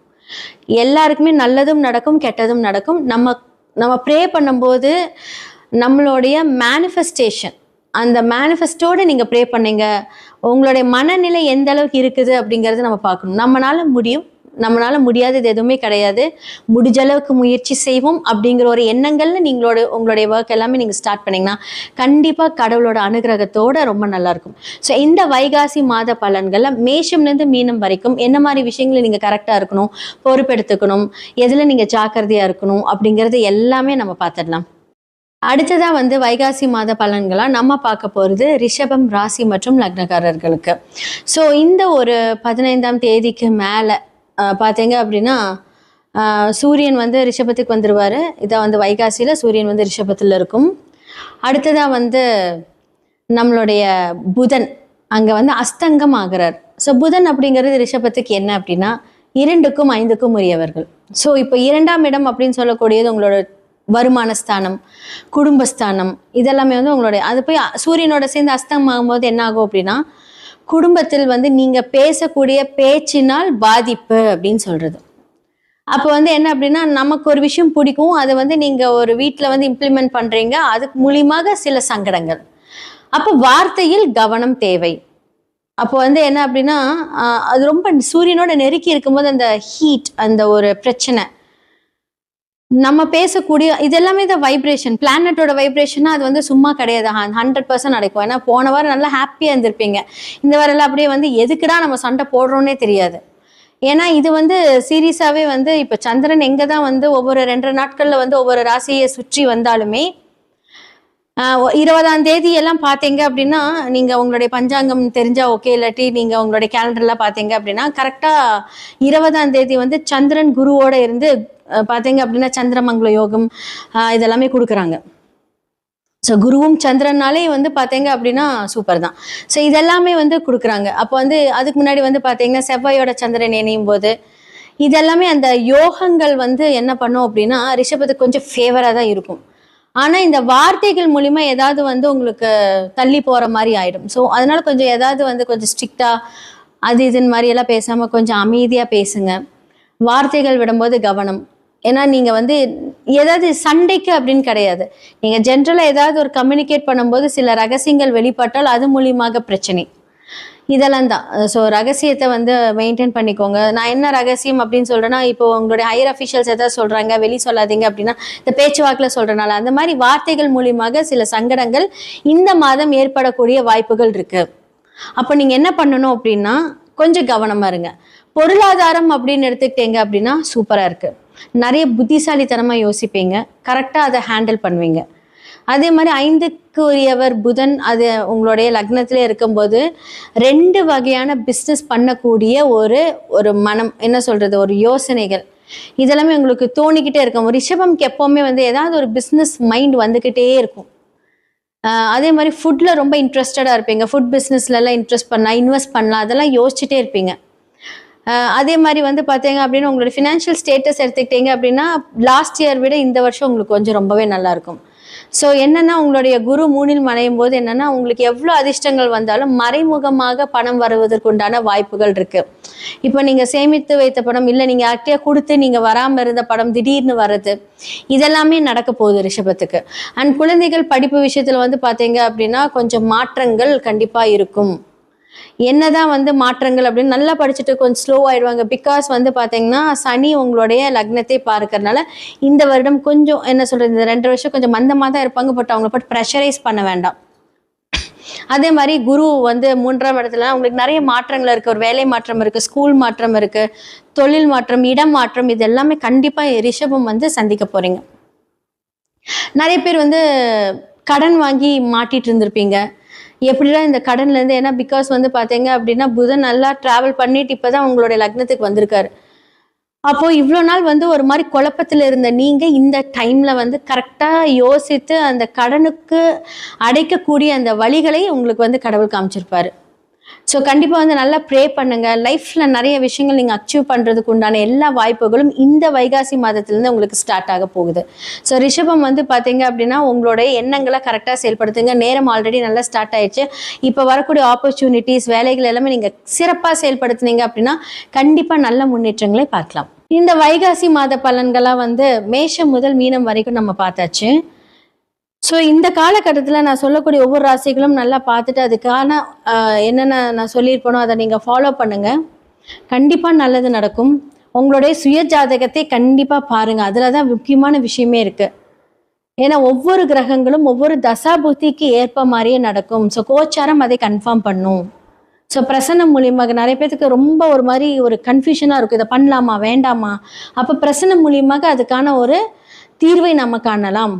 எல்லாருக்குமே நல்லதும் நடக்கும், கெட்டதும் நடக்கும். நம்ம ப்ரே பண்ணும்போது நம்மளுடைய மேனிஃபெஸ்டேஷன், அந்த மேனிஃபெஸ்டோட நீங்க ப்ரே பண்ணீங்க, உங்களுடைய மனநிலை எந்த அளவுக்கு இருக்குது அப்படிங்கறத நம்ம பார்க்கணும். நம்மளால முடியும், நம்மளால முடியாதது எதுவுமே கிடையாது, முடிஞ்ச அளவுக்கு முயற்சி செய்வோம் அப்படிங்கிற ஒரு எண்ணங்கள்ல உங்களுடைய ஒர்க் எல்லாமே நீங்க ஸ்டார்ட் பண்ணீங்கன்னா கண்டிப்பா கடவுளோட அனுகிரகத்தோட ரொம்ப நல்லா இருக்கும். ஸோ இந்த வைகாசி மாத பலன்கள்ல மேஷம்லேருந்து மீனம் வரைக்கும் என்ன மாதிரி விஷயங்களை நீங்க கரெக்டா இருக்கணும், பொறுப்பெடுத்துக்கணும், எதுல நீங்க ஜாக்கிரதையா இருக்கணும் அப்படிங்கிறது எல்லாமே நம்ம பார்த்துடலாம். அடுத்ததா வந்து வைகாசி மாத பலன்களா நம்ம பார்க்க போறது ரிஷபம் ராசி மற்றும் லக்னக்காரர்களுக்கு. ஸோ இந்த ஒரு 15ஆம் தேதிக்கு மேல பார்த்தீங்க அப்படின்னா சூரியன் வந்து ரிஷபத்துக்கு வந்துடுவார். இதான் வந்து வைகாசியில் சூரியன் வந்து ரிஷபத்தில் இருக்கும். அடுத்ததாக வந்து நம்மளுடைய புதன் அங்கே வந்து அஸ்தங்கம் ஆகிறார். ஸோ புதன் அப்படிங்கிறது ரிஷபத்துக்கு என்ன அப்படின்னா 2க்கும் 5க்கும் உரியவர்கள். ஸோ இப்போ 2ஆம் இடம் அப்படின்னு சொல்லக்கூடியது உங்களோட வருமான ஸ்தானம், குடும்பஸ்தானம், இதெல்லாமே வந்து உங்களுடைய, அது போய் சூரியனோட சேர்ந்து அஸ்தங்கம் ஆகும்போது என்ன ஆகும் அப்படின்னா குடும்பத்தில் வந்து நீங்க பேசக்கூடிய பேச்சினால் பாதிப்பு அப்படின்னு சொல்றது. அப்போ வந்து என்ன அப்படின்னா நமக்கு ஒரு விஷயம் பிடிக்கும், அதை வந்து நீங்க ஒரு வீட்டில் வந்து இம்ப்ளிமெண்ட் பண்றீங்க, அதுக்கு மூலியமாக சில சங்கடங்கள். அப்போ வார்த்தையில் கவனம் தேவை. அப்போ வந்து என்ன அப்படின்னா அது ரொம்ப சூரியனோட நெருக்கி இருக்கும்போது அந்த ஹீட், அந்த ஒரு பிரச்சனை, நம்ம பேசக்கூடிய இதெல்லாமே தான் வைப்ரேஷன், பிளானட்டோட வைப்ரேஷனா அது வந்து சும்மா கிடையாது, 100% நடக்கும். ஏன்னா போன வாரம் நல்லா ஹாப்பியாக இருந்திருப்பீங்க, இந்த வாரம் எல்லாம் அப்படியே வந்து எதுக்குடா நம்ம சண்டை போடுறோன்னே தெரியாது. ஏன்னா இது வந்து சீரியஸாகவே வந்து இப்போ சந்திரன் எங்கே தான் வந்து ஒவ்வொரு 2 நாட்களில் வந்து ஒவ்வொரு ராசியை சுற்றி வந்தாலுமே 20ஆம் தேதி எல்லாம் பார்த்தீங்க அப்படின்னா நீங்கள் உங்களுடைய பஞ்சாங்கம் தெரிஞ்சா ஓகே, இல்லாட்டி நீங்கள் உங்களுடைய கேலண்டர்லாம் பார்த்தீங்க அப்படின்னா கரெக்டாக 20ஆம் தேதி வந்து சந்திரன் குருவோட இருந்து பார்த்தீங்க அப்படின்னா சந்திரமங்கல யோகம் இதெல்லாமே கொடுக்குறாங்க. ஸோ குருவும் சந்திரனாலே வந்து பார்த்தீங்க அப்படின்னா சூப்பர் தான். ஸோ இதெல்லாமே வந்து கொடுக்குறாங்க. அப்போ வந்து அதுக்கு முன்னாடி வந்து பார்த்தீங்கன்னா செவ்வாயோட சந்திரன் இணையும் போது இதெல்லாமே அந்த யோகங்கள் வந்து என்ன பண்ணும் அப்படின்னா ரிஷபத்துக்கு கொஞ்சம் ஃபேவராக தான் இருக்கும். ஆனால் இந்த வார்த்தைகள் மூலிமா ஏதாவது வந்து உங்களுக்கு தள்ளி போகிற மாதிரி ஆகிடும். ஸோ அதனால கொஞ்சம் ஏதாவது வந்து கொஞ்சம் ஸ்ட்ரிக்டாக அது இதுன்னு மாதிரியெல்லாம் பேசாமல் கொஞ்சம் அமைதியாக பேசுங்க. வார்த்தைகள் விடும்போது கவனம். ஏன்னா நீங்கள் வந்து ஏதாவது சண்டைக்கு அப்படின்னு கிடையாது, நீங்கள் ஜென்ரலாக ஏதாவது ஒரு கம்யூனிகேட் பண்ணும்போது சில ரகசியங்கள் வெளிப்பட்டால் அது மூலியமாக பிரச்சனை, இதெல்லாம் தான். ஸோ ரகசியத்தை வந்து மெயின்டைன் பண்ணிக்கோங்க. நான் என்ன ரகசியம் அப்படின்னு சொல்கிறேன்னா, இப்போ உங்களுடைய ஹையர் அஃபிஷியல்ஸ் எதாவது சொல்கிறாங்க வெளி சொல்லாதீங்க அப்படின்னா இந்த பேச்சுவாக்கில் சொல்கிறனால அந்த மாதிரி வார்த்தைகள் மூலியமாக சில சங்கடங்கள் இந்த மாதம் ஏற்படக்கூடிய வாய்ப்புகள் இருக்குது. அப்போ நீங்கள் என்ன பண்ணணும் அப்படின்னா கொஞ்சம் கவனமாக இருங்க. பொருளாதாரம் அப்படின்னு எடுத்துக்கிட்டீங்க அப்படின்னா சூப்பராக இருக்குது, நிறைய புத்திசாலித்தனமாக யோசிப்பீங்க, கரெக்டாக அதை ஹேண்டில் பண்ணுவீங்க. அதே மாதிரி 5க்கு உரியவர் புதன் அது உங்களுடைய லக்னத்திலே இருக்கும்போது 2 வகையான பிஸ்னஸ் பண்ணக்கூடிய ஒரு மனம், என்ன சொல்கிறது, ஒரு யோசனைகள் இதெல்லாமே உங்களுக்கு தோணிக்கிட்டே இருக்கும். ரிஷபம்க்கு எப்போவுமே வந்து ஏதாவது ஒரு பிஸ்னஸ் மைண்ட் வந்துக்கிட்டே இருக்கும். அதே மாதிரி ஃபுட்டில் ரொம்ப இன்ட்ரெஸ்டடாக இருப்பீங்க, ஃபுட் பிஸ்னஸ்லலாம் இன்வெஸ்ட் பண்ணலாம், அதெல்லாம் யோசிச்சுட்டே இருப்பீங்க. அதே மாதிரி வந்து பார்த்தீங்க அப்படின்னா உங்களோட ஃபினான்ஷியல் ஸ்டேட்டஸ் எடுத்துக்கிட்டீங்க அப்படின்னா லாஸ்ட் இயர் விட இந்த வருஷம் உங்களுக்கு கொஞ்சம் ரொம்பவே நல்லாயிருக்கும். ஸோ என்னென்னா உங்களுடைய குரு 3ல் மறையும் போது என்னென்னா உங்களுக்கு எவ்வளோ அதிர்ஷ்டங்கள் வந்தாலும் மறைமுகமாக பணம் வருவதற்கு உண்டான வாய்ப்புகள் இருக்குது. இப்போ நீங்கள் சேமித்து வைத்த பணம் இல்லை நீங்கள் யார்கிட்டயா கொடுத்து நீங்கள் வராமல் இருந்த பணம் திடீர்னு வர்றது, இதெல்லாமே நடக்க போகுது ரிஷபத்துக்கு. அண்ட் குழந்தைகள் படிப்பு விஷயத்தில் வந்து பார்த்தீங்க அப்படின்னா கொஞ்சம் மாற்றங்கள் கண்டிப்பாக இருக்கும். என்னதான் வந்து மாற்றங்கள் அப்படின்னு நல்லா படிச்சுட்டு கொஞ்சம் ஸ்லோ ஆயிடுவாங்க. பிகாஸ் வந்து பார்த்தீங்கன்னா சனி உங்களுடைய லக்னத்தை பார்க்கறதுனால இந்த வருடம் கொஞ்சம் என்ன சொல்கிறது, இந்த 2 வருஷம் கொஞ்சம் மந்தமாக தான் இருப்பாங்க. பட் அவங்கள போட்டு ப்ரெஷரைஸ் பண்ண வேண்டாம். அதே மாதிரி குரு வந்து 3ஆம் இடத்துல உங்களுக்கு நிறைய மாற்றங்கள் இருக்கு. ஒரு வேலை மாற்றம் இருக்கு, ஸ்கூல் மாற்றம் இருக்கு, தொழில் மாற்றம், இடம் மாற்றம், இது எல்லாமே கண்டிப்பா ரிஷபம் வந்து சந்திக்க போறீங்க. நிறைய பேர் வந்து கடன் வாங்கி மாட்டிட்டு இருந்திருப்பீங்க. எப்படிலாம் இந்த கடன்ல இருந்து, ஏன்னா பிகாஸ் வந்து பாத்தீங்க அப்படின்னா புதன் நல்லா டிராவல் பண்ணிட்டு இப்பதான் உங்களுடைய லக்னத்துக்கு வந்திருக்காரு. அப்போ இவ்வளோ நாள் வந்து ஒரு மாதிரி குழப்பத்தில் இருந்த நீங்க இந்த டைம்ல வந்து கரெக்டா யோசித்து அந்த கடனுக்கு அடைக்கக்கூடிய அந்த வழிகளை உங்களுக்கு வந்து கடவுள் காமிச்சிருப்பாரு. ஸோ கண்டிப்பாக வந்து நல்லா ப்ரே பண்ணுங்க. லைஃப்ல நிறைய விஷயங்கள் நீங்கள் அச்சீவ் பண்ணுறதுக்கு உண்டான எல்லா வாய்ப்புகளும் இந்த வைகாசி மாதத்துலேருந்து உங்களுக்கு ஸ்டார்ட் ஆக போகுது. ஸோ ரிஷபம் வந்து பார்த்தீங்க அப்படின்னா உங்களுடைய எண்ணங்களை கரெக்டாக செயல்படுத்துங்க. நேரம் ஆல்ரெடி நல்லா ஸ்டார்ட் ஆயிடுச்சு. இப்போ வரக்கூடிய ஆப்பர்ச்சுனிட்டிஸ், வேலைகள் எல்லாமே நீங்கள் சிறப்பாக செயல்படுத்துனீங்க அப்படின்னா கண்டிப்பாக நல்ல முன்னேற்றங்களை பார்க்கலாம். இந்த வைகாசி மாத பலன்களாக வந்து மேஷம் முதல் மீனம் வரைக்கும் நம்ம பார்த்தாச்சு. ஸோ இந்த காலகட்டத்தில் நான் சொல்லக்கூடிய ஒவ்வொரு ராசிகளும் நல்லா பார்த்துட்டு அதுக்கான என்னென்ன நான் சொல்லியிருப்பேனோ அதை நீங்கள் ஃபாலோ பண்ணுங்கள். கண்டிப்பாக நல்லது நடக்கும். உங்களுடைய சுய ஜாதகத்தை கண்டிப்பாக பாருங்கள். அதில் தான் முக்கியமான விஷயமே இருக்குது. ஏன்னா ஒவ்வொரு கிரகங்களும் ஒவ்வொரு தசாபுத்திக்கு ஏற்ப மாதிரியே நடக்கும். ஸோ கோச்சாரம் அதை கன்ஃபார்ம் பண்ணும். ஸோ பிரசன்னம் மூலியமாக நிறைய பேருக்கு ரொம்ப ஒரு மாதிரி ஒரு கன்ஃபியூஷனாக இருக்கும், இதை பண்ணலாமா வேண்டாமா. அப்போ பிரசன்னம் மூலியமாக அதுக்கான ஒரு தீர்வை நம்ம காணலாம்.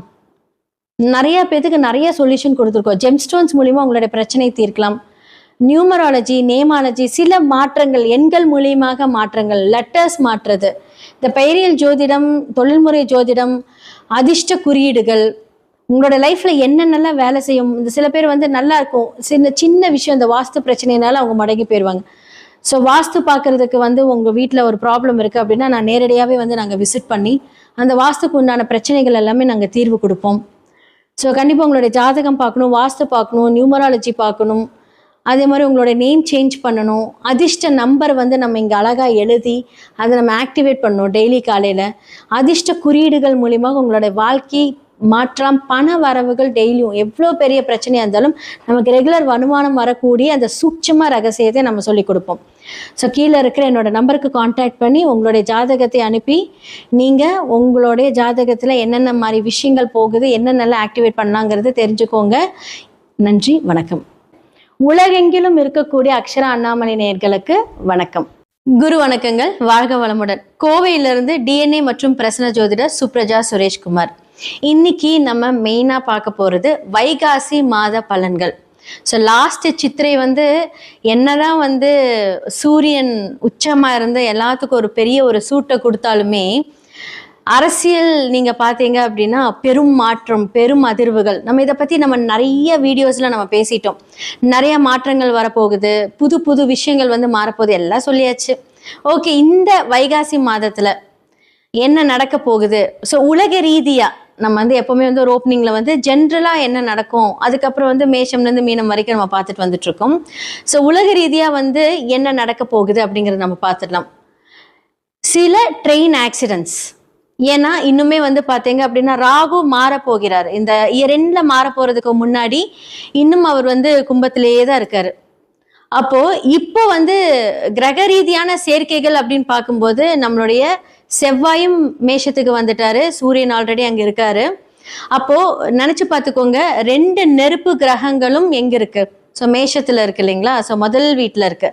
நிறைய பேருக்கு நிறைய சொல்யூஷன் கொடுத்துருக்கோம். ஜெம்ஸ்டோன்ஸ் மூலியமா உங்களுடைய பிரச்சனை தீர்க்கலாம். நியூமராலஜி, நேமாலஜி, சில மாற்றங்கள், எண்கள் மூலியமாக மாற்றங்கள், லெட்டர்ஸ் மாற்றுறது, இந்த பெயரியல் ஜோதிடம், தொழில்முறை ஜோதிடம், அதிர்ஷ்ட குறியீடுகள், உங்களோட லைஃப்ல என்னென்னலாம் வேலை செய்யும். இந்த சில பேர் வந்து நல்லா இருக்கும், சின்ன விஷயம் இந்த வாஸ்து பிரச்சனைனால அவங்க மடங்கி போயிடுவாங்க. ஸோ வாஸ்து பார்க்கறதுக்கு வந்து உங்கள் வீட்டில் ஒரு ப்ராப்ளம் இருக்குது அப்படின்னா நான் நேரடியாகவே வந்து நாங்கள் விசிட் பண்ணி அந்த வாஸ்துக்கு உண்டான பிரச்சனைகள் எல்லாமே நாங்கள் தீர்வு கொடுப்போம். ஸோ கண்டிப்பாக உங்களுடைய ஜாதகம் பார்க்கணும், வாஸ்து பார்க்கணும், நியூமராலஜி பார்க்கணும். அதே மாதிரி உங்களோட நேம் சேஞ்ச் பண்ணணும். அதிர்ஷ்ட நம்பர் வந்து நம்ம இங்கே அழகாக எழுதி அதை நம்ம ஆக்டிவேட் பண்ணணும் டெய்லி காலையில். அதிர்ஷ்ட குறியீடுகள் மூலியமாக உங்களோட வாழ்க்கை மாற்றம், பண வரவுகள் டெய்லியும் எவ்வளோ பெரிய பிரச்சனையாக இருந்தாலும் நமக்கு ரெகுலர் வருமானம் வரக்கூடிய அந்த சூட்சம ரகசியத்தை நம்ம சொல்லிக் கொடுப்போம். ஸோ கீழே இருக்கிற என்னோட நம்பருக்கு காண்டாக்ட் பண்ணி உங்களுடைய ஜாதகத்தை அனுப்பி நீங்கள் உங்களுடைய ஜாதகத்தில் என்னென்ன மாதிரி விஷயங்கள் போகுது, என்னென்னலாம் ஆக்டிவேட் பண்ணலாங்கிறது தெரிஞ்சுக்கோங்க. நன்றி, வணக்கம். உலகெங்கிலும் இருக்கக்கூடிய அக்ஷரா அண்ணாமலை நேயர்களுக்கு வணக்கம். குரு வணக்கங்கள். வாழ்க வளமுடன். கோவையிலிருந்து டிஎன்ஏ மற்றும் பிரசன்ன ஜோதிடர் சுப்ரஜா சுரேஷ்குமார். இன்னைக்கு நம்ம மெயினா பார்க்க போறது வைகாசி மாத பலன்கள். ஸோ லாஸ்ட் சித்திரை வந்து என்னதான் வந்து சூரியன் உச்சமா இருந்து எல்லாத்துக்கும் ஒரு பெரிய ஒரு சூட்டை கொடுத்தாலுமே அரசியல் நீங்க பாத்தீங்க அப்படின்னா பெரும் மாற்றம், பெரும் அதிர்வுகள். நம்ம இதை பத்தி நம்ம நிறைய வீடியோஸ்ல நம்ம பேசிட்டோம். நிறைய மாற்றங்கள் வரப்போகுது, புது புது விஷயங்கள் வந்து மாறப்போகுது, எல்லாம் சொல்லியாச்சு. ஓகே, இந்த வைகாசி மாதத்துல என்ன நடக்க போகுது? ஸோ உலக ரீதியா நம்ம வந்து எப்பவுமே வந்து ஒரு ஓப்பனிங்ல வந்து ஜென்ரலா என்ன நடக்கும், அதுக்கப்புறம் வந்து மேஷம்லேருந்து மீனம் வரைக்கும் நம்ம பார்த்துட்டு வந்துட்டு இருக்கோம். ஸோ உலக ரீதியா வந்து என்ன நடக்க போகுது அப்படிங்கறத நம்ம பார்த்துடலாம். சில ட்ரெயின் ஆக்சிடென்ட்ஸ், ஏன்னா இன்னுமே வந்து பார்த்தீங்க அப்படின்னா ராகு மாற போகிறார். இந்த இயர் எண்ட்ல மாற போறதுக்கு முன்னாடி இன்னும் அவர் வந்து கும்பத்திலேயே தான் இருக்காரு. அப்போ இப்போ வந்து கிரக ரீதியான சேர்க்கைகள் அப்படின்னு பார்க்கும்போது நம்மளுடைய செவ்வாயும் மேஷத்துக்கு வந்துட்டாரு, சூரியன் ஆல்ரெடி அங்க இருக்காரு. அப்போ நினைச்சு பார்த்துக்கோங்க, 2 நெருப்பு கிரகங்களும் எங்க இருக்கு? ஸோ மேஷத்துல இருக்கு இல்லைங்களா? ஸோ முதல் வீட்டில் இருக்கு.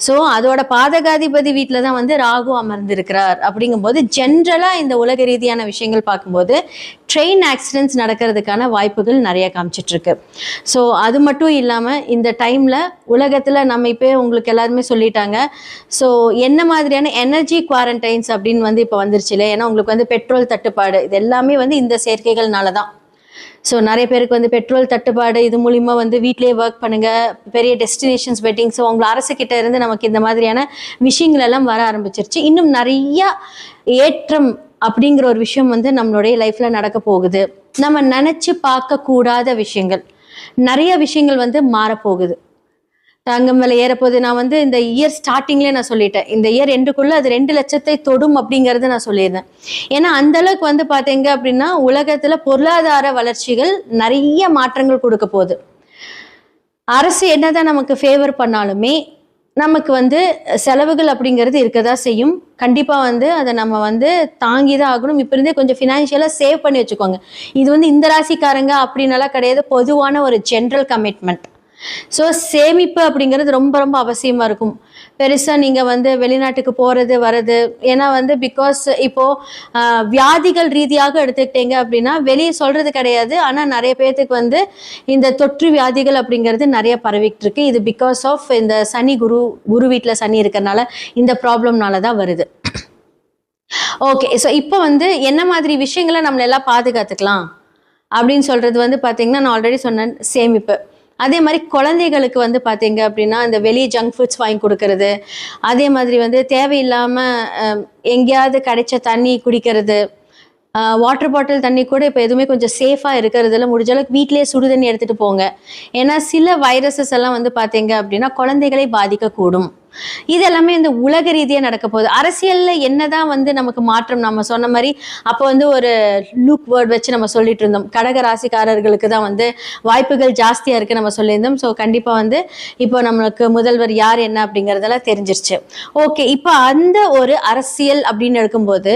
ஸோ அதோட பாதகாதிபதி வீட்டில் தான் வந்து ராகு அமர்ந்திருக்கிறார். அப்படிங்கும்போது ஜென்ரலா இந்த உலக ரீதியான விஷயங்கள் பார்க்கும்போது ட்ரெயின் ஆக்சிடென்ட்ஸ் நடக்கிறதுக்கான வாய்ப்புகள் நிறைய காமிச்சிட்டு இருக்கு. ஸோ அது மட்டும் இல்லாமல் இந்த டைம்ல உலகத்துல நம்ம இப்போ உங்களுக்கு எல்லாருமே சொல்லிட்டாங்க. ஸோ என்ன மாதிரியான எனர்ஜி குவாரண்டைன்ஸ் அப்படின்னு வந்து இப்போ வந்துருச்சு இல்லை? ஏன்னா உங்களுக்கு வந்து பெட்ரோல் தட்டுப்பாடு, இது எல்லாமே வந்து இந்த சேர்க்கைகள்னால தான். ஸோ நிறைய பேருக்கு வந்து பெட்ரோல் தட்டுப்பாடு, இது மூலிமா வந்து வீட்டிலேயே ஒர்க் பண்ணுங்க, பெரிய டெஸ்டினேஷன்ஸ் வெட்டிங். ஸோ உங்களை அரசுக்கிட்ட இருந்து நமக்கு இந்த மாதிரியான விஷயங்கள் எல்லாம் வர ஆரம்பிச்சிருச்சு. இன்னும் நிறைய ஏற்றம் அப்படிங்கிற ஒரு விஷயம் வந்து நம்மளுடைய லைஃப்ல நடக்க போகுது. நம்ம நினைச்சு பார்க்க கூடாத விஷயங்கள், நிறைய விஷயங்கள் வந்து மாறப்போகுது. தங்கம் விலை ஏறப்போகுது. நான் வந்து இந்த இயர் ஸ்டார்டிங்லேயே நான் சொல்லிட்டேன், இந்த இயர் எண்டுக்குள்ள அது 2 லட்சத்தை தொடும் அப்படிங்கறது நான் சொல்லியிருந்தேன். ஏன்னா அந்த அளவுக்கு வந்து பாத்தீங்க அப்படின்னா உலகத்துல பொருளாதார வளர்ச்சிகள் நிறைய மாற்றங்கள் கொடுக்க போகுது. அரசு என்னதான் நமக்கு ஃபேவர் பண்ணாலுமே நமக்கு வந்து செலவுகள் அப்படிங்கிறது இருக்கதான் செய்யும். கண்டிப்பா வந்து அதை நம்ம வந்து தாங்கிதான் ஆகணும். இப்ப இருந்தே கொஞ்சம் ஃபினான்ஷியலா சேவ் பண்ணி வச்சுக்கோங்க. இது வந்து இந்த ராசிக்காரங்க அப்படின்னால கிடையாது, பொதுவான ஒரு ஜென்ரல் கமிட்மெண்ட். ஸோ சேமிப்பு அப்படிங்கிறது ரொம்ப ரொம்ப அவசியமாக இருக்கும். பெருசாக நீங்கள் வந்து வெளிநாட்டுக்கு போகிறது வர்றது, ஏன்னா வந்து பிகாஸ் இப்போது வியாதிகள் ரீதியாக எடுத்துக்கிட்டீங்க அப்படின்னா வெளியே சொல்கிறது கிடையாது, ஆனால் நிறைய பேர்த்துக்கு வந்து இந்த தொற்று வியாதிகள் அப்படிங்கிறது நிறைய பரவிக்கிட்டு இருக்கு. இது பிகாஸ் ஆஃப் இந்த சனி குரு வீட்டில் சனி இருக்கிறனால இந்த ப்ராப்ளம்னால தான் வருது. ஓகே, ஸோ இப்போ வந்து என்ன மாதிரி விஷயங்களை நம்மளெல்லாம் பாதுகாத்துக்கலாம் அப்படின்னு சொல்கிறது வந்து பார்த்தீங்கன்னா, நான் ஆல்ரெடி சொன்னேன் சேமிப்பு. அதே மாதிரி குழந்தைகளுக்கு வந்து பார்த்தீங்க அப்படின்னா இந்த வெளியே ஜங்க் ஃபுட்ஸ் வாங்கி கொடுக்கறது, அதே மாதிரி வந்து தேவையில்லாமல் எங்கேயாவது கிடைச்ச தண்ணி குடிக்கிறது, வாட்டர் பாட்டில் தண்ணி கூட இப்போ எதுவுமே கொஞ்சம் சேஃபாக இருக்கிறதுல முடிஞ்ச அளவுக்கு வீட்டிலேயே சுடு தண்ணி எடுத்துகிட்டு போங்க. ஏன்னா சில வைரஸஸ் எல்லாம் வந்து பார்த்தீங்க அப்படின்னா குழந்தைகளை பாதிக்கக்கூடும். இது எல்லாமே இந்த உலக ரீதியாக நடக்க போகுது. அரசியலில் என்னதான் வந்து நமக்கு மாற்றம், நம்ம சொன்ன மாதிரி அப்போ வந்து ஒரு லூக் வேர்ட் வச்சு நம்ம சொல்லிட்டு இருந்தோம், கடக ராசிக்காரர்களுக்கு தான் வந்து வாய்ப்புகள் ஜாஸ்தியாக இருக்குது நம்ம சொல்லியிருந்தோம். ஸோ கண்டிப்பாக வந்து இப்போ நம்மளுக்கு முதல்வர் யார் என்ன அப்படிங்கிறதெல்லாம் தெரிஞ்சிருச்சு. ஓகே, இப்போ அந்த ஒரு அரசியல் அப்படின்னு எடுக்கும்போது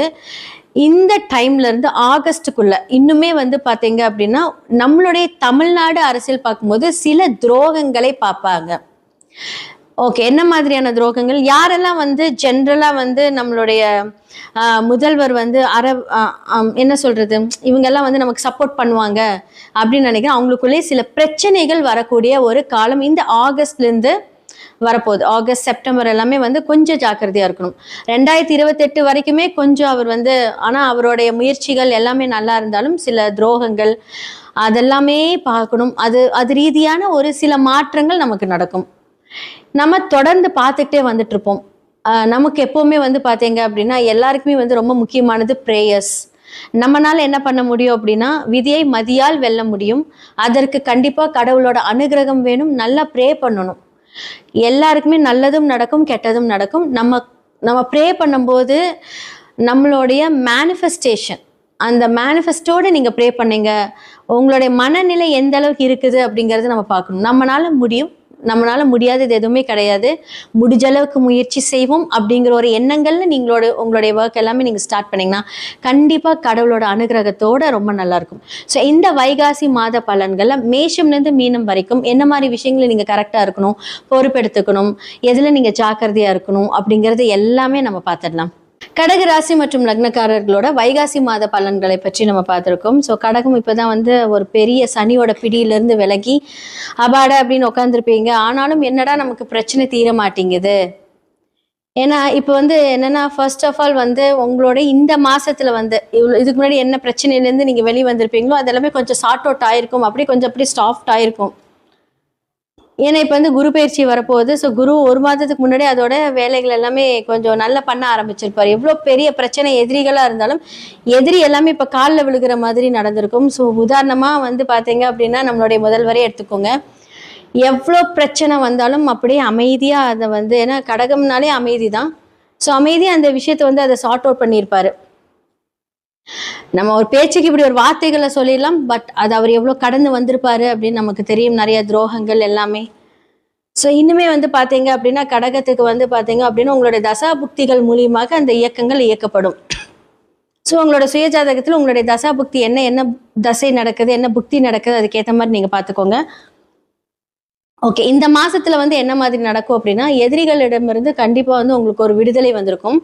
இந்த டைம்ல இருந்து ஆகஸ்டுக்குள்ள இன்னுமே வந்து பாத்தீங்க அப்படின்னா நம்மளுடைய தமிழ்நாடு அரசியல் பார்க்கும்போது சில துரோகங்களை பார்ப்பாங்க. ஓகே, என்ன மாதிரியான துரோகங்கள், யாரெல்லாம் வந்து ஜென்ரலா வந்து நம்மளுடைய முதல்வர் வந்து என்ன சொல்றது, இவங்கெல்லாம் வந்து நமக்கு சப்போர்ட் பண்ணுவாங்க அப்படின்னு நினைக்கிறேன். அவங்களுக்குள்ளே சில பிரச்சனைகள் வரக்கூடிய ஒரு காலம் இந்த ஆகஸ்ட்ல இருந்து வரப்போகுது. ஆகஸ்ட் செப்டம்பர் எல்லாமே வந்து கொஞ்சம் ஜாக்கிரதையா இருக்கணும். 2028 வரைக்குமே கொஞ்சம் அவர் வந்து, ஆனா அவருடைய முயற்சிகள் எல்லாமே நல்லா இருந்தாலும் சில துரோகங்கள் அதெல்லாமே பார்க்கணும். அது ரீதியான ஒரு சில மாற்றங்கள் நமக்கு நடக்கும். நம்ம தொடர்ந்து பார்த்துக்கிட்டே வந்துட்டு இருப்போம். நமக்கு எப்பவுமே வந்து பார்த்தீங்க அப்படின்னா எல்லாருக்குமே வந்து ரொம்ப முக்கியமானது ப்ரேயர்ஸ். நம்மளால என்ன பண்ண முடியும் அப்படின்னா விதியை மதியால் வெல்ல முடியும். அதற்கு கண்டிப்பா கடவுளோட அனுகிரகம் வேணும். நல்லா ப்ரே பண்ணணும். எல்லாருக்குமே நல்லதும் நடக்கும், கெட்டதும் நடக்கும். நம்ம ப்ரே பண்ணும்போது நம்மளுடைய மேனிஃபெஸ்டேஷன், அந்த மேனிஃபெஸ்டோடு நீங்கள் ப்ரே பண்ணீங்க, உங்களுடைய மனநிலை எந்த அளவுக்கு இருக்குது அப்படிங்கிறத நம்ம பார்க்கணும். நம்மளால முடியும், நம்மளால முடியாதது எதுவுமே கிடையாது, முடிஞ்ச அளவுக்கு முயற்சி செய்வோம் அப்படிங்கிற ஒரு எண்ணங்கள்ல உங்களுடைய ஒர்க் எல்லாமே நீங்கள் ஸ்டார்ட் பண்ணீங்கன்னா கண்டிப்பாக கடவுளோட அனுகிரகத்தோட ரொம்ப நல்லா இருக்கும். ஸோ இந்த வைகாசி மாத பலன்கள்ல மேஷம்லேருந்து மீனம் வரைக்கும் என்ன மாதிரி விஷயங்களை நீங்கள் கரெக்டாக இருக்கணும், பொறுப்பெடுத்துக்கணும், எதில் நீங்கள் ஜாக்கிரதையாக இருக்கணும் அப்படிங்கிறது எல்லாமே நம்ம பார்த்துடலாம். கடகராசி மற்றும் லக்னக்காரர்களோட வைகாசி மாத பலன்களை பற்றி நம்ம பார்த்துருக்கோம். ஸோ கடகம் இப்போதான் வந்து ஒரு பெரிய சனியோட பிடியிலிருந்து விலகி அபாட அப்படின்னு உட்காந்துருப்பீங்க. ஆனாலும் என்னடா நமக்கு பிரச்சனை தீர மாட்டேங்குது. ஏன்னா இப்போ வந்து என்னன்னா ஃபர்ஸ்ட் ஆஃப் ஆல் வந்து உங்களோட இந்த மாசத்துல வந்து இதுக்கு முன்னாடி என்ன பிரச்சனையிலேருந்து நீங்கள் வெளியே வந்திருப்பீங்களோ அதெல்லாமே கொஞ்சம் சார்ட் அவுட் ஆயிருக்கும், அப்படியே சாஃப்ட் ஆயிருக்கும். ஏன்னா இப்போ வந்து குரு பயிற்சி வரப்போகுது. ஸோ குரு ஒரு மாதத்துக்கு முன்னாடி அதோட வேலைகள் எல்லாமே கொஞ்சம் நல்லா பண்ண ஆரம்பிச்சிருப்பார். எவ்வளோ பெரிய பிரச்சனை எதிரிகளாக இருந்தாலும் எதிரி எல்லாமே இப்போ காலில் விழுகிற மாதிரி நடந்திருக்கும். ஸோ உதாரணமாக வந்து பார்த்தீங்க அப்படின்னா நம்மளுடைய முதல்வரே எடுத்துக்கோங்க. எவ்வளோ பிரச்சனை வந்தாலும் அப்படியே அமைதியாக அதை வந்து, ஏன்னா கடகம்னாலே அமைதி தான். ஸோ அமைதியாக அந்த விஷயத்தை வந்து அதை சார்ட் அவுட் பண்ணியிருப்பாரு. நம்ம ஒரு பேச்சுக்கு இப்படி ஒரு வார்த்தைகளை சொல்லிடலாம், பட் அது அவர் எவ்வளோ கடந்து வந்திருப்பாரு அப்படின்னு நமக்கு தெரியும். நிறைய துரோகங்கள் எல்லாமே. ஸோ இன்னுமே வந்து பார்த்தீங்க அப்படின்னா கடகத்துக்கு வந்து பார்த்தீங்க அப்படின்னா உங்களுடைய தசா புக்திகள் மூலியமாக அந்த இயக்கங்கள் இயக்கப்படும். ஸோ உங்களோட சுயஜாதகத்தில் உங்களுடைய தசா புக்தி என்ன தசை நடக்குது, என்ன புக்தி நடக்குது, அதுக்கேற்ற மாதிரி நீங்கள் பார்த்துக்கோங்க. ஓகே, இந்த மாசத்துல வந்து என்ன மாதிரி நடக்கும் அப்படின்னா எதிரிகளிடமிருந்து கண்டிப்பாக வந்து உங்களுக்கு ஒரு விடுதலை வந்திருக்கும்.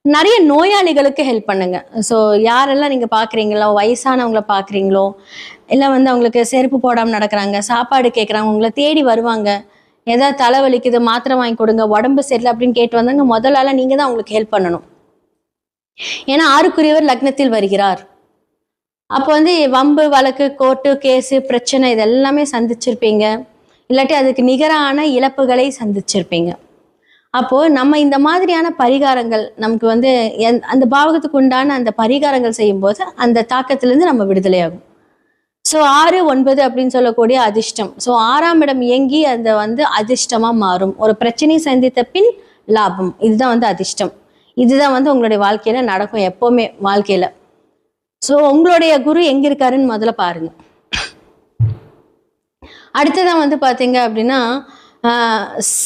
நிறைய நோயாளிகளுக்கு ஹெல்ப் பண்ணுங்க. ஸோ யாரெல்லாம் நீங்கள் பார்க்குறீங்களோ, வயசானவங்களை பார்க்குறீங்களோ, இல்லை வந்து அவங்களுக்கு செருப்பு போடாமல் நடக்கிறாங்க, சாப்பாடு கேட்குறாங்க, உங்களை தேடி வருவாங்க, ஏதாவது தலைவலிக்குது மாத்திரை வாங்கி கொடுங்க, உடம்பு சரியில்லை அப்படின்னு கேட்டு வந்தாங்க, முதலால நீங்கள் தான் அவங்களுக்கு ஹெல்ப் பண்ணணும். ஏன்னா 6க்குரியவர் லக்னத்தில் வருகிறார். அப்போ வந்து வம்பு வழக்கு, கோர்ட்டு கேஸு, பிரச்சனை இதெல்லாமே சந்திச்சிருப்பீங்க. இல்லாட்டி அதுக்கு நிகரான இழப்புகளை சந்திச்சிருப்பீங்க. அப்போது நம்ம இந்த மாதிரியான பரிகாரங்கள் நமக்கு வந்து அந்த பாவகத்துக்கு உண்டான அந்த பரிகாரங்கள் செய்யும்போது அந்த தாக்கத்திலேருந்து நம்ம விடுதலையாகும். ஸோ 6, 9 அப்படின்னு சொல்லக்கூடிய அதிர்ஷ்டம். ஸோ 6ஆம் இடம் இயங்கி அந்த வந்து அதிர்ஷ்டமாக மாறும். ஒரு பிரச்சனையை சந்தித்த பின் லாபம், இதுதான் வந்து அதிர்ஷ்டம். இதுதான் வந்து உங்களுடைய வாழ்க்கையில் நடக்கும் எப்போவுமே வாழ்க்கையில். ஸோ உங்களுடைய குரு எங்கே இருக்காருன்னு முதல்ல பாருங்க. அடுத்ததான் வந்து பார்த்தீங்க அப்படின்னா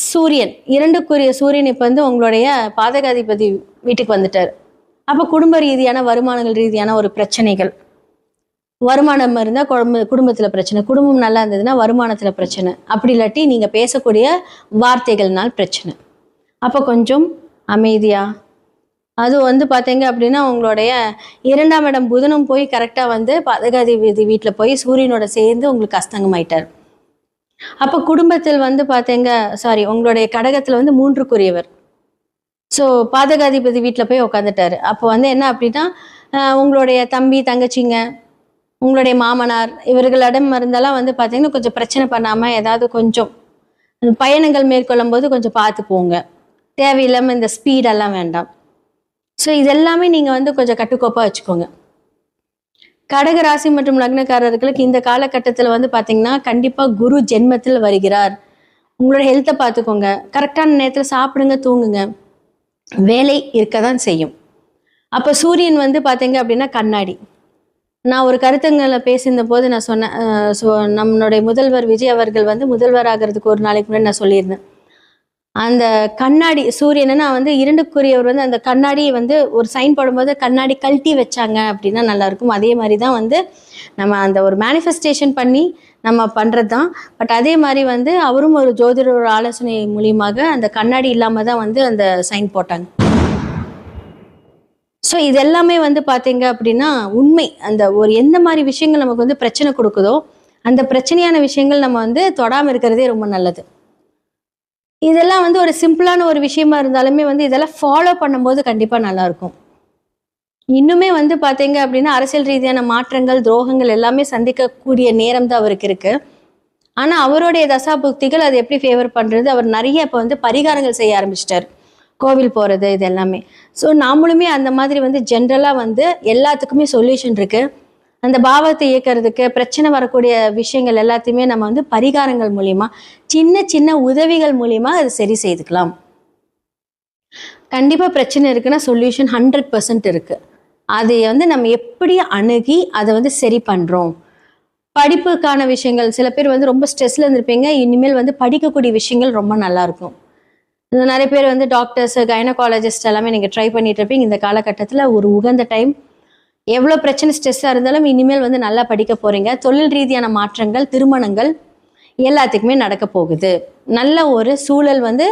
சூரியன், 2க்குரிய சூரியன் இப்போ வந்து உங்களுடைய பாதகாதிபதி வீட்டுக்கு வந்துட்டார். அப்போ குடும்ப ரீதியான வருமானங்கள் ரீதியான ஒரு பிரச்சனைகள், வருமானம் இருந்தால் குடும்பத்தில் பிரச்சனை, குடும்பம் நல்லா இருந்ததுன்னா வருமானத்தில் பிரச்சனை, அப்படி இல்லாட்டி நீங்கள் பேசக்கூடிய வார்த்தைகள்னால் பிரச்சனை. அப்போ கொஞ்சம் அமைதியாக, அது வந்து பார்த்தீங்க அப்படின்னா உங்களுடைய 2ஆம் இடம் புதனும் போய் கரெக்டாக வந்து பாதகாதிபதி வீட்டில் போய் சூரியனோட சேர்ந்து உங்களுக்கு அஸ்தங்கமாயிட்டார். அப்போ குடும்பத்தில் வந்து பார்த்தீங்க உங்களுடைய கடகத்தில் வந்து 3க்குரியவர். ஸோ பாதகாதிபதி வீட்டில் போய் உட்காந்துட்டாரு. அப்போ வந்து என்ன அப்படின்னா உங்களுடைய தம்பி தங்கச்சிங்க, உங்களுடைய மாமனார் இவர்களிடம் இருந்தாலும் வந்து பார்த்தீங்கன்னா கொஞ்சம் பிரச்சனை பண்ணாமல் ஏதாவது கொஞ்சம் பயணங்கள் மேற்கொள்ளும் போது கொஞ்சம் பார்த்து போங்க. தேவையில்லாமல் இந்த ஸ்பீடெல்லாம் வேண்டாம். ஸோ இதெல்லாமே நீங்கள் வந்து கொஞ்சம் கட்டுக்கோப்பாக வச்சுக்கோங்க. கடக ராசி மற்றும் லக்னக்காரர்களுக்கு இந்த காலகட்டத்தில் வந்து பார்த்தீங்கன்னா கண்டிப்பாக குரு ஜென்மத்தில் வருகிறார். உங்களோட ஹெல்த்தை பார்த்துக்கோங்க, கரெக்டான நேரத்தில் சாப்பிடுங்க, தூங்குங்க, வேலை இருக்க தான் செய்யும். அப்போ சூரியன் வந்து பார்த்தீங்க அப்படின்னா கண்ணாடி. நான் ஒரு கருத்தங்களை பேசியிருந்த போது நான் சொன்னேன், நம்மளுடைய முதல்வர் விஜய் அவர்கள் வந்து முதல்வர் ஆகிறதுக்கு ஒரு நாளைக்கு முன்னாடி நான் சொல்லியிருந்தேன், அந்த கண்ணாடி சூரியனை வந்து 2க்குரியவர் வந்து அந்த கண்ணாடியை வந்து ஒரு சைன் போடும்போது கண்ணாடி கழட்டி வச்சாங்க அப்படின்னா நல்லாயிருக்கும். அதே மாதிரி தான் வந்து நம்ம அந்த ஒரு மேனிஃபெஸ்டேஷன் பண்ணி நம்ம பண்ணுறது தான். பட் அதே மாதிரி வந்து அவரும் ஒரு ஜோதிடரோட ஆலோசனை மூலியமாக அந்த கண்ணாடி இல்லாமல் தான் வந்து அந்த சைன் போட்டாங்க. ஸோ இது எல்லாமே வந்து பார்த்தீங்க அப்படின்னா உண்மை. அந்த ஒரு எந்த மாதிரி விஷயங்கள் நமக்கு வந்து பிரச்சனை கொடுக்குதோ அந்த பிரச்சனையான விஷயங்கள் நம்ம வந்து தொடாமல் இருக்கிறதே ரொம்ப நல்லது. இதெல்லாம் வந்து ஒரு சிம்பிளான ஒரு விஷயமா இருந்தாலுமே வந்து இதெல்லாம் ஃபாலோ பண்ணும்போது கண்டிப்பாக நல்லாயிருக்கும். இன்னுமே வந்து பார்த்தீங்க அப்படின்னா அரசியல் ரீதியான மாற்றங்கள், துரோகங்கள் எல்லாமே சந்திக்கக்கூடிய நேரம் தான் அவருக்கு இருக்கு. ஆனால் அவருடைய தசாபுக்திகள் அது எப்படி ஃபேவர் பண்ணுறது, அவர் நிறைய இப்போ வந்து பரிகாரங்கள் செய்ய ஆரம்பிச்சிட்டார், கோவில் போகிறது, இது எல்லாமே. ஸோ நாமளுமே அந்த மாதிரி வந்து ஜென்ரலாக வந்து எல்லாத்துக்குமே சொல்யூஷன் இருக்குது. அந்த பாவத்தை இயக்கிறதுக்கு பிரச்சனை வரக்கூடிய விஷயங்கள் எல்லாத்தையுமே நம்ம வந்து பரிகாரங்கள் மூலியமா, சின்ன சின்ன உதவிகள் மூலியமா அது சரி செய்துக்கலாம். கண்டிப்பாக பிரச்சனை இருக்குன்னா சொல்யூஷன் 100% இருக்குது. அதை வந்து நம்ம எப்படி அணுகி அதை வந்து சரி பண்ணுறோம். படிப்புக்கான விஷயங்கள், சில பேர் வந்து ரொம்ப ஸ்ட்ரெஸ்ல இருந்திருப்பீங்க, இனிமேல் வந்து படிக்கக்கூடிய விஷயங்கள் ரொம்ப நல்லாயிருக்கும். நிறைய பேர் வந்து டாக்டர்ஸ், கைனகாலஜிஸ்ட் எல்லாமே நீங்கள் ட்ரை பண்ணிட்டு இருப்பீங்க. இந்த காலகட்டத்தில் ஒரு உகந்த டைம். எவ்வளோ பிரச்சனை ஸ்ட்ரெஸ்ஸாக இருந்தாலும் இனிமேல் வந்து நல்லா படிக்க போகிறீங்க. தொழில் ரீதியான மாற்றங்கள், திருமணங்கள் எல்லாத்துக்குமே நடக்க போகுது. நல்ல ஒரு சூழல் வந்து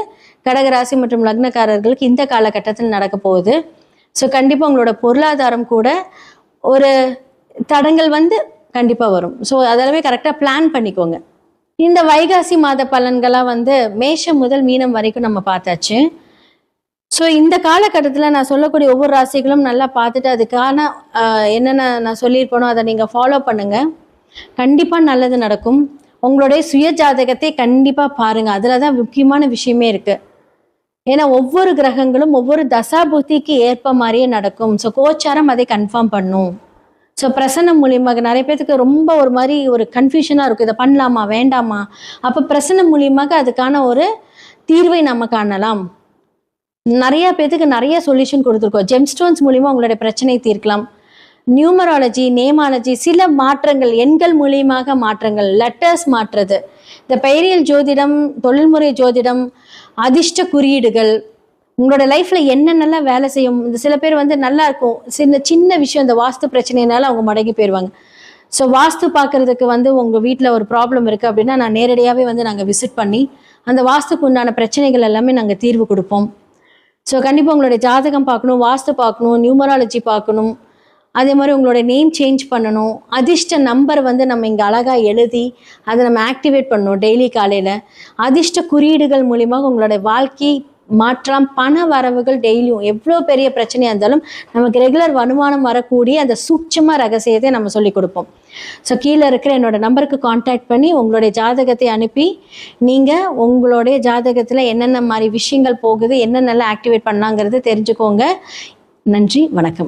கடகராசி மற்றும் லக்னக்காரர்களுக்கு இந்த காலகட்டத்தில் நடக்க போகுது. ஸோ கண்டிப்பாக உங்களோட பொருளாதாரம் கூட ஒரு தடங்கள் வந்து கண்டிப்பாக வரும். ஸோ அதெல்லாமே கரெக்டாக பிளான் பண்ணிக்கோங்க. இந்த வைகாசி மாத பலன்களாக வந்து மேஷம் முதல் மீனம் வரைக்கும் நம்ம பார்த்தாச்சு. ஸோ இந்த காலகட்டத்தில் நான் சொல்லக்கூடிய ஒவ்வொரு ராசிகளும் நல்லா பார்த்துட்டு அதுக்கான என்னென்ன நான் சொல்லியிருப்பேனோ அதை நீங்கள் ஃபாலோ பண்ணுங்கள். கண்டிப்பாக நல்லது நடக்கும். உங்களுடைய சுய ஜாதகத்தை கண்டிப்பாக பாருங்கள், அதில் தான் முக்கியமான விஷயமே இருக்குது. ஏன்னா ஒவ்வொரு கிரகங்களும் ஒவ்வொரு தசாபுத்திக்கு ஏற்ப மாதிரியே நடக்கும். ஸோ கோச்சாரம் அதை கன்ஃபார்ம் பண்ணும். ஸோ பிரசன்னம் மூலியமாக நிறைய பேருக்கு ரொம்ப ஒரு மாதிரி ஒரு கன்ஃபியூஷனாக இருக்கும், இதை பண்ணலாமா வேண்டாமா. அப்போ பிரசன்னம் மூலியமாக அதுக்கான ஒரு தீர்வை நம்ம காணலாம். நிறைய பேருக்கு நிறைய சொல்யூஷன் கொடுத்துருக்கோம். ஜெம்ஸ்டோன்ஸ் மூலிமா உங்களுடைய பிரச்சனை தீர்க்கலாம். நியூமராலஜி, நேமாலஜி, சில மாற்றங்கள், எண்கள் மூலியமாக மாற்றங்கள், லெட்டர்ஸ் மாற்றுறது, இந்த பெயரியல் ஜோதிடம், தொழில்முறை ஜோதிடம், அதிர்ஷ்ட குறியீடுகள், உங்களோட லைஃப்பில் என்னென்னலாம் வேலை செய்யும். இந்த சில பேர் வந்து நல்லா இருக்கும், சின்ன விஷயம் இந்த வாஸ்து பிரச்சனைனால அவங்க மடங்கி போயிடுவாங்க. ஸோ வாஸ்து பார்க்குறதுக்கு வந்து உங்கள் வீட்டில் ஒரு ப்ராப்ளம் இருக்குது அப்படின்னா நான் நேரடியாகவே வந்து நாங்கள் விசிட் பண்ணி அந்த வாஸ்துக்கு உண்டான பிரச்சனைகள் எல்லாமே நாங்கள் தீர்வு கொடுப்போம். ஸோ கண்டிப்பாக உங்களுடைய ஜாதகம் பார்க்கணும், வாஸ்து பார்க்கணும், நியூமராலஜி பார்க்கணும். அதே மாதிரி உங்களோட நேம் சேஞ்ச் பண்ணணும். அதிர்ஷ்ட நம்பர் வந்து நம்ம இங்கே அழகாக எழுதி அதை நம்ம ஆக்டிவேட் பண்ணணும் டெய்லி காலையில். அதிர்ஷ்ட குறியீடுகள் மூலியமாக உங்களுடைய வாழ்க்கை மாற்றம், பண வரவுகள் டெய்லியும் எவ்வளோ பெரிய பிரச்சனையாக இருந்தாலும் நமக்கு ரெகுலர் வருமானம் வரக்கூடிய அந்த சூட்சம ரகசியத்தை நம்ம சொல்லிக் கொடுப்போம். ஸோ கீழே இருக்கிற என்னோட நம்பருக்கு காண்டாக்ட் பண்ணி உங்களுடைய ஜாதகத்தை அனுப்பி நீங்கள் உங்களுடைய ஜாதகத்தில் என்னென்ன மாதிரி விஷயங்கள் போகுது, என்னென்னலாம் ஆக்டிவேட் பண்ணாங்கிறது தெரிஞ்சுக்கோங்க. நன்றி, வணக்கம்.